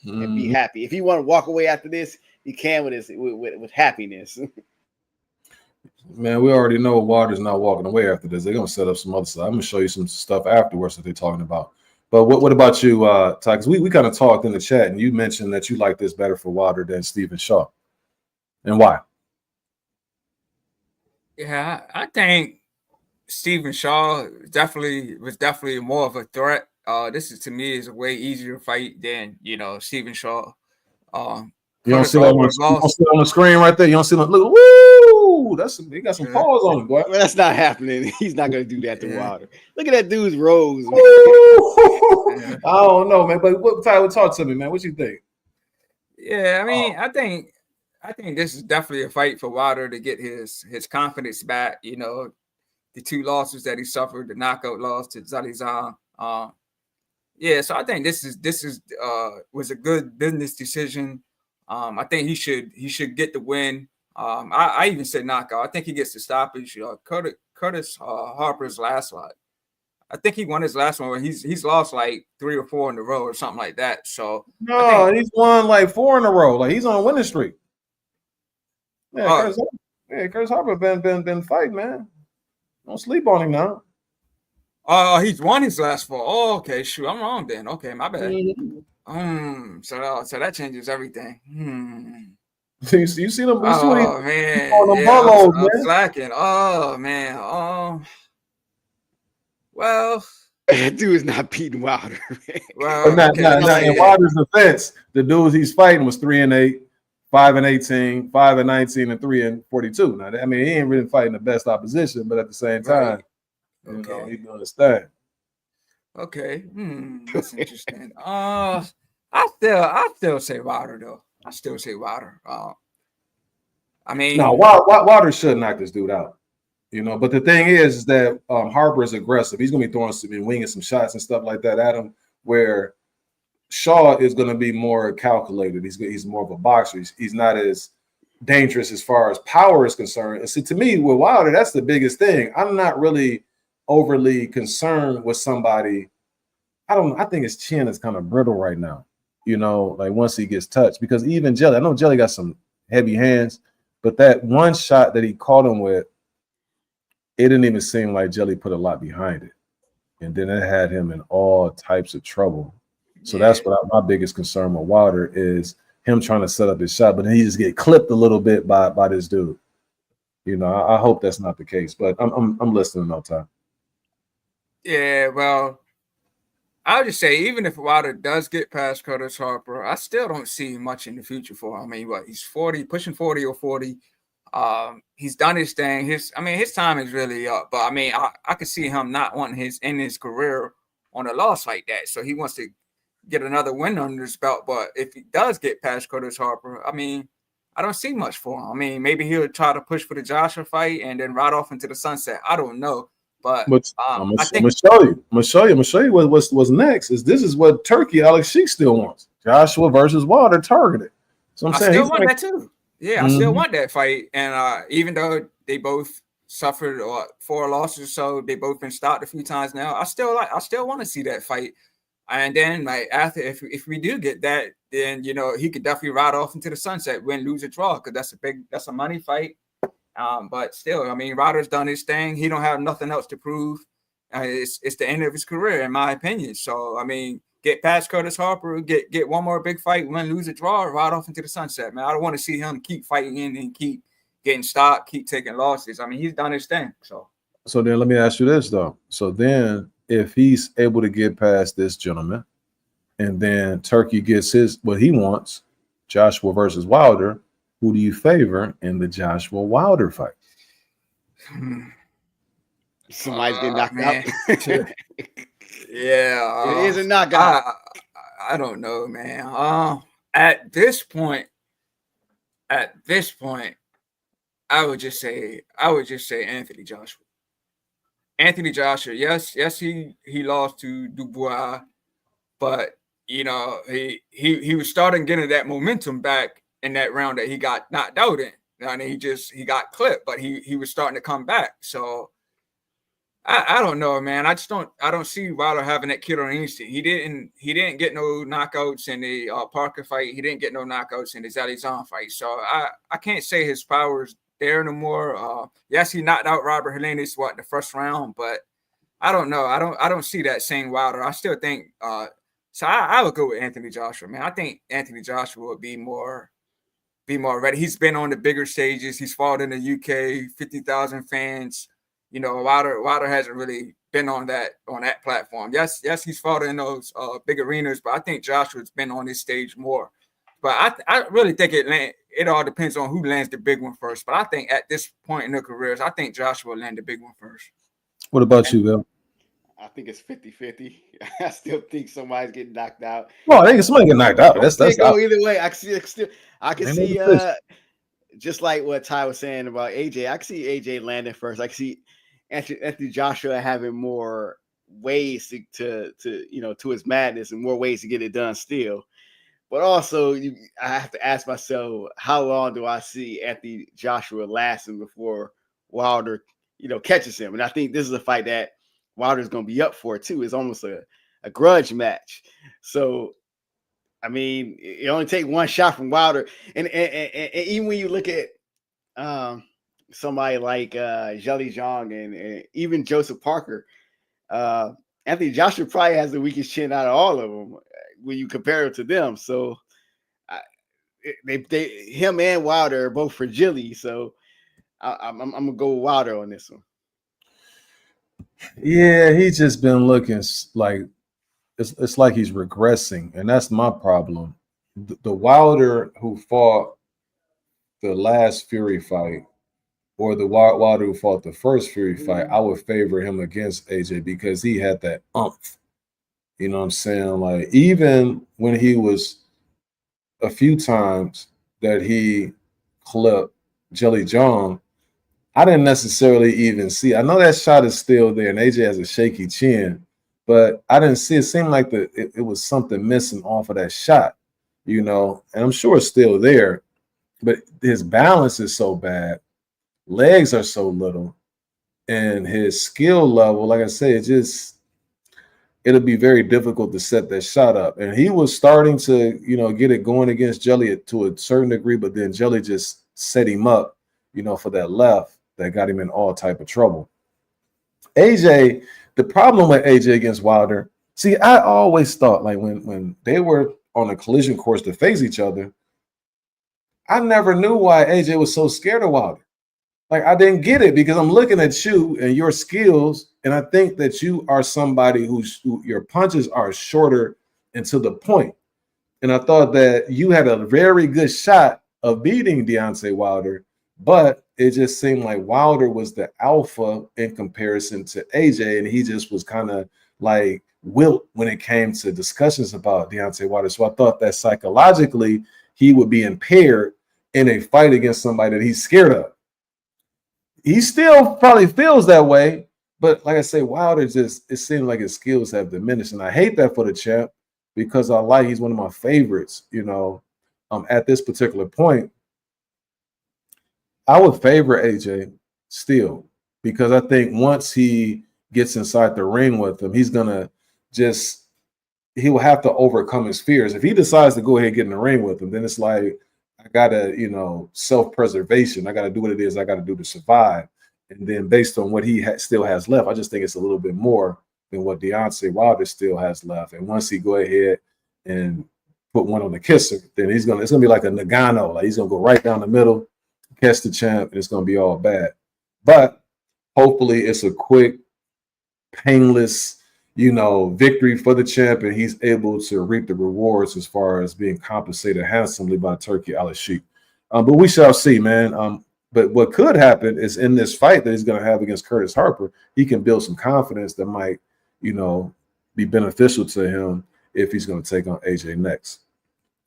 and be happy. If you want to walk away after this, you can with happiness. Man, we already know Wilder's not walking away after this. They're gonna set up some other stuff. I'm gonna show you some stuff afterwards that they're talking about. But what about you, Ty? Because we kind of talked in the chat, and you mentioned that you like this better for Wilder than Stephen Shaw, and why? Yeah, I think Stephen Shaw was definitely more of a threat. This is, to me, is a way easier fight than Stephen Shaw. You don't see that on the screen right there. You don't see that. Look, woo! He got some paws on him, boy. Well, that's not happening. He's not going to do that to Wilder. Look at that dude's rose. I don't know, man. But Tyler, talk to me, man. What you think? Yeah, I mean, I think this is definitely a fight for Wilder to get his confidence back. You know, the two losses that he suffered, the knockout loss to Zhang. Yeah, so I think this was a good business decision. I think he should get the win. I even said knockout. I think he gets the stoppage. Curtis Harper's last fight, I think he won his last one. He's lost like 3 or 4 in a row or something like that. So no, he's won like 4 in a row. Like he's on a winning streak. Yeah, Curtis Harper been fighting, man. Don't sleep on him now. He's won his last 4. Oh, okay, shoot, I'm wrong then. Okay, my bad. So that changes everything. You see them? Oh man, I'm slacking. Oh man. Well, that dude is not beating Wilder. Well, in Wilder's defense, the dudes he's fighting was 3-8, 5-18, 5-19, and 3-42. Now, I mean, he ain't really fighting the best opposition, but at the same time, you know, he doing his thing. Okay, that's interesting. I still say Wilder though. I still say Wilder. I mean, no, Wilder should knock this dude out. You know, but the thing is that Harper is aggressive. He's gonna be winging some shots and stuff like that at him. Where Shaw is gonna be more calculated. He's more of a boxer. He's not as dangerous as far as power is concerned. And see, to me, with Wilder, that's the biggest thing. I'm not really overly concerned with somebody. I think his chin is kind of brittle right now. You know, like once he gets touched, because even Jelly, I know Jelly got some heavy hands, but that one shot that he caught him with, it didn't even seem like Jelly put a lot behind it. And then it had him in all types of trouble. So that's what my biggest concern with Wilder is him trying to set up his shot, but then he just get clipped a little bit by this dude. You know, I hope that's not the case, but I'm listening all the time. Yeah, well, I'll just say, even if Wilder does get past Curtis Harper, I still don't see much in the future for him. I mean, what, he's 40, pushing 40 or 40. He's done his thing. His time is really up. But I mean, I could see him not wanting his career on a loss like that. So he wants to get another win under his belt. But if he does get past Curtis Harper, I mean, I don't see much for him. I mean, maybe he'll try to push for the Joshua fight and then ride off into the sunset. I don't know. But I'm gonna show you what's next. This is what Turkey Alex Sheik still wants. Joshua versus Wilder targeted. So I'm saying still want that too. Yeah, I still want that fight. And even though they both suffered 4 losses or so, they both been stopped a few times now. I still want to see that fight. And then like after, if we do get that, then he could definitely ride off into the sunset, win, lose, or draw, because that's a money fight. But still, I mean, Wilder's done his thing. He don't have nothing else to prove. It's the end of his career, in my opinion. So, I mean, get past Curtis Harper, get one more big fight, win, lose, or draw, ride off into the sunset, man. I don't want to see him keep fighting and keep getting stopped, keep taking losses. I mean, he's done his thing. So then let me ask you this, though. So then if he's able to get past this gentleman and then Turkey gets what he wants, Joshua versus Wilder, who do you favor in the Joshua Wilder fight? Somebody's getting knocked out. Yeah, it is a knockout. I don't know, man. At this point, I would just say Anthony Joshua. Anthony Joshua, yes, he lost to Dubois, but he was starting getting that momentum back in that round that he got knocked out in. And he got clipped, but he was starting to come back. So I don't know, man. I don't see Wilder having that killer instinct. He didn't get no knockouts in the Parker fight. He didn't get no knockouts in the Zalizan fight. So I can't say his power's there no more. Yes, he knocked out Robert Helenius in the first round, but I don't know. I don't see that same Wilder. I still think so I would go with Anthony Joshua, man. I think Anthony Joshua would be more ready. He's been on the bigger stages. He's fought in the UK, 50,000 fans. Wilder hasn't really been on that platform. Yes, he's fought in those big arenas, but I think Joshua's been on this stage more. But I really think it all depends on who lands the big one first. But I think at this point in their careers, I think Joshua will land the big one first. What about you, Bill? I think it's 50-50. I still think somebody's getting knocked out. Well, I think somebody get knocked out. That's go either way. I can see just like what Ty was saying about AJ. I can see AJ landing first. I can see Anthony Joshua having more ways to his madness and more ways to get it done still. But also, I have to ask myself, how long do I see Anthony Joshua lasting before Wilder, catches him? And I think this is a fight that Wilder's going to be up for too. It's almost a grudge match. So, I mean, it only take one shot from Wilder, and even when you look at somebody like Zhilei Zhang and even Joseph Parker, Anthony Joshua probably has the weakest chin out of all of them when you compare it to them. So, him and Wilder are both fragile. So, I'm gonna go with Wilder on this one. Yeah, he's just been looking like it's like he's regressing, and that's my problem. The Wilder who fought the last Fury fight, or the Wilder who fought the first Fury fight, I would favor him against AJ because he had that umph. You know what I'm saying? Like, even when he was a few times that he clipped Zhilei Zhang, I didn't necessarily even see. I know that shot is still there, and AJ has a shaky chin, but I didn't see. It seemed like it was something missing off of that shot, and I'm sure it's still there, but his balance is so bad, legs are so little, and his skill level, like I said, it'll be very difficult to set that shot up. And he was starting to, get it going against Zhilei to a certain degree, but then Zhilei just set him up, for that left that got him in all type of trouble. AJ, the problem with AJ against Wilder, see, I always thought, like, when they were on a collision course to face each other, I never knew why AJ was so scared of Wilder. Like, I didn't get it because I'm looking at you and your skills, and I think that you are somebody who your punches are shorter and to the point. And I thought that you had a very good shot of beating Deontay Wilder, but it just seemed like Wilder was the alpha in comparison to AJ, and he just was kind of like wilt when it came to discussions about Deontay Wilder. So I thought that psychologically he would be impaired in a fight against somebody that he's scared of. He still probably feels that way, but like I say, Wilder it seems like his skills have diminished, and I hate that for the champ because he's one of my favorites. At this particular point, I would favor AJ still because I think once he gets inside the ring with him, he will have to overcome his fears. If he decides to go ahead and get in the ring with him, then it's like, I gotta, self-preservation. I gotta do what it is I gotta do to survive. And then based on what he still has left, I just think it's a little bit more than what Deontay Wilder still has left. And once he go ahead and put one on the kisser, then it's gonna be like a Nagano. Like, he's gonna go right down the middle, catch the champ, and it's gonna be all bad. But hopefully it's a quick, painless, victory for the champ, and he's able to reap the rewards as far as being compensated handsomely by Turki Al-Sheikh. But we shall see, man. But what could happen is in this fight that he's going to have against Curtis Harper, he can build some confidence that might, be beneficial to him if he's going to take on AJ next.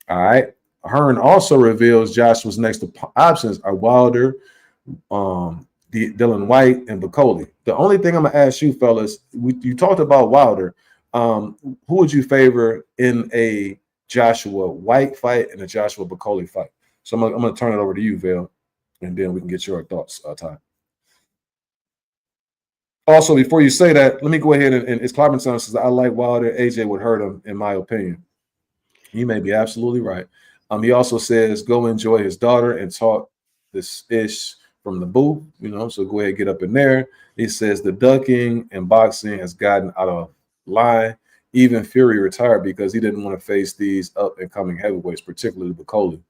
All right. Hearn also reveals Joshua's next options are Wilder, Dylan White, and Bacoli. The only thing I'm gonna ask you, fellas, you talked about Wilder. Who would you favor in a Joshua White fight and a Joshua Bacoli fight? So I'm gonna turn it over to you, Vale, and then we can get your thoughts, Ty. Also, before you say that, let me go ahead and it's Carbon says I like Wilder. AJ would hurt him, in my opinion. You may be absolutely right. He also says go enjoy his daughter and talk this ish from the booth, so go ahead and get up in there. He says the ducking and boxing has gotten out of line. Even Fury retired because he didn't want to face these up and coming heavyweights, particularly Bacoli.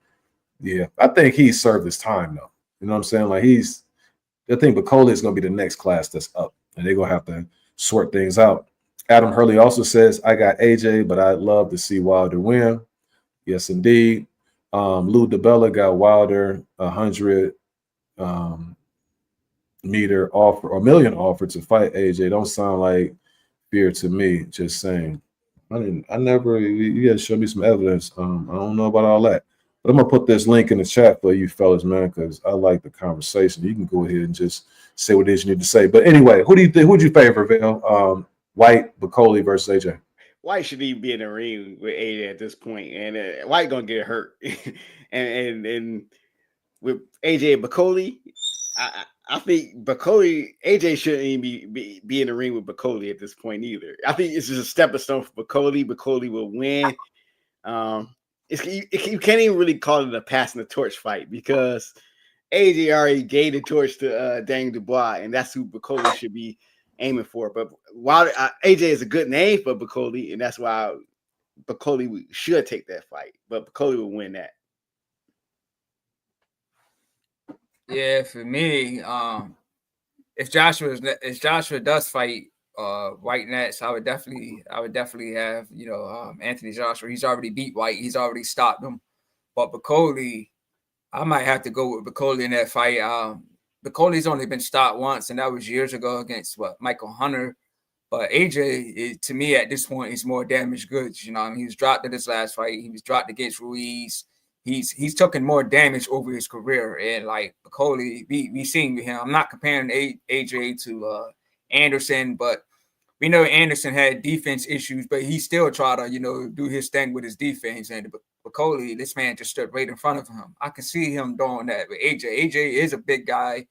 Yeah, I think he served his time though. You know what I'm saying? Like I think Bacoli is going to be the next class that's up, and they're going to have to sort things out. Adam Hurley also says, I got AJ, but I'd love to see Wilder win. Yes, indeed. Lou DeBella got Wilder 100 meter offer or million offer to fight AJ. Don't sound like fear to me. Just saying. You gotta show me some evidence. I don't know about all that. But I'm gonna put this link in the chat for you fellas, man, because I like the conversation. You can go ahead and just say what it is you need to say. But anyway, who'd you favor, Vale? White, Bacoli versus AJ. White should even be in the ring with AJ at this point, and White gonna get hurt. and with AJ and Bacoli, I think AJ shouldn't even be in the ring with Bacoli at this point either. I think it's just a stepping stone for Bacoli. Bacoli will win. You can't even really call it a passing the torch fight because AJ already gave the torch to Daniel Dubois, and that's who Bacoli should be aiming for. But while AJ is a good name for Bacoli, and that's why Bacoli should take that fight, but Bacoli will win that. Yeah, for me, if Joshua does fight White next, I would definitely have Anthony Joshua. He's already beat White. He's already stopped him. But Bacoli, I might have to go with Bacoli in that fight. Bacoli's only been stopped once, and that was years ago against Michael Hunter. But AJ, to me, at this point, is more damaged goods. He was dropped in his last fight. He was dropped against Ruiz. He's taken more damage over his career, and like Bacoli, we seen him. I'm not comparing AJ to Anderson, but we know Anderson had defense issues, but he still tried to do his thing with his defense. And Bacoli, this man just stood right in front of him. I can see him doing that. But AJ is a big guy,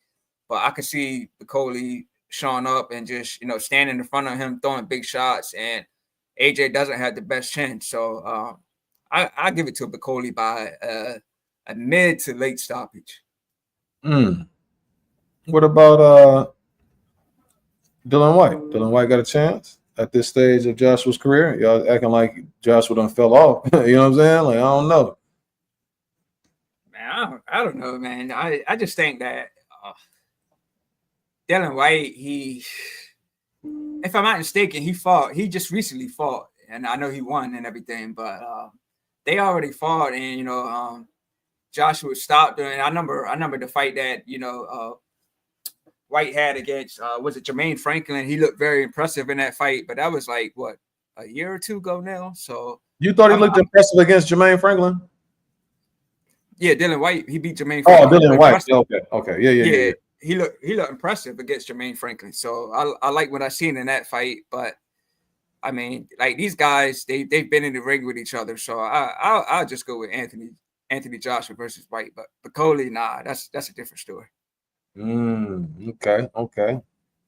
but I can see Bacoli showing up and just standing in front of him, throwing big shots, and AJ doesn't have the best chin, so. I give it to Bacoli by a mid to late stoppage. What about Dylan White? Dylan White got a chance at this stage of Joshua's career? Y'all acting like Joshua done fell off. You know what I'm saying? Like, I don't know. Man, I don't know, man. I just think that Dylan White, if I'm not mistaken, he just recently fought, and I know he won and everything, but they already fought, and Joshua stopped him. And I remember the fight that White had against was it Jermaine Franklin? He looked very impressive in that fight, but that was like what, a year or two ago now. So you thought he looked impressive against Jermaine Franklin? Yeah, Dylan White, he beat Jermaine Franklin. Oh, Dylan White. Okay. Yeah. He looked impressive against Jermaine Franklin. So I like what I seen in that fight. But I mean, like these guys, they've been in the ring with each other. So I'll just go with Anthony Joshua versus White. But Coley, nah, that's a different story. Okay.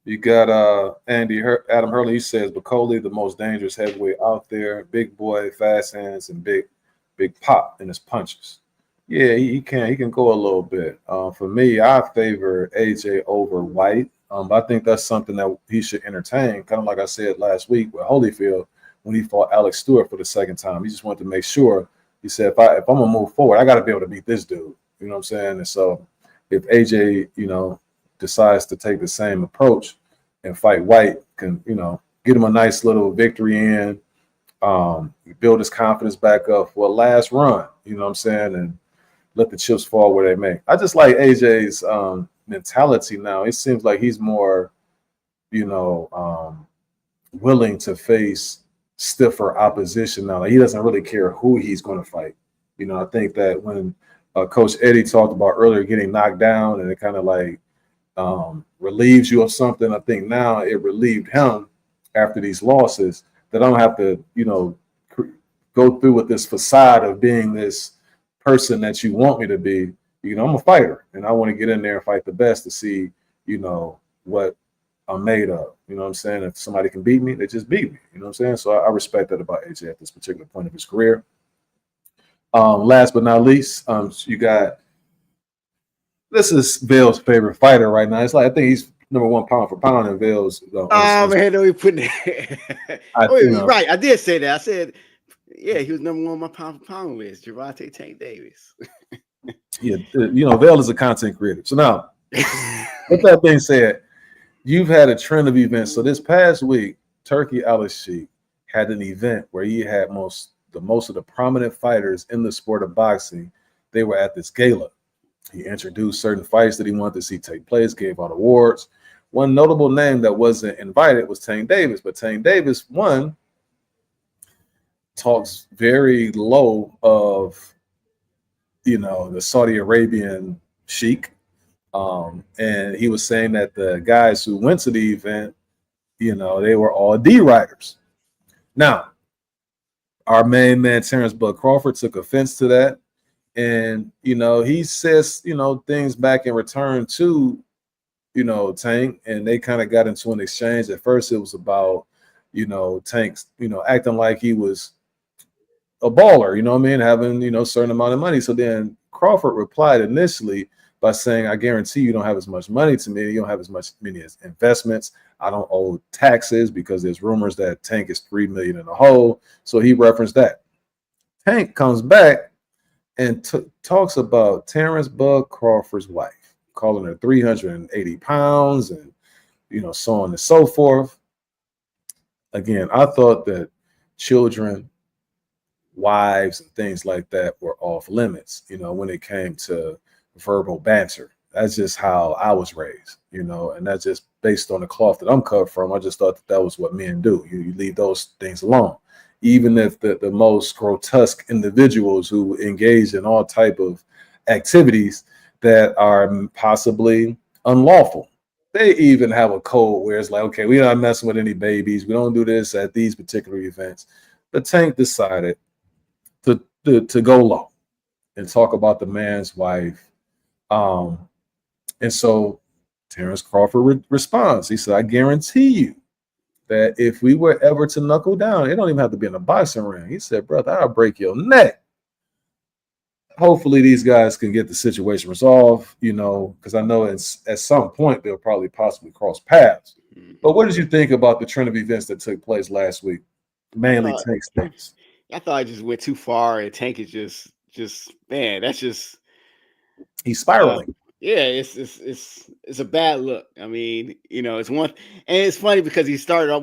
You got Adam Hurley. He says Coley, the most dangerous heavyweight out there. Big boy, fast hands, and big pop in his punches. Yeah, he can go a little bit. For me, I favor AJ over White. I think that's something that he should entertain. Kind of like I said last week with Holyfield when he fought Alex Stewart for the second time. He just wanted to make sure. He said, if I'm gonna move forward, I got to be able to beat this dude. You know what I'm saying? And so, if AJ, decides to take the same approach and fight White, can get him a nice little victory in, build his confidence back up for a last run. You know what I'm saying? And let the chips fall where they may. I just like AJ's mentality now. It seems like he's more, willing to face stiffer opposition now. Like he doesn't really care who he's going to fight. I think that when Coach Eddie talked about earlier getting knocked down and it kind of like relieves you of something, I think now it relieved him after these losses that I don't have to, go through with this facade of being this person that you want me to be. I'm a fighter and I want to get in there and fight the best to see, what I'm made of. You know what I'm saying? If somebody can beat me, they just beat me. You know what I'm saying? So I respect that about AJ at this particular point of his career. Last but not least, you got, this is Vale's favorite fighter right now. It's like, I think he's number one pound for pound in Vale's. Man, no, he putting it. Right. I did say that. I said, yeah, he was number one on my pound for pound list. Gervonta Tank Davis. Yeah, Vale is a content creator. So now, with that being said, you've had a trend of events. So this past week, Turkey Al-Sheikh had an event where he had most of the prominent fighters in the sport of boxing. They were at this gala. He introduced certain fights that he wanted to see take place, gave out awards. One notable name that wasn't invited was Tank Davis, but Tank Davis, talks very low of, the Saudi Arabian sheik. And he was saying that the guys who went to the event, they were all D riders. Now, our main man, Terence Crawford, took offense to that. And, he says, things back in return to, Tank. And they kind of got into an exchange. At first, it was about, Tank's, acting like he was a baller, having, a certain amount of money. So then Crawford replied initially by saying, I guarantee you don't have as much money to me. You don't have as many as investments. I don't owe taxes because there's rumors that Tank is $3 million in the hole. So he referenced that. Tank comes back and talks about Terence Crawford's wife, calling her 380 pounds and, so on and so forth. Again, I thought that children, wives, and things like that were off limits, when it came to verbal banter. That's just how I was raised, and that's just based on the cloth that I'm cut from. I just thought that was what men do. You leave those things alone. Even if the most grotesque individuals who engage in all type of activities that are possibly unlawful, they even have a code where it's like, okay, we're not messing with any babies. We don't do this at these particular events. But Tank decided to go low and talk about the man's wife. And so Terence Crawford responds. He said, I guarantee you that if we were ever to knuckle down, it don't even have to be in a boxing ring. He said, brother, I'll break your neck. Hopefully these guys can get the situation resolved, because I know at some point they'll probably possibly cross paths. But what did you think about the trend of events that took place last week? Mainly Tank Davis. I thought I just went too far, and Tank is just man, that's just he's spiraling. Yeah, it's a bad look. I mean, it's one, and it's funny because he started off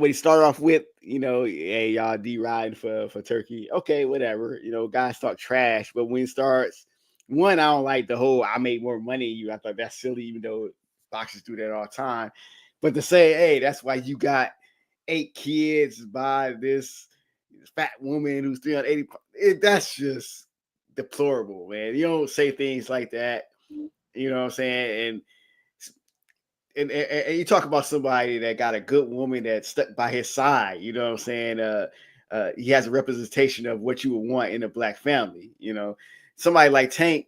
with, hey, y'all riding for Turkey. Okay, whatever. Guys talk trash, but when it starts, one, I don't like the whole "I made more money than you." I thought that's silly, even though boxers do that all the time. But to say, hey, that's why you got 8 kids by this fat woman who's 380, that's just deplorable, man. You don't say things like that. You know what I'm saying? And you talk about somebody that got a good woman that stuck by his side. You know what I'm saying? He has a representation of what you would want in a black family. Somebody like Tank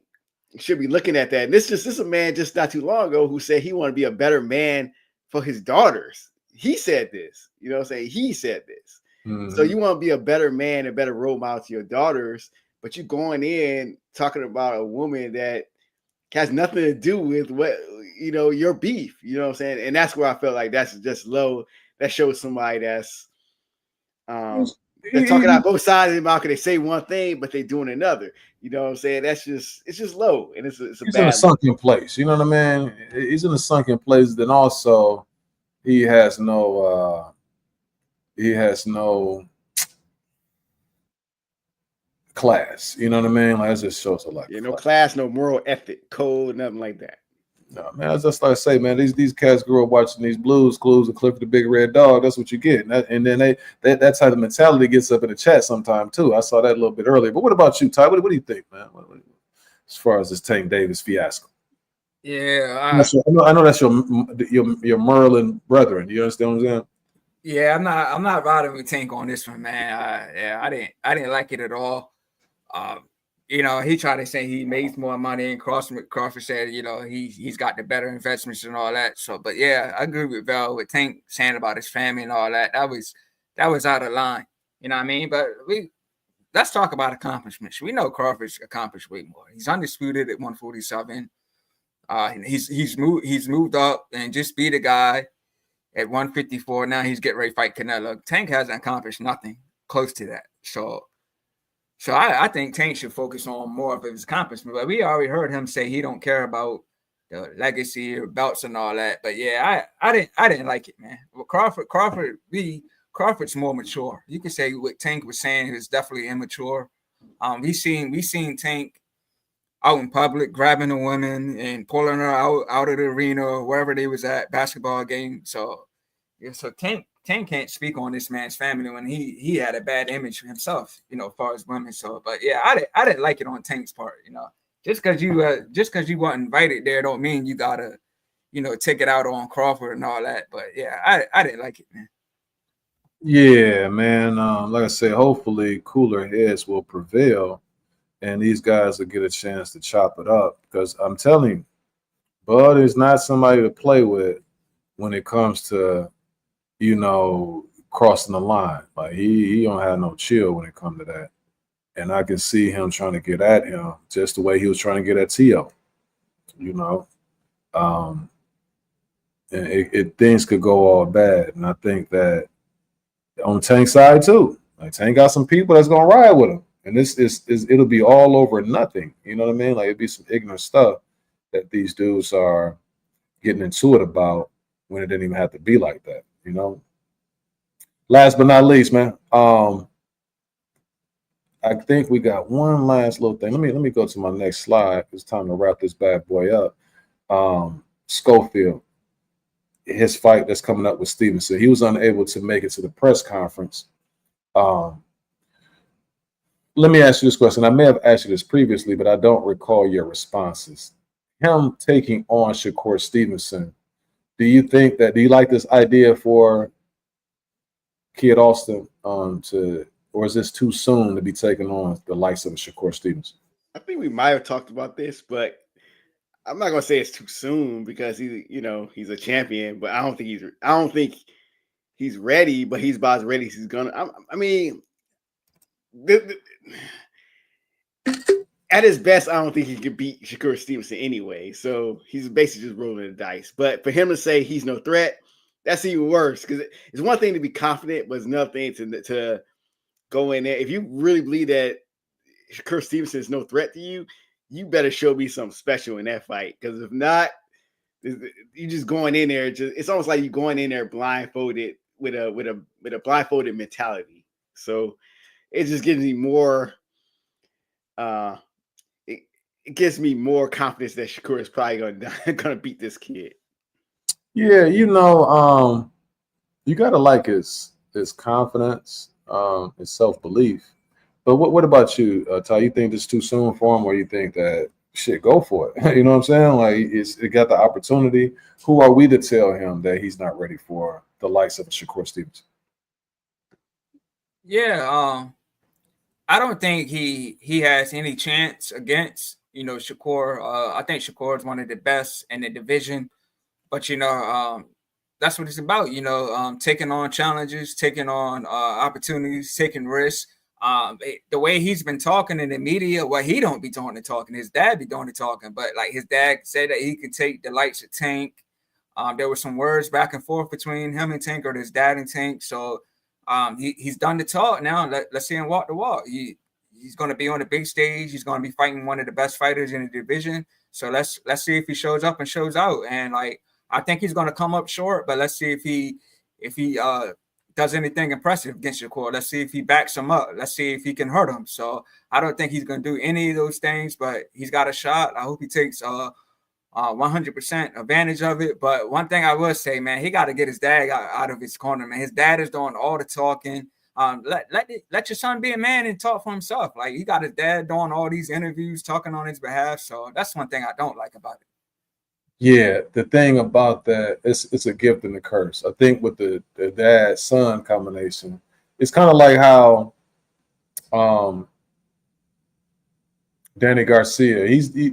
should be looking at that. And this is a man just not too long ago who said he wanted to be a better man for his daughters. He said this. You know what I'm saying? He said this. Mm-hmm. So you want to be a better man, a better role model to your daughters, but you going in talking about a woman that has nothing to do with what, your beef, you know what I'm saying? And that's where I felt like that's just low. That shows somebody that's talking out both sides of the mouth. They say one thing, but they doing another. You know what I'm saying? It's just low. And it's he's in a sunken place. You know what I mean? He's in a sunken place. Then also he has no class. You know what I mean? Like, it just shows a lot. No class, no moral ethic, code, nothing like that. No, man, I just like to say, man, these cats grew up watching these Blues Clues and Clifford the Big Red Dog. That's what you get. And then that's how the mentality gets up in the chat sometime too. I saw that a little bit earlier. But what about you, Ty? What do you think, man? As far as this Tank Davis fiasco? Yeah, I know that's your Merlin brethren. You understand what I'm saying? Yeah, I'm not riding with Tank on this one, man. I didn't like it at all. He tried to say he makes more money, and Crawford said, he's got the better investments and all that. So, but yeah, I agree with Val with Tank saying about his family and all that. That was out of line. You know what I mean? But let's talk about accomplishments. We know Crawford's accomplished way more. He's undisputed at 147. He's moved up and just beat a guy at 154. Now he's getting ready to fight Canelo. Tank hasn't accomplished nothing close to that. So I think Tank should focus on more of his accomplishment. But we already heard him say he don't care about the legacy or belts and all that. But yeah, I didn't like it, man. Well, Crawford's more mature. You can say what Tank was saying is definitely immature. We seen Tank out in public grabbing a woman and pulling her out of the arena or wherever they was at, basketball game. So yeah, so Tank can't speak on this man's family when he had a bad image himself, as far as women. So, but yeah, I didn't like it on Tank's part. Just because you weren't invited there don't mean you gotta, take it out on Crawford and all that. But yeah, I didn't like it, man. Yeah, man. Like I said, hopefully cooler heads will prevail, and these guys will get a chance to chop it up. Because I'm telling you, Bud is not somebody to play with when it comes to crossing the line. Like he don't have no chill when it comes to that. And I can see him trying to get at him just the way he was trying to get at T.O. And things could go all bad. And I think that on Tank's side too, like Tank got some people that's gonna ride with him. And it'll be all over nothing. You know what I mean? Like it'd be some ignorant stuff that these dudes are getting into it about when it didn't even have to be like that. Last but not least, man. I think we got one last little thing. Let me go to my next slide. It's time to wrap this bad boy up. Schofield, his fight that's coming up with Stevenson. He was unable to make it to the press conference. Let me ask you this question. I may have asked you this previously, but I don't recall your responses. Him taking on Shakur Stevenson, do you like this idea for Kid Austin or is this too soon to be taking on the likes of Shakur Stevenson? I think we might have talked about this, but I'm not gonna say it's too soon because he's a champion, but I don't think he's ready, but he's about as ready as he's gonna. I mean, at his best, I don't think he could beat Shakur Stevenson anyway. So he's basically just rolling the dice. But for him to say he's no threat, that's even worse because it's one thing to be confident, but it's another thing to go in there. If you really believe that Shakur Stevenson is no threat to you, you better show me something special in that fight. Because if not, you just going in there. It's almost like you going in there blindfolded with a blindfolded mentality. So it just gives me more. It gives me more confidence that Shakur is probably gonna beat this kid. Yeah, you got to like his confidence, his self-belief. But what about you, Ty? You think this is too soon for him, or you think that shit, go for it? You know what I'm saying? Like it got the opportunity. Who are we to tell him that he's not ready for the likes of Shakur Stevenson? Yeah, I don't think he has any chance against Shakur. I think Shakur is one of the best in the division, but that's what it's about. Taking on challenges, taking on opportunities, taking risks. The way he's been talking in the media, well, he don't be doing the talking. His dad be doing the talking, but like his dad said that he could take the likes of Tank. There were some words back and forth between him and Tank, or his dad and Tank. So he's done the talk now. Let's see him walk the walk. He's going to be on the big stage. He's going to be fighting one of the best fighters in the division. So let's see if he shows up and shows out. And like I think he's going to come up short, but let's see if he does anything impressive against Shakur. Let's see if he backs him up. Let's see if he can hurt him. So I don't think he's going to do any of those things, but he's got a shot. I hope he takes 100% advantage of it. But one thing I will say, man, he got to get his dad out of his corner, man. His dad is doing all the talking. Let your son be a man and talk for himself. Like he got his dad doing all these interviews, talking on his behalf. So that's one thing I don't like about it. Yeah, the thing about that, it's a gift and a curse. I think with the dad-son combination, it's kind of like how Danny Garcia.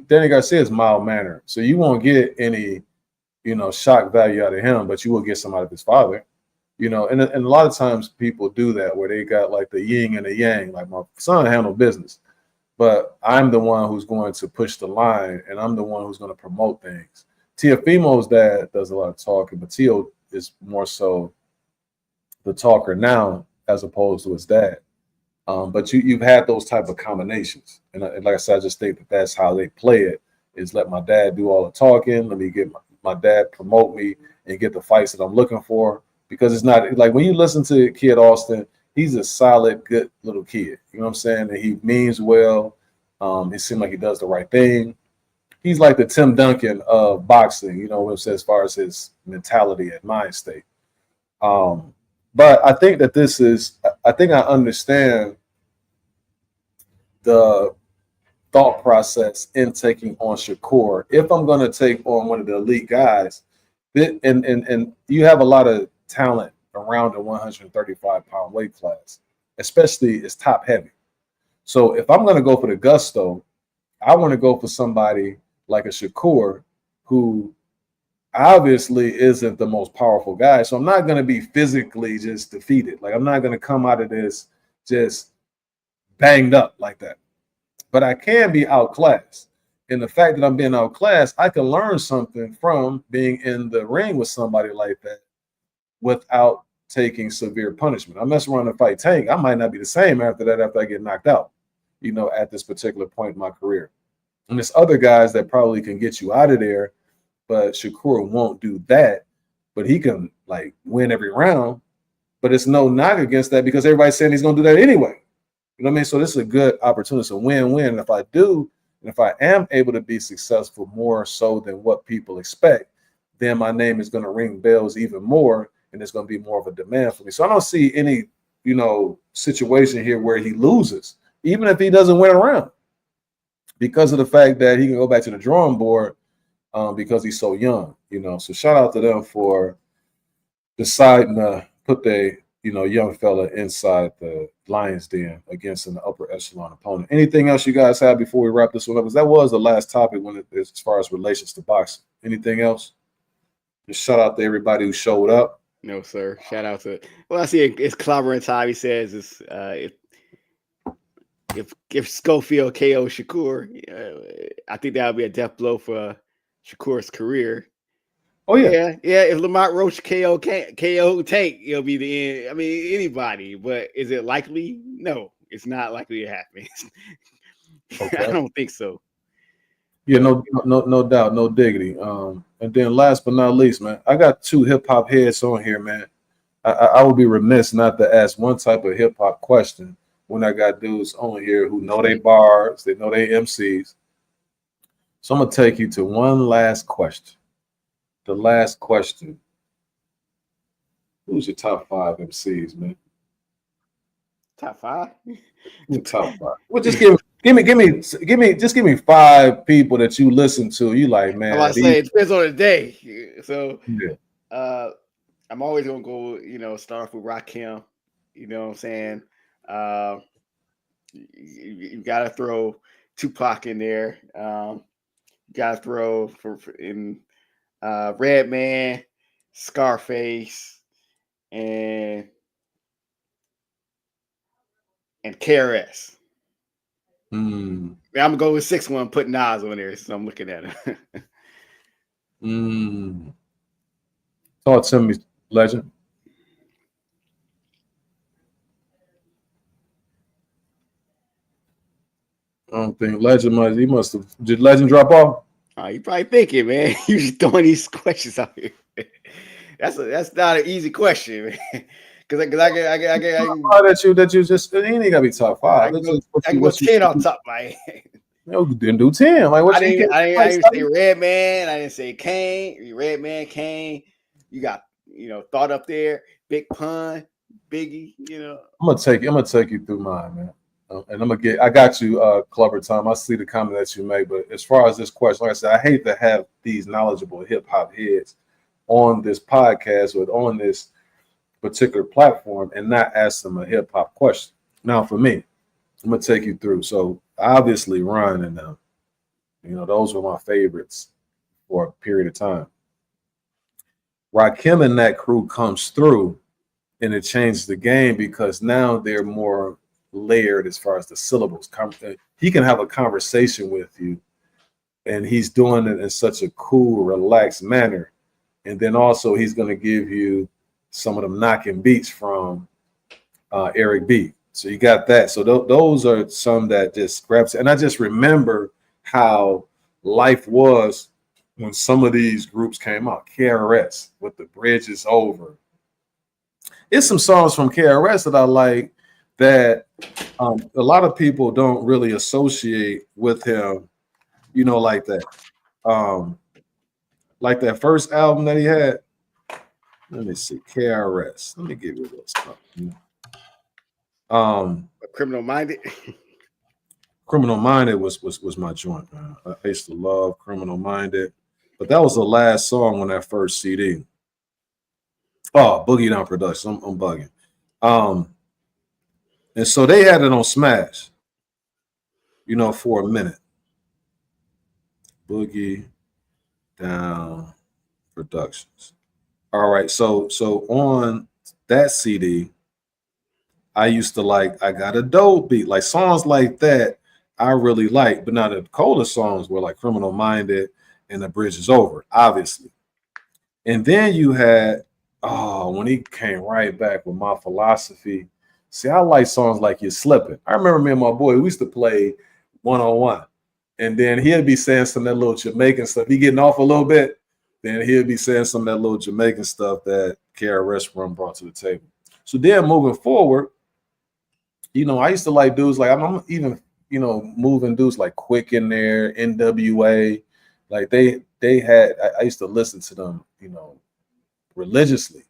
Danny Garcia is mild-mannered, so you won't get any, shock value out of him, but you will get some out of his father. And a lot of times people do that where they got like the yin and the yang. Like my son handled business, but I'm the one who's going to push the line, and I'm the one who's going to promote things. Teofimo's dad does a lot of talking, but Teo is more so the talker now as opposed to his dad. But you've had those type of combinations, and like I said, I just think that that's how they play it. Is let my dad do all the talking, let me get my dad promote me and get the fights that I'm looking for. Because it's not like when you listen to Kid Austin, he's a solid, good little kid. You know what I'm saying? And he means well. He seems like he does the right thing. He's like the Tim Duncan of boxing, as far as his mentality and mind state. But I think that I think I understand the thought process in taking on Shakur. If I'm going to take on one of the elite guys, and you have a lot of talent around the 135-pound weight class, especially it's top heavy. So if I'm going to go for the gusto, I want to go for somebody like a Shakur who obviously isn't the most powerful guy. So I'm not going to be physically just defeated. Like I'm not going to come out of this just banged up like that. But I can be outclassed. And the fact that I'm being outclassed, I can learn something from being in the ring with somebody like that without taking severe punishment. I mess around and fight Tank. I might not be the same after that, after I get knocked out, at this particular point in my career. And there's other guys that probably can get you out of there, but Shakur won't do that. But he can like win every round. But it's no knock against that because everybody's saying he's going to do that anyway. You know what I mean? So this is a good opportunity. It's a win-win. And if I do, and if I am able to be successful more so than what people expect, then my name is going to ring bells even more, and there's going to be more of a demand for me. So I don't see any, situation here where he loses, even if he doesn't win a round, because of the fact that he can go back to the drawing board because he's so young, So shout out to them for deciding to put the, young fella inside the Lions Den against an upper echelon opponent. Anything else you guys have before we wrap this one up? Because that was the last topic as far as relations to boxing. Anything else? Just shout out to everybody who showed up. No, sir. Shout out to I see it's Clobber and Ty. He says it's if Schofield KO Shakur, I think that would be a death blow for Shakur's career. Oh yeah. If Lamont Roach KO Tank, it'll be the end. I mean, anybody, but is it likely? No, it's not likely to happen. Okay. I don't think so. Yeah, no doubt, no diggity. And then last but not least, man, I got two hip hop heads on here, man. I would be remiss not to ask one type of hip hop question when I got dudes on here who know they bars, they know they MCs. So I'm gonna take you to one last question. The last question: who's your top 5 MCs, man? Top 5? Your top 5. Well, just give me 5 people that you listen to. You like, man. I say it depends on the day. So yeah. I'm always gonna go, start with Rakim. You know what I'm saying? You gotta throw Tupac in there. You gotta throw in Redman, Scarface, and KRS. I'm gonna go with 6-1, put Nas on there, so I'm looking at it. Talk to me, legend. I don't think Legend must have. Did Legend drop off? You probably thinking, man. You just throwing these questions out here. That's not an easy question, man. Because I that you just he ain't gotta be top 5. I can go 10 off top, man. No, didn't do 10. Like what I didn't say Redman. I didn't say Kane. Redman, Kane. You got Thought up there. Big Pun, Biggie. I'm gonna take you through mine, man. And I got you, Clubber Tom. I see the comment that you made, but as far as this question, like I said, I hate to have these knowledgeable hip hop heads on this podcast or on this particular platform and not ask them a hip hop question. Now, for me, I'm gonna take you through. So obviously, Ron and them, those were my favorites for a period of time. Rakim and that crew comes through, and it changes the game because now they're more layered as far as the syllables. He can have a conversation with you, and he's doing it in such a cool, relaxed manner. And then also he's going to give you some of them knocking beats from Eric B. So you got that. So those are some that just grabs. And I just remember how life was when some of these groups came out. KRS with The Bridge Is Over. It's some songs from KRS that I like that a lot of people don't really associate with him, like that. Like that first album that he had. Let me see, KRS. Let me give you a little stuff. Criminal Minded. Criminal Minded was my joint, man. I used to love Criminal Minded, but that was the last song on that first CD. Oh, Boogie Down Productions. I'm bugging. And so they had it on Smash, for a minute. Boogie Down Productions. All right, so on that CD, I used to like I Got a Dope Beat, like songs like that I really like. But now the colder songs were like Criminal Minded and The Bridge Is Over, obviously. And then you had when he came right back with My Philosophy. See, I like songs like You're Slipping. I remember me and my boy, we used to play 1-on-1. And then he'd be saying some of that little Jamaican stuff. He getting off a little bit. Then he'd be saying some of that little Jamaican stuff that KRS One brought to the table. So then moving forward, I used to like dudes like I'm even, moving dudes like Quick in there, NWA. Like they had, I used to listen to them, religiously.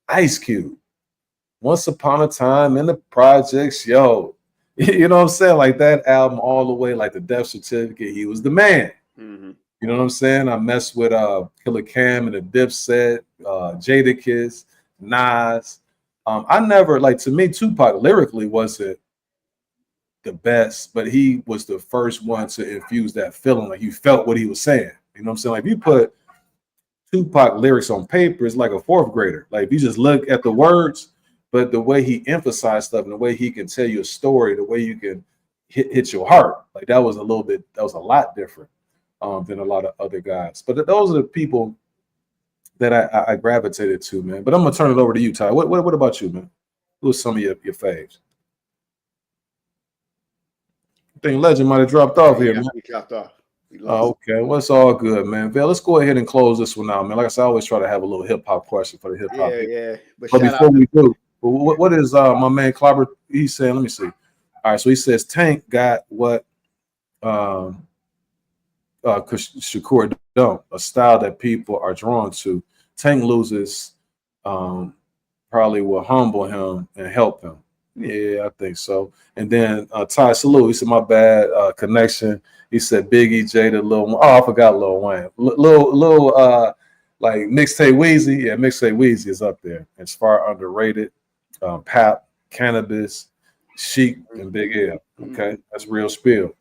Ice Cube. Once Upon a Time in the Projects, yo. You know what I'm saying? Like that album all the way, like the Death Certificate, he was the man. Mm-hmm. You know what I'm saying? I messed with Killer Cam and the Dipset, Jadakiss, Nas. I never, like, to me, Tupac lyrically wasn't the best, but he was the first one to infuse that feeling. Like you felt what he was saying. You know what I'm saying? Like if you put Tupac lyrics on paper, it's like a fourth grader. Like if you just look at the words, but the way he emphasized stuff and the way he can tell you a story, the way you can hit your heart, like that was a lot different than a lot of other guys. But those are the people that I gravitated to, man. But I'm gonna turn it over to you, Ty. What about you, man? Who's some of your faves? I think Legend might have dropped off here, man. He dropped off. We lost. Okay, well, it's all good, man. Val, let's go ahead and close this one out, man. Like I said, I always try to have a little hip hop question for the hip hop. Yeah. But before we do, what is my man Clobber? He's saying, let me see. All right, so he says Tank got what Shakur don't, a style that people are drawn to. Tank loses, probably will humble him and help him. Yeah, I think so. And then Ty Salute, he said, my bad connection. He said Biggie, Jada, Lil. Oh, I forgot Lil Wayne. Lil like Mixtape Weezy. Yeah, Mixtape Weezy is up there. It's far underrated. Pap, Cannabis, Sheik, and Big L. Okay, that's real spill.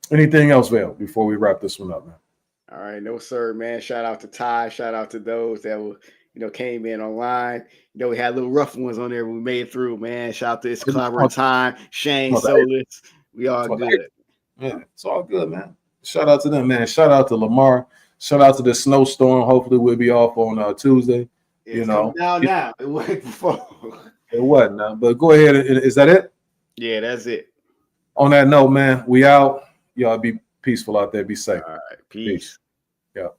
Anything else, Val, before we wrap this one up, man? All right, no sir, man. Shout out to Ty. Shout out to those that were, came in online. We had little rough ones on there. We made it through, man. Shout out to It's Clobber Time, Shane, Solis. We all good. Yeah, it's all good, man. Shout out to them, man. Shout out to Lamar. Shout out to the snowstorm. Hopefully, we'll be off on Tuesday. It's now. It wasn't before. It wasn't now, but go ahead. Is that it? Yeah, that's it. On that note, man, we out. Y'all be peaceful out there. Be safe. All right, peace. Yeah.